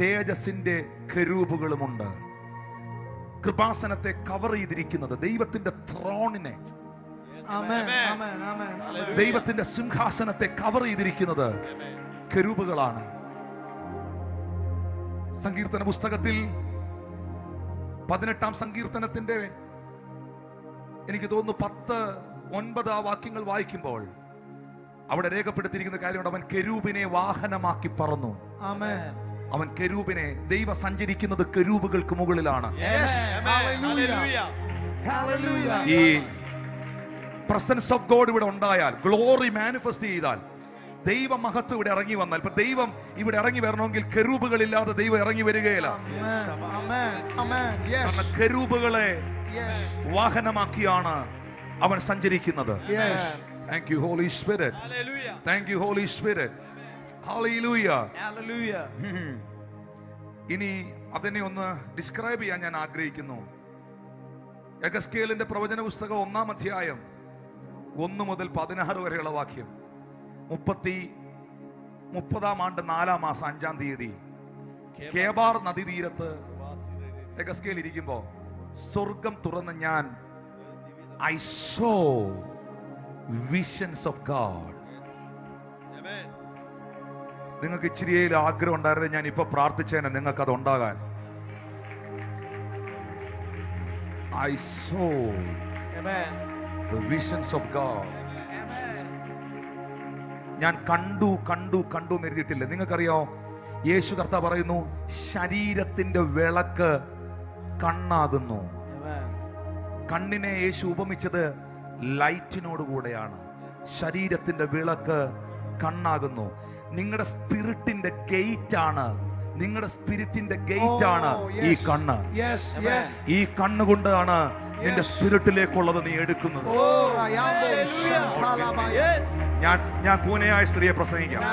Speaker 1: തേജസിന്റെ കെരൂബുകളുമുണ്ട്. കൃപാസനത്തെ കവർ ചെയ്തിരിക്കുന്നത്, ദൈവത്തിന്റെ ത്രോണിനെ,
Speaker 4: Amen. Amen. Amen. Amen.
Speaker 1: ദൈവത്തിന്റെ സിംഹാസനത്തെ കവർ ചെയ്തിരിക്കുന്നത് കെരൂബുകളാണ്. സങ്കീർത്തന പുസ്തകത്തിൽ 18-ാം സങ്കീർത്തനത്തിന്റെ എനിക്ക് തോന്നുന്നു 9 വാക്യങ്ങൾ വായിക്കുമ്പോൾ അവിടെ രേഖപ്പെടുത്തിയിരിക്കുന്ന കാര്യമുണ്ട്. അവൻ കെരൂബിനെ വാഹനമാക്കി പറന്നു.
Speaker 4: Amen.
Speaker 1: അവൻ കെരൂബിനെ, ദൈവം സഞ്ചരിക്കുന്നത് കെരൂബുകൾക്ക് മുകളിലാണ്.
Speaker 4: Yes. Hallelujah. Hallelujah.
Speaker 1: ഈ പ്രസൻസ് ഓഫ് ഗോഡ് ഇവിടെ ഉണ്ടായാൽ, ഗ്ലോറി മാനിഫെസ്റ്റ് ചെയ്താൽ, ദൈവ മഹത്വം ഇവിടെ ഇറങ്ങി വന്നാൽ, ഇപ്പൊ ദൈവം ഇവിടെ ഇറങ്ങി വരണമെങ്കിൽ കെരൂബുകളില്ലാതെ ദൈവം ഇറങ്ങി വരികയില്ല.
Speaker 4: Amen. Amen. Yes.
Speaker 1: കാരണം കെരൂബുകളെ
Speaker 4: Yes.
Speaker 1: വാഹനമാക്കിയാണ് അവൻ സഞ്ചരിക്കുന്നത്.
Speaker 4: Yes.
Speaker 1: Thank you Holy Spirit. Thank you Holy Spirit. Hallelujah.
Speaker 3: Hallelujah.
Speaker 1: ഇനി അതിനെ ഒന്ന് ഡിസ്ക്രൈബ് ചെയ്യാൻ ഞാൻ ആഗ്രഹിക്കുന്നു. യെഹെസ്കേലിന്റെ പ്രവചന പുസ്തകം 1-ാം അധ്യായം 1 മുതൽ 16 വരെയുള്ള വാക്യം. 30-ാം ആണ്ട് 4-ാം മാസം 5-ാം തീയതി കേബാർ നദീതീരത്ത് യെഹെസ്കേൽ ഇരിക്കുമ്പോ സ്വർഗം തുറന്ന് ഞാൻ I saw visions of God. നിങ്ങൾക്ക് ഇച്ചിരിയിൽ ആഗ്രഹം ഉണ്ടായിരുന്നു, ഞാൻ ഇപ്പൊ പ്രാർത്ഥിച്ചേനെ നിങ്ങൾക്ക് അത് ഉണ്ടാകാൻ. I saw
Speaker 3: Amen.
Speaker 1: the visions of God.
Speaker 3: Amen.
Speaker 1: ഞാൻ കണ്ടു കണ്ടു കണ്ടു എന്ന് എഴുതിയിട്ടില്ല. നിങ്ങൾക്കറിയോ, യേശു കർത്താവ് പറയുന്നു ശരീരത്തിന്റെ വിളക്ക് കണ്ണാകുന്നു.
Speaker 3: Amen.
Speaker 1: കണ്ണിനെ യേശു ഉപമിച്ചത് ലൈറ്റിനോട് കൂടെയാണ്. ശരീരത്തിന്റെ വിളക്ക് കണ്ണാകുന്നു. നിങ്ങളുടെ സ്പിരിറ്റിന്റെ ഗേറ്റ് ആണ്, നിങ്ങളുടെ സ്പിരിറ്റിന്റെ ഗേറ്റ് ആണ് ഈ കണ്ണ്.
Speaker 4: Yes. Yes.
Speaker 1: ഈ കണ്ണുകൊണ്ടാണ് നിന്റെ സ്പിരിറ്റിലേക്കുള്ളത് നീ എടുക്കുന്നത്.
Speaker 4: Oh, Rayambo Shantalabaya.
Speaker 3: Yes.
Speaker 1: ഞാൻ കൂനയായ സ്ത്രീയെ പ്രസംഗിക്കാം.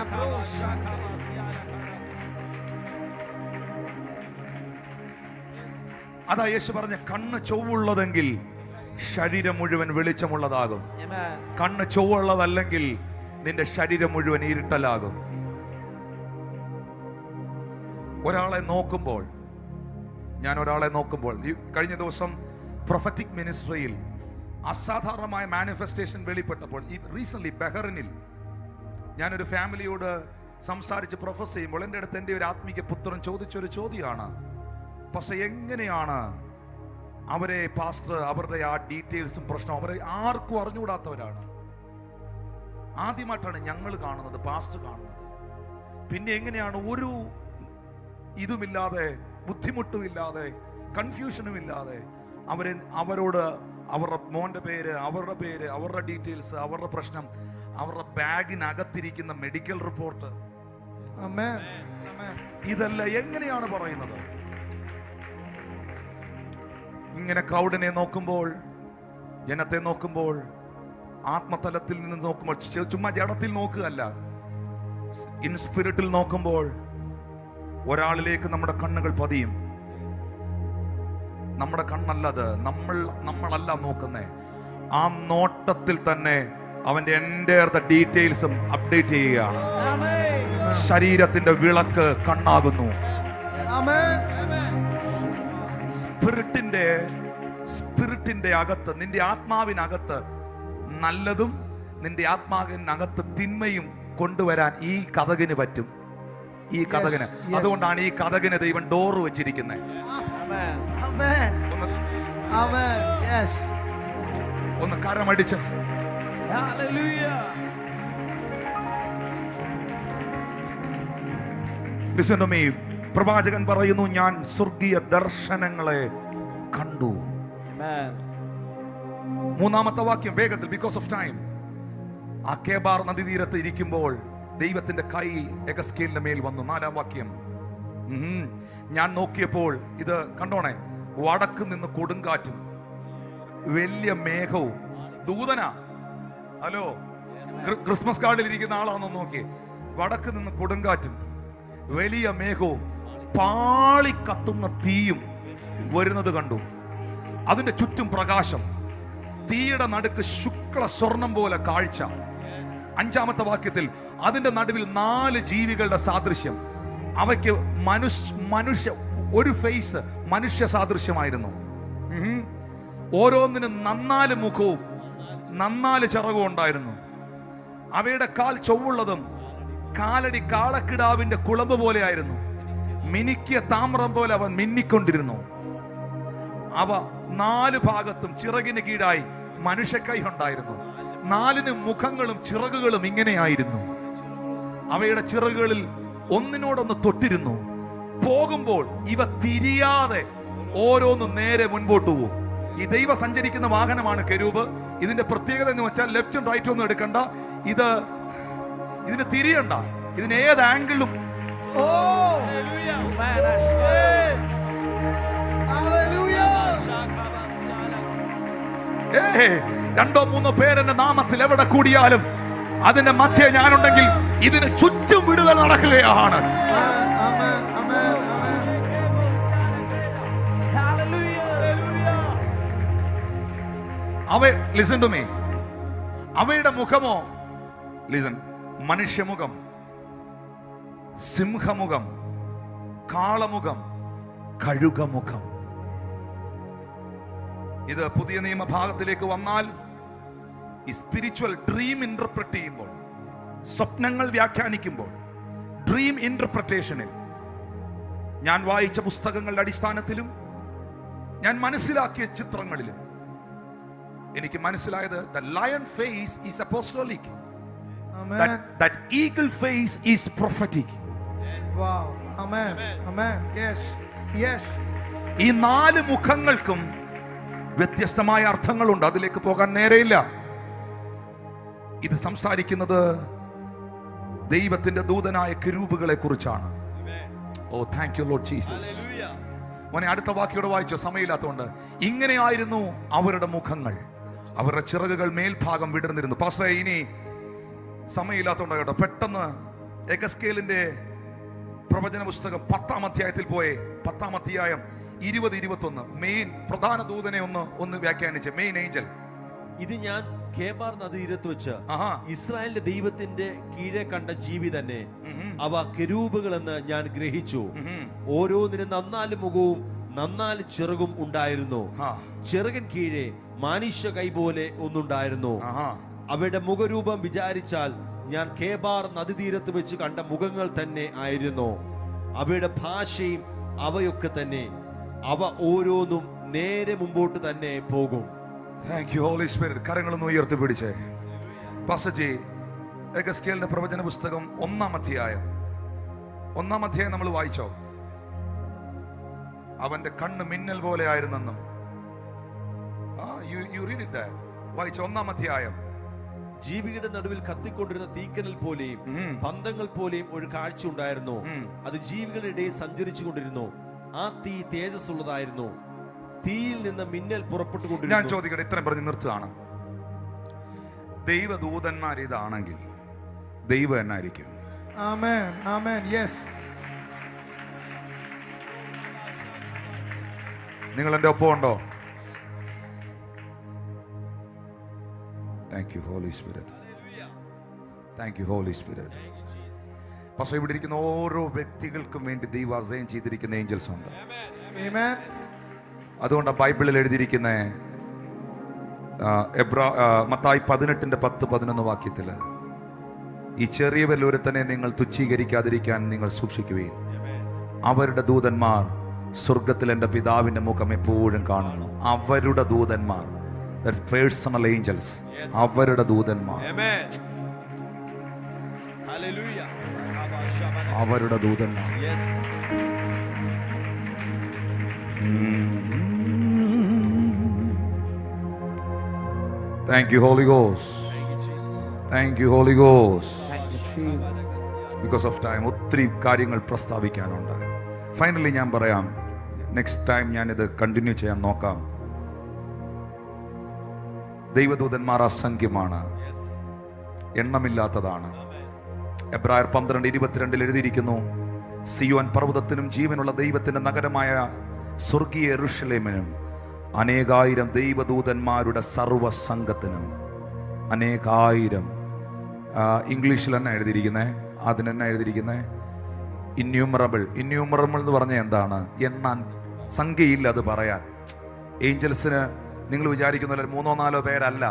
Speaker 1: അതാ യേശു പറഞ്ഞ, കണ്ണ് ചൊവ്വുള്ളതെങ്കിൽ ശരീരം മുഴുവൻ വെളിച്ചമുള്ളതാകും.
Speaker 3: Amen.
Speaker 1: കണ്ണ് ചൊവ്വുള്ളതല്ലെങ്കിൽ നിന്റെ ശരീരം മുഴുവൻ ഇരുട്ടലാകും. ഒരാളെ നോക്കുമ്പോൾ, ഞാൻ ഒരാളെ നോക്കുമ്പോൾ, ഈ കഴിഞ്ഞ ദിവസം പ്രൊഫറ്റിക് മിനിസ്ട്രിയിൽ അസാധാരണമായ മാനിഫെസ്റ്റേഷൻ വെളിപ്പെട്ടപ്പോൾ, ഈ റീസെന്റ് ബഹ്റിനിൽ ഞാനൊരു ഫാമിലിയോട് സംസാരിച്ച് പ്രൊഫസ് ചെയ്യുമ്പോൾ എൻ്റെ അടുത്ത് എൻ്റെ ഒരു ആത്മീക പുത്രൻ ചോദിച്ചൊരു ചോദ്യമാണ്, പക്ഷെ എങ്ങനെയാണ് അവരെ പാസ്റ്റർ അവരുടെ ആ ഡീറ്റെയിൽസും പ്രശ്നം അവരെ ആർക്കും അറിഞ്ഞുകൂടാത്തവരാണ്. ആദ്യമായിട്ടാണ് ഞങ്ങൾ കാണുന്നത്, പാസ്റ്റർ കാണുന്നത്. പിന്നെ എങ്ങനെയാണ് ഒരു ഇതുമില്ലാതെ, ബുദ്ധിമുട്ടുമില്ലാതെ, കൺഫ്യൂഷനും ഇല്ലാതെ അവരോട് അവരുടെ മോന്റെ പേര്, അവരുടെ പേര്, അവരുടെ ഡീറ്റെയിൽസ്, അവരുടെ പ്രശ്നം, അവരുടെ ബാഗിനകത്തിരിക്കുന്ന മെഡിക്കൽ റിപ്പോർട്ട്,
Speaker 4: Amen. Amen.
Speaker 1: ഇതെല്ലാം എങ്ങനെയാണ് പറയുന്നത്? ഇങ്ങനെ ക്രൗഡിനെ നോക്കുമ്പോൾ, ജനത്തെ നോക്കുമ്പോൾ, ആത്മതലത്തിൽ നിന്ന് നോക്കുമ്പോൾ, ചുമ്മാ ജഡത്തിൽ നോക്കുകയല്ല, ഇൻ സ്പിരിറ്റിൽ നോക്കുമ്പോൾ ഒരാളിലേക്ക് നമ്മുടെ കണ്ണുകൾ പതിയും. നമ്മുടെ കണ്ണല്ലത്, നമ്മളല്ല നോക്കുന്നേ. ആ നോട്ടത്തിൽ തന്നെ അവന്റെ എൻ്റെ ഡീറ്റെയിൽസും അപ്ഡേറ്റ് ചെയ്യുകയാണ്. ശരീരത്തിന്റെ വിളക്ക് കണ്ണാകുന്നു.
Speaker 4: Amen.
Speaker 1: സ്പിരിറ്റിന്റെ അകത്ത്, നിന്റെ ആത്മാവിനകത്ത് നല്ലതും നിന്റെ ആത്മാവിനകത്ത് തിന്മയും കൊണ്ടുവരാൻ ഈ കതകിന് പറ്റും. ഈ കതകിന്, അതുകൊണ്ടാണ് ഈ കതകിന് ദൈവം ഡോറ് വെച്ചിരിക്കുന്നത്.
Speaker 3: Amen.
Speaker 4: Amen. Amen. Yes.
Speaker 1: ഒന്ന് കരമടിച്ച്
Speaker 3: Hallelujah.
Speaker 1: Listen to me. പ്രവാചകൻ പറയുന്നു, ഞാൻ സ്വർഗീയ ദർശനങ്ങളെ കണ്ടു.
Speaker 3: Amen.
Speaker 1: 3-ാമത്തെ വാക്യം വേഗത്തിൽ, ബിക്കോസ് ഓഫ് ടൈം. ആ കേബാർ നദീതീരത്ത് ഇരിക്കുമ്പോൾ ദൈവത്തിന്റെ കൈ യെഹെസ്കേലിന്റെ മേൽ വന്നു. 4-ാം വാക്യം. ഞാൻ നോക്കിയപ്പോൾ ഇത് കണ്ടോണേ, വടക്ക് നിന്ന് കൊടുങ്കാറ്റും വലിയ മേഘവും. ദൂതനാ, ഹലോ, ക്രിസ്മസ് കാർഡിൽ ഇരിക്കുന്ന ആളാണെന്ന് നോക്കിയേ. വടക്ക് നിന്ന് കൊടുങ്കാറ്റും വലിയ മേഘവും പാളി കത്തുന്ന തീയും വരുന്നത് കണ്ടു. അതിന്റെ ചുറ്റും പ്രകാശം, തീയുടെ നടുക്ക് ശുക്ല സ്വർണം പോലെ കാഴ്ച. 5-ാമത്തെ വാക്യത്തിൽ അതിന്റെ നടുവിൽ 4 ജീവികളുടെ സാദൃശ്യം. അവയ്ക്ക് മനുഷ്യ ഒരു ഫേസ് മനുഷ്യ സാദൃശ്യമായിരുന്നു. ഓരോന്നിനും 4 മുഖവും 4 ചിറകും ഉണ്ടായിരുന്നു. അവയുടെ കാൽ ചൊവ്വുള്ളതും കാലടി കാളക്കിടാവിന്റെ കുളമ്പ് പോലെ ആയിരുന്നു. മിനുക്കിയ താമ്രം പോലെ അവൻ മിന്നിക്കൊണ്ടിരുന്നു. അവ 4 ഭാഗത്തും ചിറകിന് കീഴായി മനുഷ്യക്കൈ ഉണ്ടായിരുന്നു. നാലിന് മുഖങ്ങളും ചിറകുകളും ഇങ്ങനെയായിരുന്നു. അവയുടെ ചിറകുകളിൽ ഒന്നിനോടൊന്ന് തൊട്ടിരുന്നു. പോകുമ്പോൾ ഇവ തിരിയാതെ ഓരോന്നും നേരെ മുൻപോട്ട് പോകും. ഈ ദൈവ സഞ്ചരിക്കുന്ന വാഹനമാണ് കെരൂബ്. ഇതിന്റെ പ്രത്യേകത എന്ന് വെച്ചാൽ ലെഫ്റ്റും റൈറ്റും ഒന്നും എടുക്കണ്ട, ഇതിന് തിരിയണ്ട, ഇതിന് ഏത് ആംഗിളും. രണ്ടോ മൂന്നോ പേരെന്റെ നാമത്തിൽ എവിടെ കൂടിയാലും അതിന്റെ മധ്യേ ഞാനുണ്ടെങ്കിൽ ഇതിന് ചുറ്റും വിടുതൽ നടക്കുകയാണ്. Listen to me. അവയുടെ മുഖമോ, ലിസൺ, മനുഷ്യമുഖം, സിംഹമുഖം, കാളമുഖം, കഴുകമുഖം. ഇത് പുതിയ നിയമഭാഗത്തിലേക്ക് വന്നാൽ ഈ സ്പിരിച്വൽ ഡ്രീം ഇന്റർപ്രറ്റ് ചെയ്യുമ്പോൾ, സ്വപ്നങ്ങൾ വ്യാഖ്യാനിക്കുമ്പോൾ, ഡ്രീം ഇന്റർപ്രറ്റേഷനിൽ ഞാൻ വായിച്ച പുസ്തകങ്ങളുടെ അടിസ്ഥാനത്തിലും ഞാൻ മനസ്സിലാക്കിയ ചിത്രങ്ങളിലും എനിക്ക് മനസ്സിലായത് the lion face is apostolic.
Speaker 4: Amen.
Speaker 1: That eagle face is prophetic.
Speaker 4: Wow. Amen. Amen. Yes. Yes.
Speaker 1: ഈ നാല് മുഖങ്ങൾക്കും വ്യത്യസ്തമായ അർത്ഥങ്ങളുണ്ട്. അതിലേക്ക് പോകാൻ നേരെയില്ല. ഇത് സംസാരിക്കുന്നത് ദൈവത്തിന്റെ ദൂതനായ കെരൂബുകളെ കുറിച്ചാണ്. ഓ താങ്ക് യു ലോർഡ് ജീസസ്. മോനെ അടുത്ത വാക്യോടെ വായിച്ചോ, സമയമില്ലാത്തതുകൊണ്ട്. ഇങ്ങനെയായിരുന്നു അവരുടെ മുഖങ്ങൾ, അവരുടെ ചിറകുകൾ മേൽഭാഗം വിടർന്നിരുന്നു. പാസ്റ്ററെ ഇനി സമയമില്ലാത്തതുകൊണ്ട് കേട്ടോ, പെട്ടെന്ന് എഗസ്കേലിന്റെ പ്രവചന പുസ്തകം 10-ാം അധ്യായത്തിൽ പോയേ. 10-ാം അധ്യായം 20-21 മെയിൻ പ്രധാന ദൂതനെ ഒന്ന് വ്യാഖ്യാനിച്ച്. Main Angel.
Speaker 2: ഇത് ഞാൻ കേബാർ നദീരത്ത് വെച്ച് ഇസ്രായേലിന്റെ ദൈവത്തിന്റെ കീഴെ കണ്ട ജീവി തന്നെ. അവ കെരൂബുകൾ എന്ന് ഞാൻ ഗ്രഹിച്ചു. ഓരോന്നിനും 4 മുഖവും 4 ചിറകും ഉണ്ടായിരുന്നു. ചിറകിൻ കീഴെ മാനുഷ്യ കൈ പോലെ ഒന്നുണ്ടായിരുന്നു. അവയുടെ മുഖരൂപം വിചാരിച്ചാൽ ഞാൻ കേബാർ നദീതീരത്ത് വെച്ച് കണ്ട മുഖങ്ങൾ തന്നെ ആയിരുന്നു. അവയുടെ ഭാഷയും അവയൊക്കെ തന്നെ. അവ ഓരോന്നും നേരെ മുമ്പോട്ട് തന്നെ പോകും.
Speaker 1: Thank you holy Spirit. കരങ്ങളൊന്ന് ഉയർത്തി പിടിച്ചേ. പാസ്റ്റർജി, എഗസ്കേലിന്റെ പ്രവചന പുസ്തകം 1-ാം അധ്യായം നമ്മൾ വായിച്ചോ? അവന്റെ കണ്ണ് മിന്നൽ പോലെ ആയിരുന്നെന്നും വായിച്ചോ? 1-ാം അധ്യായം.
Speaker 2: ജീവിയുടെ നടുവിൽ കത്തിക്കൊണ്ടിരുന്ന തീക്കനൽ പോലെയും പന്തങ്ങൾ പോലെയും ഒരു കാഴ്ച ഉണ്ടായിരുന്നു. അത് ജീവികളുടെ ഇടയിൽ സഞ്ചരിച്ചു കൊണ്ടിരുന്നു. ആ തീ തേജസ്സുള്ളതായിരുന്നു. തീയിൽ നിന്ന് മിന്നൽ പുറപ്പെട്ടുകൊണ്ടിരുന്നു.
Speaker 1: ഞാൻ ചോദിക്കട്ടെ, ഇത്രയും പറഞ്ഞ് നിർത്തുകയാണ്. ദൈവദൂതന്മാർ ഇതാണെങ്കിൽ ദൈവം എന്നായിരിക്കും?
Speaker 4: Amen. Amen. Yes.
Speaker 1: നിങ്ങൾ എൻ്റെ ഒപ്പം ഉണ്ടോ? Thank you holy spirit. Thank you holy spirit. പക്ഷേ ഇവിടെ ഇരിക്കുന്ന ഓരോ വ്യക്തികൾക്കും വേണ്ടി ദൈവം അസൈൻ ചെയ്തിരിക്കുന്ന ഏഞ്ചൽസ് ഉണ്ട്.
Speaker 4: Amen.
Speaker 1: അതുകൊണ്ട് ബൈബിളിൽ എഴുതിയിരിക്കുന്ന മത്തായി 18:10-11 വാക്യത്തിൽ ഈ ചെറിയവരിൽ ഒരുത്തനെ നിങ്ങൾ തുച്ഛീകരിക്കാതിരിക്കാൻ നിങ്ങൾ സൂക്ഷിക്കുകയും അവരുടെ ദൂതന്മാർ സ്വർഗത്തിൽ എൻ്റെ പിതാവിന്റെ മുഖം എപ്പോഴും കാണുന്നു. അവരുടെ ദൂതന്മാർ, that's personal angels. അവരുടെ ദൂതന്മാർ, അവരുടെ ദൂതന്മാർ. Thank you, Holy Ghost. Thank you, Holy Ghost. Because of time, ഒത്തിരി കാര്യങ്ങൾ പ്രസ്താവിക്കാനുണ്ട്. ഫൈനലി ഞാൻ പറയാം, നെക്സ്റ്റ് ടൈം ഞാനിത് കണ്ടിന്യൂ ചെയ്യാൻ നോക്കാം. ദൈവദൂതന്മാർ അസംഖ്യമാണ്, എണ്ണമില്ലാത്തതാണ്. എബ്രായർ 12:22 എഴുതിയിരിക്കുന്നു, സിയോൻ പർവ്വതത്തിനും ജീവനുള്ള ദൈവത്തിന്റെ നഗരമായ സ്വർഗീയ യെരൂശലേമിനും അനേകായിരം ദൈവദൂതന്മാരുടെ സർവസംഘത്തിനും. അനേകായിരം ഇംഗ്ലീഷിൽ തന്നെ എഴുതിയിരിക്കുന്നത്. അതിനെന്നെ എഴുതിയിരിക്കുന്നത് ഇന്യൂമറബിൾ. ഇന്യൂമറബിൾ എന്ന് പറഞ്ഞാൽ എന്താണ്? എണ്ണാൻ സംഖ്യയില്ല അത് പറയാൻ. ഏഞ്ചൽസിന് നിങ്ങൾ വിചാരിക്കുന്ന 3-4 പേരല്ല.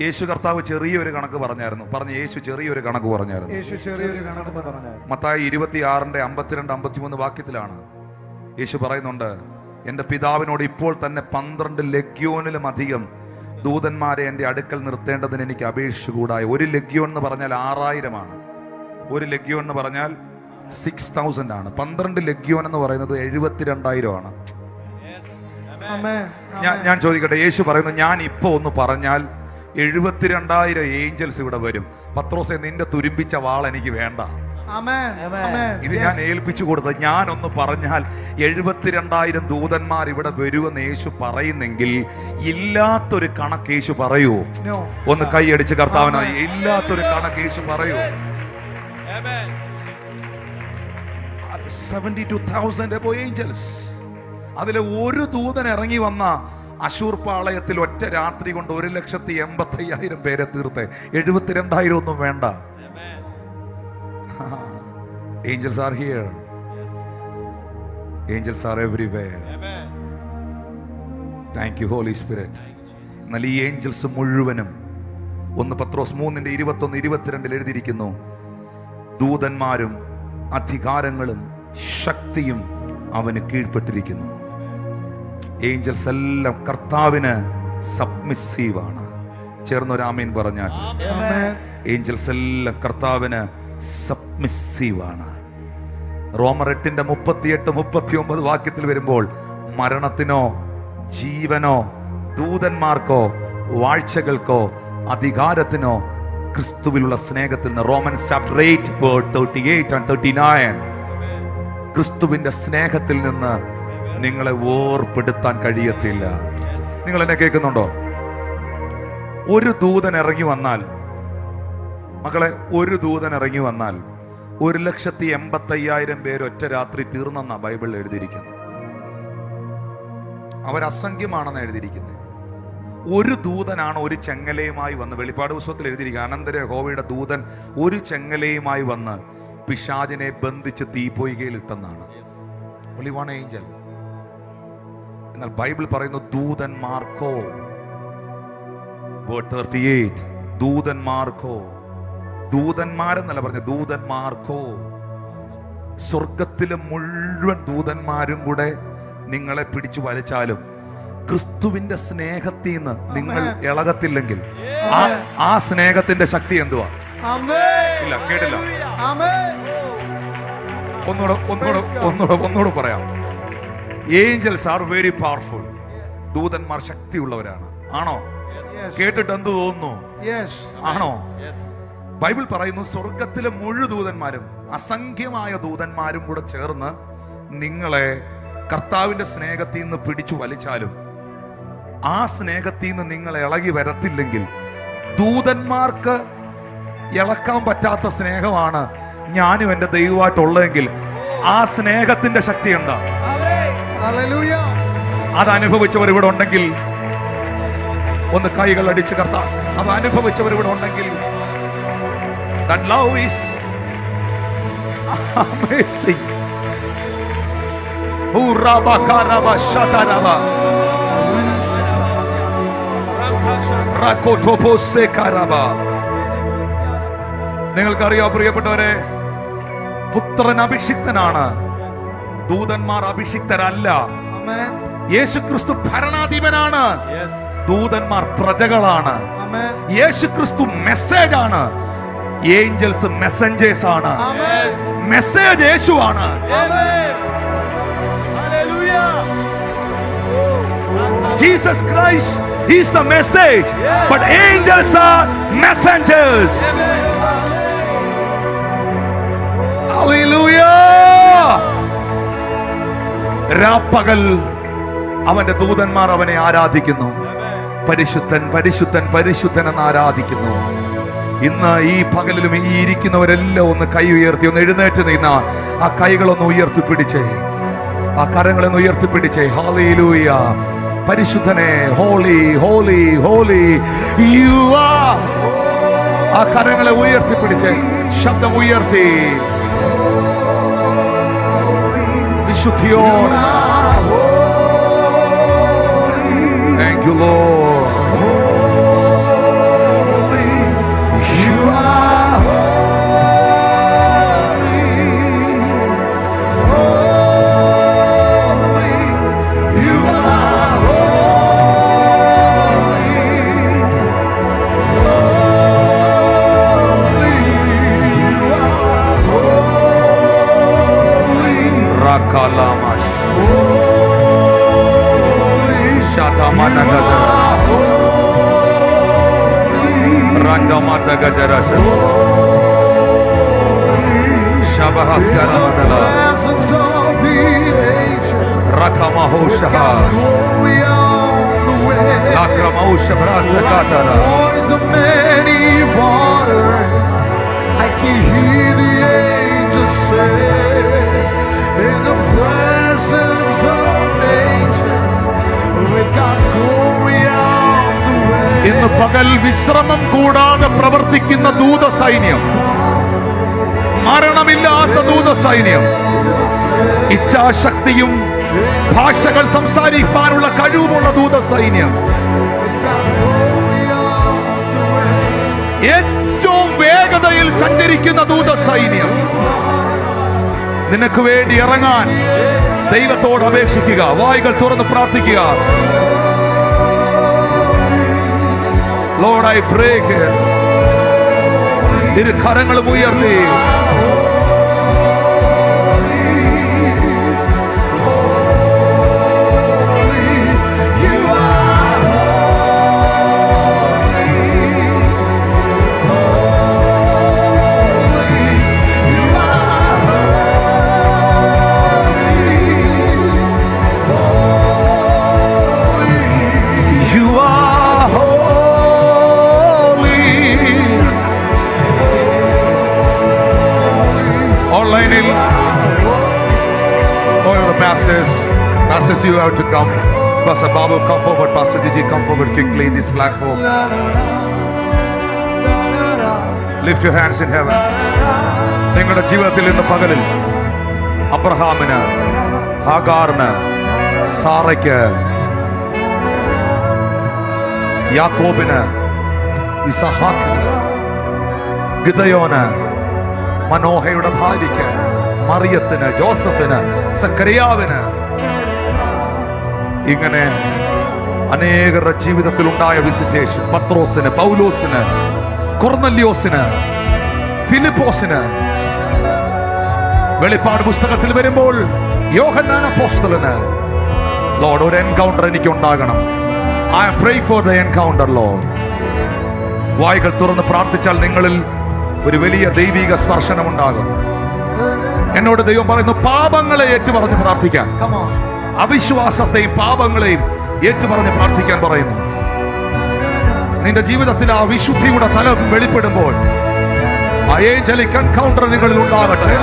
Speaker 1: യേശു കർത്താവ് ചെറിയൊരു കണക്ക് പറഞ്ഞായിരുന്നു. യേശു ചെറിയൊരു കണക്ക് പറഞ്ഞായിരുന്നു. മത്തായി 26:52-53 വാക്യത്തിലാണ് യേശു പറയുന്നുണ്ട്, എൻ്റെ പിതാവിനോട് ഇപ്പോൾ തന്നെ 12 ലഗ്യോനിലും അധികം ദൂതന്മാരെ എൻ്റെ അടുക്കൽ നിർത്തേണ്ടതിന് എനിക്ക് അപേക്ഷിച്ചുകൂടായ. ഒരു ലഗ്യോൻ എന്ന് പറഞ്ഞാൽ 6000 ഒരു ലഗ്യോൻ എന്ന് പറഞ്ഞാൽ 6000 ആണ്. 12 ലഗ്യോൻ എന്ന് പറയുന്നത് 72,000 ആണ്.
Speaker 4: Amen.
Speaker 1: ഞാൻ ചോദിക്കട്ടെ, യേശു പറയുന്നു ഞാൻ ഇപ്പൊ ഒന്ന് പറഞ്ഞാൽ 72,000 ഏഞ്ചൽസ് ഇവിടെ വരും. പത്രോസേ, നിന്റെ തുരുമ്പിച്ച വാൾ എനിക്ക് വേണ്ട.
Speaker 4: Amen. Amen.
Speaker 1: ഇത് ഞാൻ ഏൽപ്പിച്ചു കൊടുത്തത്. ഞാനൊന്ന് പറഞ്ഞാൽ 72,000 ദൂതന്മാർ ഇവിടെ വരുമെന്ന് യേശു പറയുന്നെങ്കിൽ ഇല്ലാത്തൊരു കണക്ക് യേശു പറയൂ?
Speaker 4: No.
Speaker 1: ഒന്ന് കൈയടിച്ച് കർത്താവിനായി. ഇല്ലാത്തൊരു കണക്ക് യേശു പറയൂ? 72,000 ഏഞ്ചൽസ്. അതിലെ ഒരു ദൂതൻ ഇറങ്ങി വന്ന അശൂർ പാളയത്തിൽ ഒറ്റ രാത്രി കൊണ്ട് 1,85,000 പേരെ തീർത്ത്. 72,000 ഒന്നും വേണ്ട. Angels are here. Angels are everywhere. Thank you, Holy Spirit. എന്നാൽ ഈ ഏഞ്ചൽസ് മുഴുവനും 1 പത്രോസ് 3:21-22 എഴുതിയിരിക്കുന്നു, ദൂതന്മാരും അധികാരങ്ങളും ശക്തിയും അവന് കീഴ്പ്പെട്ടിരിക്കുന്നു. ഏഞ്ചൽസ് എല്ലാം കർത്താവിന് സബ്മിസീവ് ആണ്. ചേർന്നൊരു ആമേൻ പറഞ്ഞാൽ. ഏഞ്ചൽസ് എല്ലാം കർത്താവിന് സബ്മിസീവ് ആണ്. റോമർ 8:38-39 വാക്യത്തിൽ വരുമ്പോൾ മരണത്തിനോ ജീവനോ ദൂതന്മാർക്കോ വാഴ്ചകൾക്കോ അധികാരത്തിനോ ക്രിസ്തുവിലുള്ള സ്നേഹത്തിൽ നിന്ന്, റോമൻസ് ചാപ്റ്റർ 8:38 and 39, ക്രിസ്തുവിന്റെ സ്നേഹത്തിൽ നിന്ന് നിങ്ങളെ ഓർപ്പെടുത്താൻ കഴിയത്തില്ല. നിങ്ങൾ എന്നെ കേൾക്കുന്നുണ്ടോ? ഒരു ദൂതൻ ഇറങ്ങി വന്നാൽ, മക്കളെ, ഒരു ദൂതൻ ഇറങ്ങി വന്നാൽ 1,85,000 പേര് ഒറ്റ രാത്രി തീർന്നെന്നാ ബൈബിളിൽ എഴുതിയിരിക്കുന്നത്. അവരസംഖ്യമാണെന്ന് എഴുതിയിരിക്കുന്നത്. ഒരു ദൂതനാണ് ഒരു ചെങ്ങലയുമായി വന്ന്, വെളിപ്പാട് പുസ്തകത്തിൽ എഴുതിയിരിക്കുക, അനന്തര യഹോവയുടെ ദൂതൻ ഒരു ചെങ്ങലയുമായി വന്ന് പിശാചിനെ ബന്ധിച്ച് തീപ്പൊയ്കയിൽ ഇട്ടെന്നാണ്. only one angel. എന്നാൽ ബൈബിൾ പറയുന്നു ദൂതന്മാർക്കോ, വേർഡ് 38, ദൂതന്മാർക്കോ, ദൂതന്മാരെന്നല്ല പറഞ്ഞ, ദൂതന്മാർക്കോ. സ്വർഗത്തിലെ മുഴുവൻ ദൂതന്മാരും കൂടെ നിങ്ങളെ പിടിച്ചു വലിച്ചാലും ക്രിസ്തുവിന്റെ സ്നേഹത്തിൽ നിന്ന് നിങ്ങൾ ഇളകത്തില്ലെങ്കിൽ ആ സ്നേഹത്തിന്റെ ശക്തി എന്തുവാ? ഇല്ല, കേട്ടില്ല. ഒന്നുകൂടെ പറയാം. Angeles are very powerful. ദൂതന്മാർ ശക്തിയുള്ളവരാണ്. ആണോ? കേട്ടിട്ട് എന്ത് തോന്നുന്നു? ആണോ? ബൈബിൾ പറയുന്നു സ്വർഗത്തിലെ മുഴു ദൂതന്മാരും, അസംഖ്യമായ ദൂതന്മാരും കൂടെ ചേർന്ന് നിങ്ങളെ കർത്താവിന്റെ സ്നേഹത്തിൽ നിന്ന് പിടിച്ചു വലിച്ചാലും ആ സ്നേഹത്തിൽ നിന്ന് നിങ്ങൾ ഇളകി വരത്തില്ലെങ്കിൽ, ദൂതന്മാർക്ക് ഇളക്കാൻ പറ്റാത്ത സ്നേഹമാണ് ഞാനും എൻ്റെ ദൈവമായിട്ടുള്ളതെങ്കിൽ ആ സ്നേഹത്തിന്റെ ശക്തി എന്താ? അത് അനുഭവിച്ചവർ ഇവിടെ ഉണ്ടെങ്കിൽ ഒന്ന് കൈകൾ അടിച്ച് കർത്താവ്, അത് അനുഭവിച്ചവർ ഇവിടെ ഉണ്ടെങ്കിൽ, that love is amazing. Urabakaraba shataraba rakotopose karaba. നിങ്ങൾക്കറിയാം പ്രിയപ്പെട്ടവരെ, പുത്രൻ അഭിഷിക്തനാണ്, ദൂതന്മാർ അഭിഷിക്തരല്ല. യേശുക്രിസ്തു ഭരണാധിപനാണ്, ദൂതന്മാർ പ്രജകളാണ്. യേശുക്രിസ്തു മെസ്സേജ് ആണ്, ഏഞ്ചൽസ് മെസ്സഞ്ചേഴ്സ് ആണ്. മെസ്സേജ് യേശുവാണ്. Jesus Christ is the message, but angels are messengers. Hallelujah. രാപ്പകൽ അവന്റെ ദൂതന്മാർ അവനെ ആരാധിക്കുന്നു. പരിശുദ്ധൻ പരിശുദ്ധൻ പരിശുദ്ധൻ എന്ന് ആരാധിക്കുന്നു. ഇന്ന് ഈ പകലിലും ഈ ഇരിക്കുന്നവരെല്ലാം ഒന്ന് കൈ ഉയർത്തി, ഒന്ന് എഴുന്നേറ്റ് നിന്ന ആ കൈകളൊന്ന് ഉയർത്തിപ്പിടിച്ചേ, ആ കരങ്ങളൊന്ന് ഉയർത്തിപ്പിടിച്ചേ. ഹല്ലേലൂയ. പരിശുദ്ധനെ, holy holy holy you are. ആ കരങ്ങളെ ഉയർത്തിപ്പിടിച്ചേ, ശബ്ദം ഉയർത്തി വിശുദ്ധിയോടെ. Thank you, Lord. You are holy. Holy. You are holy. Shatamanagata. Randamadagajarasha. Shabahaskaramadala.
Speaker 4: Presence of the angels.
Speaker 1: Rakamahoshaha.
Speaker 4: Glory on the way.
Speaker 1: Lakramahushabrasakatara.
Speaker 4: Voice of many waters. I can hear the angels say, in the presence of angels, with God's glory on the way.
Speaker 1: ഇന്ന് പകൽ വിശ്രമം കൂടാതെ പ്രവർത്തിക്കുന്ന ദൂത സൈന്യം, മരണമില്ലാത്ത ദൂത സൈന്യം, ഇച്ഛാശക്തിയും ഭാഷകൾ സംസാരിക്കാനുള്ള കഴിവുമുള്ള ദൂത സൈന്യം, ഏറ്റവും വേഗതയിൽ സഞ്ചരിക്കുന്ന ദൂത സൈന്യം നിനക്ക് വേണ്ടി ഇറങ്ങാൻ ദൈവത്തോട് അപേക്ഷിക്കുക. വായ്കൾ തുറന്ന് പ്രാർത്ഥിക്കുക. Lord, I break it. ഇരു കരങ്ങളും ഉയർത്തി Pastors, you have to come. Pastor Babu, come forward. Pastor Diji, come forward quickly. This platform. Lift your hands in heaven. നിങ്ങളുടെ ജീവിതത്തിൽ ഇന്ന് പകലിൽ അബ്രഹാമിന്, ഹാഗാറിന്, സാറയ്ക്ക്, യാക്കോബിന്, ഇസഹാക്കിന്, ഗിദയോന്, മനോഹയുടെ ഭാര്യയ്ക്ക്, മറിയത്തിന്, ജോസഫിന്, സക്കറിയാവിന്, ഇങ്ങനെ അനേകരുടെ ജീവിതത്തിൽ ഉണ്ടായ വിസിറ്റേഷൻ, പത്രോസിന്, പൗലോസിന്, കൊർന്നല്യോസിന്, ഫിലിപ്പോസിന്, വെളിപ്പാട് പുസ്തകത്തിൽ വരുമ്പോൾ യോഹന്നാൻ അപ്പോസ്തലന്, ലോർഡ് ഒരു എൻകൗണ്ടർ എനിക്ക് ഉണ്ടാകണം. I am pray for the encounter Lord. വായ്കൾ തുറന്ന് പ്രാർത്ഥിച്ചാൽ നിങ്ങളിൽ ഒരു വലിയ ദൈവിക സ്പർശനം ഉണ്ടാകും. എന്നോട് ദൈവം പറയുന്നു, പാപങ്ങളെ ഏറ്റുപറഞ്ഞ് പ്രാർത്ഥിക്കാൻ, അവിശ്വാസത്തെയും പാപങ്ങളെയും ഏറ്റുപറഞ്ഞ് പ്രാർത്ഥിക്കാൻ പറയുന്നു. നിന്റെ ജീവിതത്തിൽ ആ വിശുദ്ധിയുടെ തലം വെളിപ്പെടുമ്പോൾ ആ ഏഞ്ചലിക് എൻകൗണ്ടർ നിങ്ങളിൽ ഉണ്ടാകട്ടെ.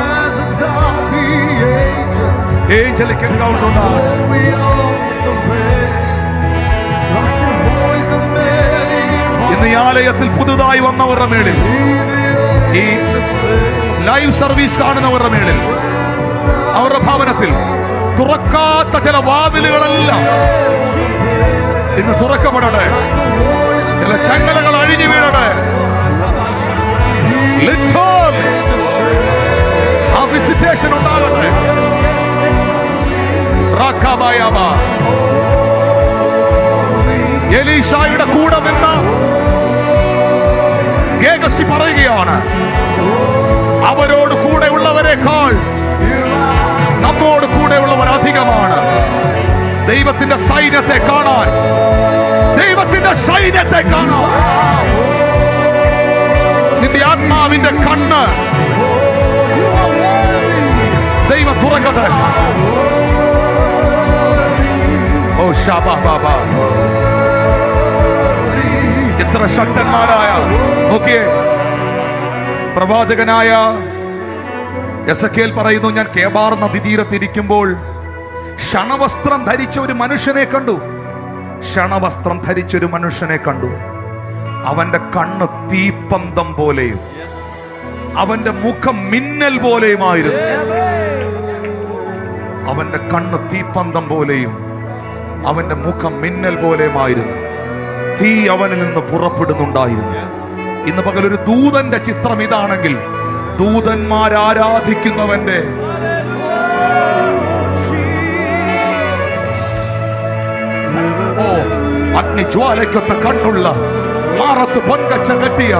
Speaker 1: ഏഞ്ചലിക് എൻകൗണ്ടർ ഉണ്ടാകട്ടെ. ഇന്ന് ഈ ആലയത്തിൽ പുതുതായി വന്നവരുടെ മേളിൽ, ഈ ലൈവ് സർവീസ് കാണുന്നവരുടെ മേളിൽ, അവരുടെ ഭവനത്തിൽ തുറക്കാത്ത ചില വാതിലുകളെല്ലാം ഇന്ന് തുറക്കപ്പെടട്ടെ. ചില ചങ്ങലകൾ അഴിഞ്ഞു വീഴട്ടെ. ആ വിസിറ്റേഷൻ ഉണ്ടാകട്ടെ. എലീശായുടെ കൂടെ നിന്ന് ഗേഹസി പറയുകയാണ്, അവരോട് കൂടെ ഉള്ളവരെക്കാൾ നമ്മോട് കൂടെയുള്ളവർ അധികമാണ്. ദൈവത്തിന്റെ സൈന്യത്തെ കാണാൻ, ദൈവത്തിന്റെ സൈന്യത്തെ കാണാൻ നിന്റെ ആത്മാവിന്റെ കണ്ണ് ദൈവം തുറക്കട്ടെ. ഓ ഷാബാ ബാബാ, എത്ര ശക്തന്മാരായ, നോക്കിയേ, പ്രവാചകനായ എസക്കേൽ പറയുന്നു, ഞാൻ കേബാർ നദീതീരത്തിരിക്കുമ്പോൾ ക്ഷണവസ്ത്രം ധരിച്ച ഒരു മനുഷ്യനെ കണ്ടു. ക്ഷണവസ്ത്രം ധരിച്ച ഒരു മനുഷ്യനെ കണ്ടു. അവന്റെ കണ്ണ് തീപ്പന്തം പോലെയും അവന്റെ മുഖം മിന്നൽ പോലെയുമായിരുന്നു. അവന്റെ കണ്ണ് തീപ്പന്തം പോലെയും അവന്റെ മുഖം മിന്നൽ പോലെയുമായിരുന്നു. തീ അവനിൽ നിന്ന് പുറപ്പെടുന്നുണ്ടായിരുന്നു. ഇന്ന് പകൽ ഒരു ദൂതന്റെ ചിത്രം ഇതാണെങ്കിൽ, ദൂതന്മാരാരാധിക്കുന്നവന്റെ അഗ്നിജ്വാലയ്ക്കൊത്ത കണ്ണുള്ള, മാറത്ത് പൊൻകച്ച കെട്ടിയ,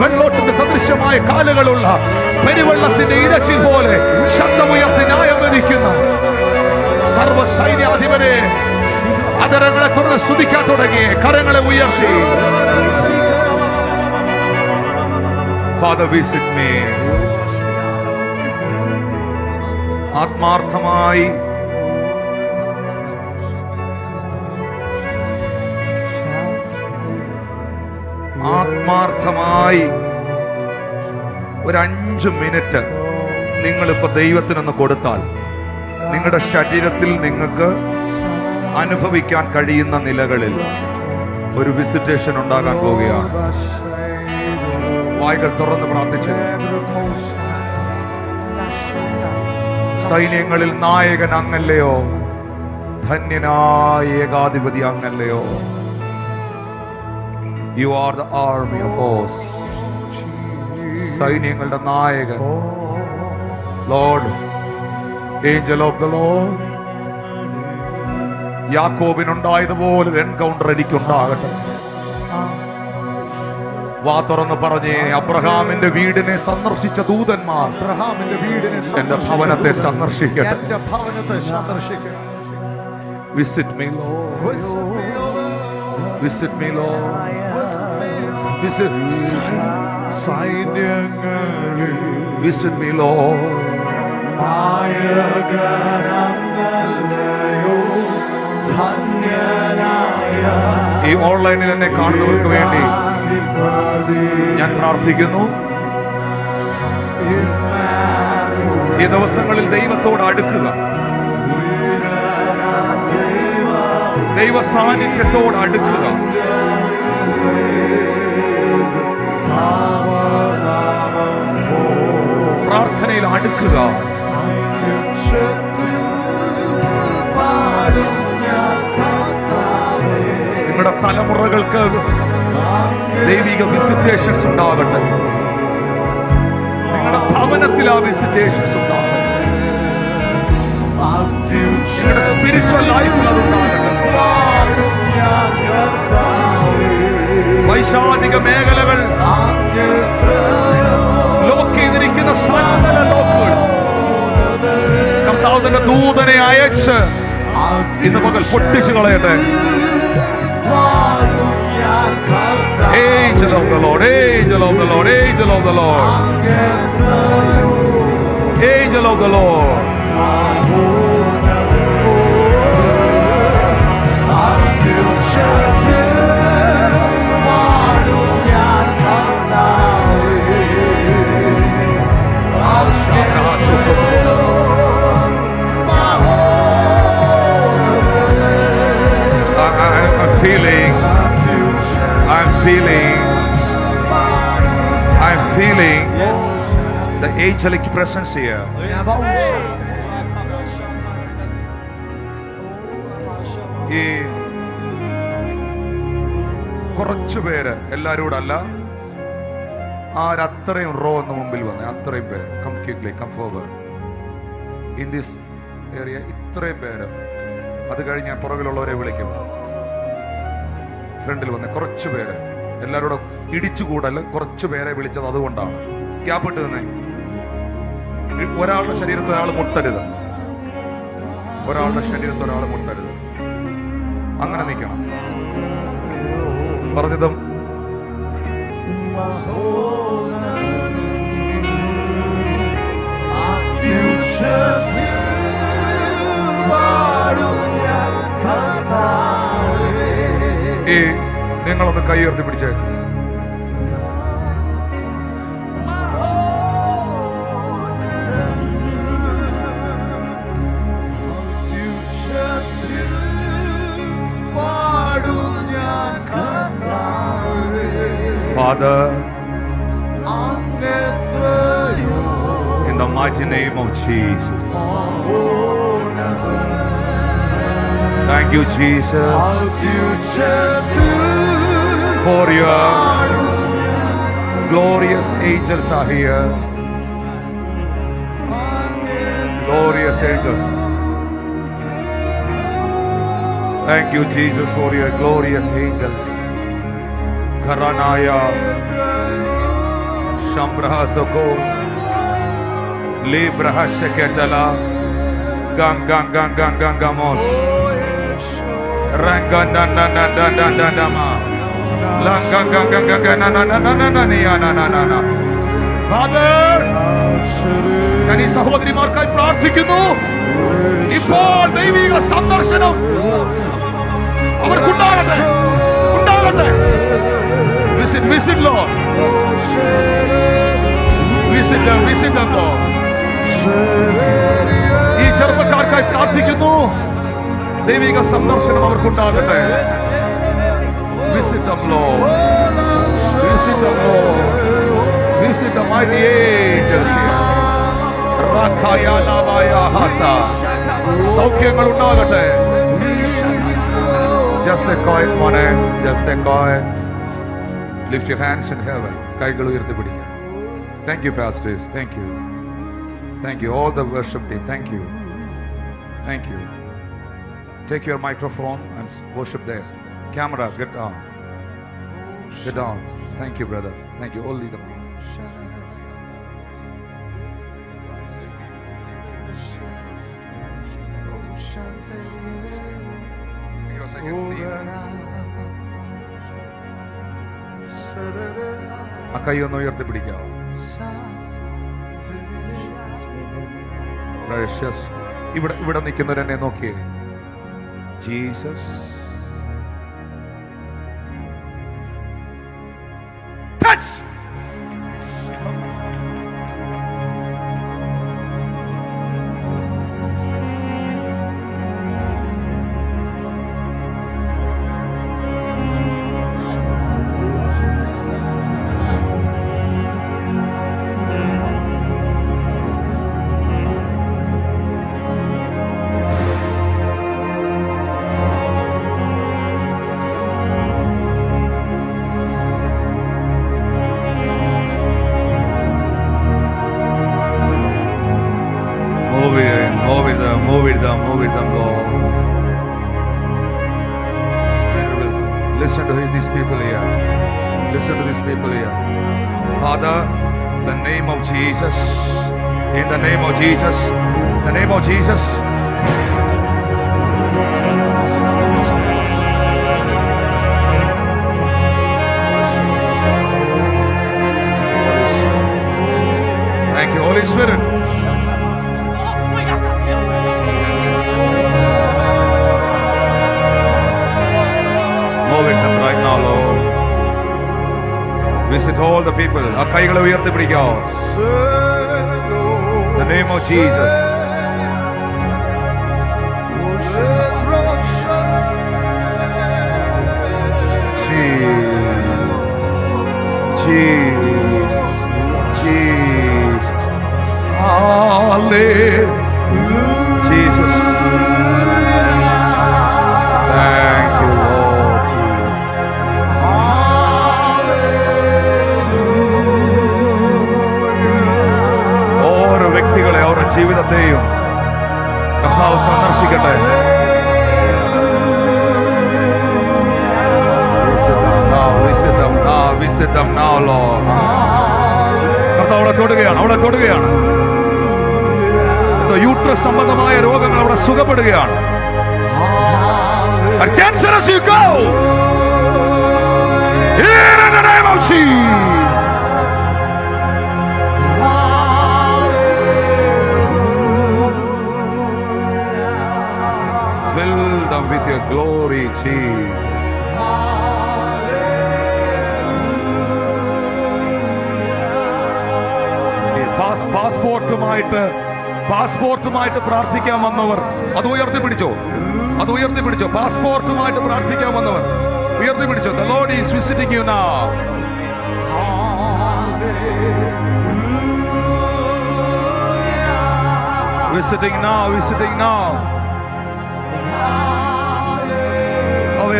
Speaker 1: വെള്ളോട്ടിന്റെ സദൃശ്യമായ കാലുകളുള്ള, പെരുവെള്ളത്തിന്റെ ഇരച്ചിൽ പോലെ ശബ്ദമുയർത്തി ന്യായം വിധിക്കുന്ന സർവ്വ സൈന്യാധിപനെ അതരങ്ങളെ തുറന്ന് സ്തുതിക്കാൻ തുടങ്ങി, കരങ്ങളെ ഉയർത്തി. Father, visit me. ആത്മാർത്ഥമായി ഒരു 5 മിനിറ്റ് നിങ്ങളിപ്പോ ദൈവത്തിനൊന്ന് കൊടുത്താൽ നിങ്ങളുടെ ശരീരത്തിൽ നിങ്ങൾക്ക് അനുഭവിക്കാൻ കഴിയുന്ന നിലകളിൽ ഒരു വിസിറ്റേഷൻ ഉണ്ടാകാൻ പോവുകയാണ്. വായ്കൾ തുറന്ന് പ്രാർത്ഥിച്ചു. സൈന്യങ്ങളിൽ നായകൻ അങ്ങല്ലയോ, ധന്യനായ ഏകാധിപതി അങ്ങല്ലയോ. You are the army of hosts. സൈന്യങ്ങളുടെ നായകൻ, Lord, angel of the Lord. യാക്കോബിനുണ്ടായതുപോലെ ഒരു എൻകൗണ്ടർ എനിക്കുണ്ടാകട്ടെ. വാ തുറന്ന് പറഞ്ഞേ, അബ്രഹാമിന്റെ വീടിനെ സന്ദർശിച്ച ദൂതന്മാർ എന്റെ ഭവനത്തെ സന്ദർശിക്കട്ടെ. Visit me, Lord. Visit me, Lord. Visit me, Lord. ഈ ഓൺലൈനിൽ എന്നെ കാണുന്നവർക്ക് വേണ്ടി ഞാൻ പ്രാർത്ഥിക്കുന്നു. ഈ ദിവസങ്ങളിൽ ദൈവത്തോട് അടുക്കുക, ദൈവ സാന്നിധ്യത്തോട് അടുക്കുക. പ്രാർത്ഥനയിൽ അടുക്കുക. നിങ്ങളുടെ തലമുറകൾക്ക് ദൈവിക വിസിറ്റേഷൻസ് ഉണ്ടാകട്ടെ. നിങ്ങളുടെ ഭവനത്തിൽ ആ വിസിറ്റേഷൻസ് ഉണ്ടാകട്ടെ. നിങ്ങളുടെ സ്പിരിച്വൽ ലൈഫിൽ അതുണ്ടാകട്ടെ. വൈശാചിക മേഖലകൾ ലോക്ക് ചെയ്തിരിക്കുന്ന സകല ലോക്കുകൾ കർത്താവിന്റെ ദൂതനെ അയച്ച് ഇന്ന് പകൽ പൊട്ടിച്ചു കളയട്ടെ. Angel of the Lord, angel of the Lord, angel of the Lord, angel of the Lord. I'm feeling the angelic presence here. ഈ കുറച്ചു പേര്, എല്ലാവരോടല്ല, അത്രയും റോ എന്ന് മുമ്പിൽ വന്നേ, അത്രയും പേര്. Come quickly, come forward in this area. ഇത്രയും പേര്. അത് കഴിഞ്ഞ് പുറകിലുള്ളവരെ വിളിക്കും. ഫ്രണ്ടിൽ വന്നേ കുറച്ചു പേര്. എല്ലാവരോടും ഇടിച്ചുകൂടല്ല, കുറച്ചു പേരെ വിളിച്ചത് അതുകൊണ്ടാണ്. ഗ്യാപ്പ് ഇട്ട് തന്നെ. ഒരാളുടെ ശരീരത്തിൽ ഒരാൾ മുട്ടരുത്, ഒരാളുടെ ശരീരത്തിൽ ഒരാൾ മുട്ടരുത്. അങ്ങനെ നിൽക്കണം. പറഞ്ഞതും ഈ നിങ്ങളൊന്ന് കൈ ഉയർത്തി പിടിച്ചേ. Father, in the mighty name of Jesus, thank you, Jesus, for your glorious angels are here. Glorious angels. Thank you, Jesus, for your glorious angels. Karanaya Shambraha Soko Libraha Sheketala Gang Gang Gang Gang Gang Gamos ഞാൻ ഈ സഹോദരിമാർക്കായി പ്രാർത്ഥിക്കുന്നു. ഇപ്പോൾ ദൈവിക സന്ദർശനം അവർക്കുണ്ടാകട്ടെ, ഉണ്ടാകട്ടെ. Visit Lord. Visit them Lord. ഈ ചെറുപ്പക്കാർക്കായി പ്രാർത്ഥിക്കുന്നു. ദൈവിക സന്ദർശനം അവർക്കുണ്ടാകട്ടെ. Visit them Lord. Visit them Lord. Visit the mighty angels here. സൗഖ്യങ്ങൾ ഉണ്ടാകട്ടെ. Just a quiet morning, just a quiet. Lift your hands in heaven. കൈകൾ ഉയർത്തി പിടിക്കുക. Thank you pastors, thank you. Thank you all the worship team, thank you. Thank you. Take your microphone and worship there. Camera, get down. Get down. Thank you brother. Thank you. Only the because I can see you. ആ കൈ ഒന്ന് ഉയർത്തി പിടിക്കാവോ? Precious. ഇവിടെ നിൽക്കുന്നവരെന്നെ നോക്കിയേ. Jesus touch. Move with them, Lord. Listen to these people here. Listen to these people here. Father, in the name of Jesus, in the name of Jesus, in the name of Jesus. Thank you, Holy Spirit. Visit all the people. ആ കൈകളെ ഉയർത്തി പിടിക്കാവോ? The name of Jesus. Jesus. Jesus. Hallelujah. Jesus. Thank you, Lord Jesus. ഓരോ വ്യക്തികളെ അവരുടെ ജീവിതത്തെയും കർത്താവ് സന്ദർശിക്കട്ടെ. Visit them now, Lord. കർത്താവ് അവിടെ തൊടുകയാണ്, അവിടെ തൊടുകയാണ്. യൂട്രസ് സംബന്ധമായ രോഗങ്ങൾ അവിടെ സുഖപ്പെടുകയാണ്. Attention as you go. In the name of Jesus. Fill them with your glory, Jesus. പാസ്പോർട്ടുമായിട്ട് പ്രാർത്ഥിക്കാൻ വന്നവർ അത് ഉയർത്തി പിടിച്ചോ, അത് ഉയർത്തി പിടിച്ചോ. പാസ്പോർട്ടുമായിട്ട് പ്രാർത്ഥിക്കാൻ വന്നവർ ഉയർത്തി പിടിച്ചോ. The Lord is visiting you now. Visiting now, visiting now.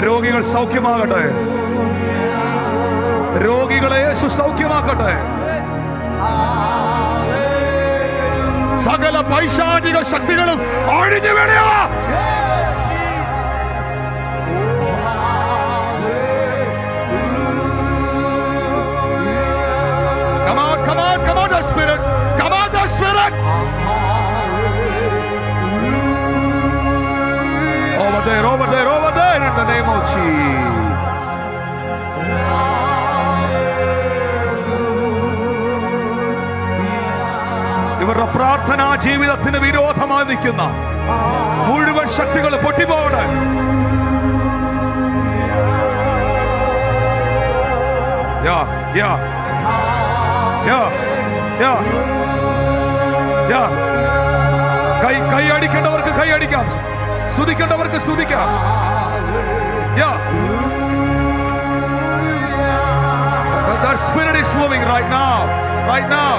Speaker 1: രോഗികൾ സൗഖ്യമാകട്ടെ, രോഗികളെ യേശു സൗഖ്യമാക്കട്ടെ. സകല പൈശാചിക ശക്തികളും അഴിഞ്ഞു വീഴുക. Come on, come on, come on, the Spirit. Come on, the Spirit. Over there, over there, over there in the name of Jesus. ഇവരുടെ പ്രാർത്ഥനാ ജീവിതത്തിന് വിരോധമായി നിൽക്കുന്ന മുഴുവൻ ശക്തികൾ പൊട്ടിപ്പോകട്ടെ. കൈ അടിക്കേണ്ടവർക്ക് കൈ അടിക്കാം, സ്തുതിക്കേണ്ടവർക്ക് സ്തുതിക്കാം. That spirit is moving right now, right now.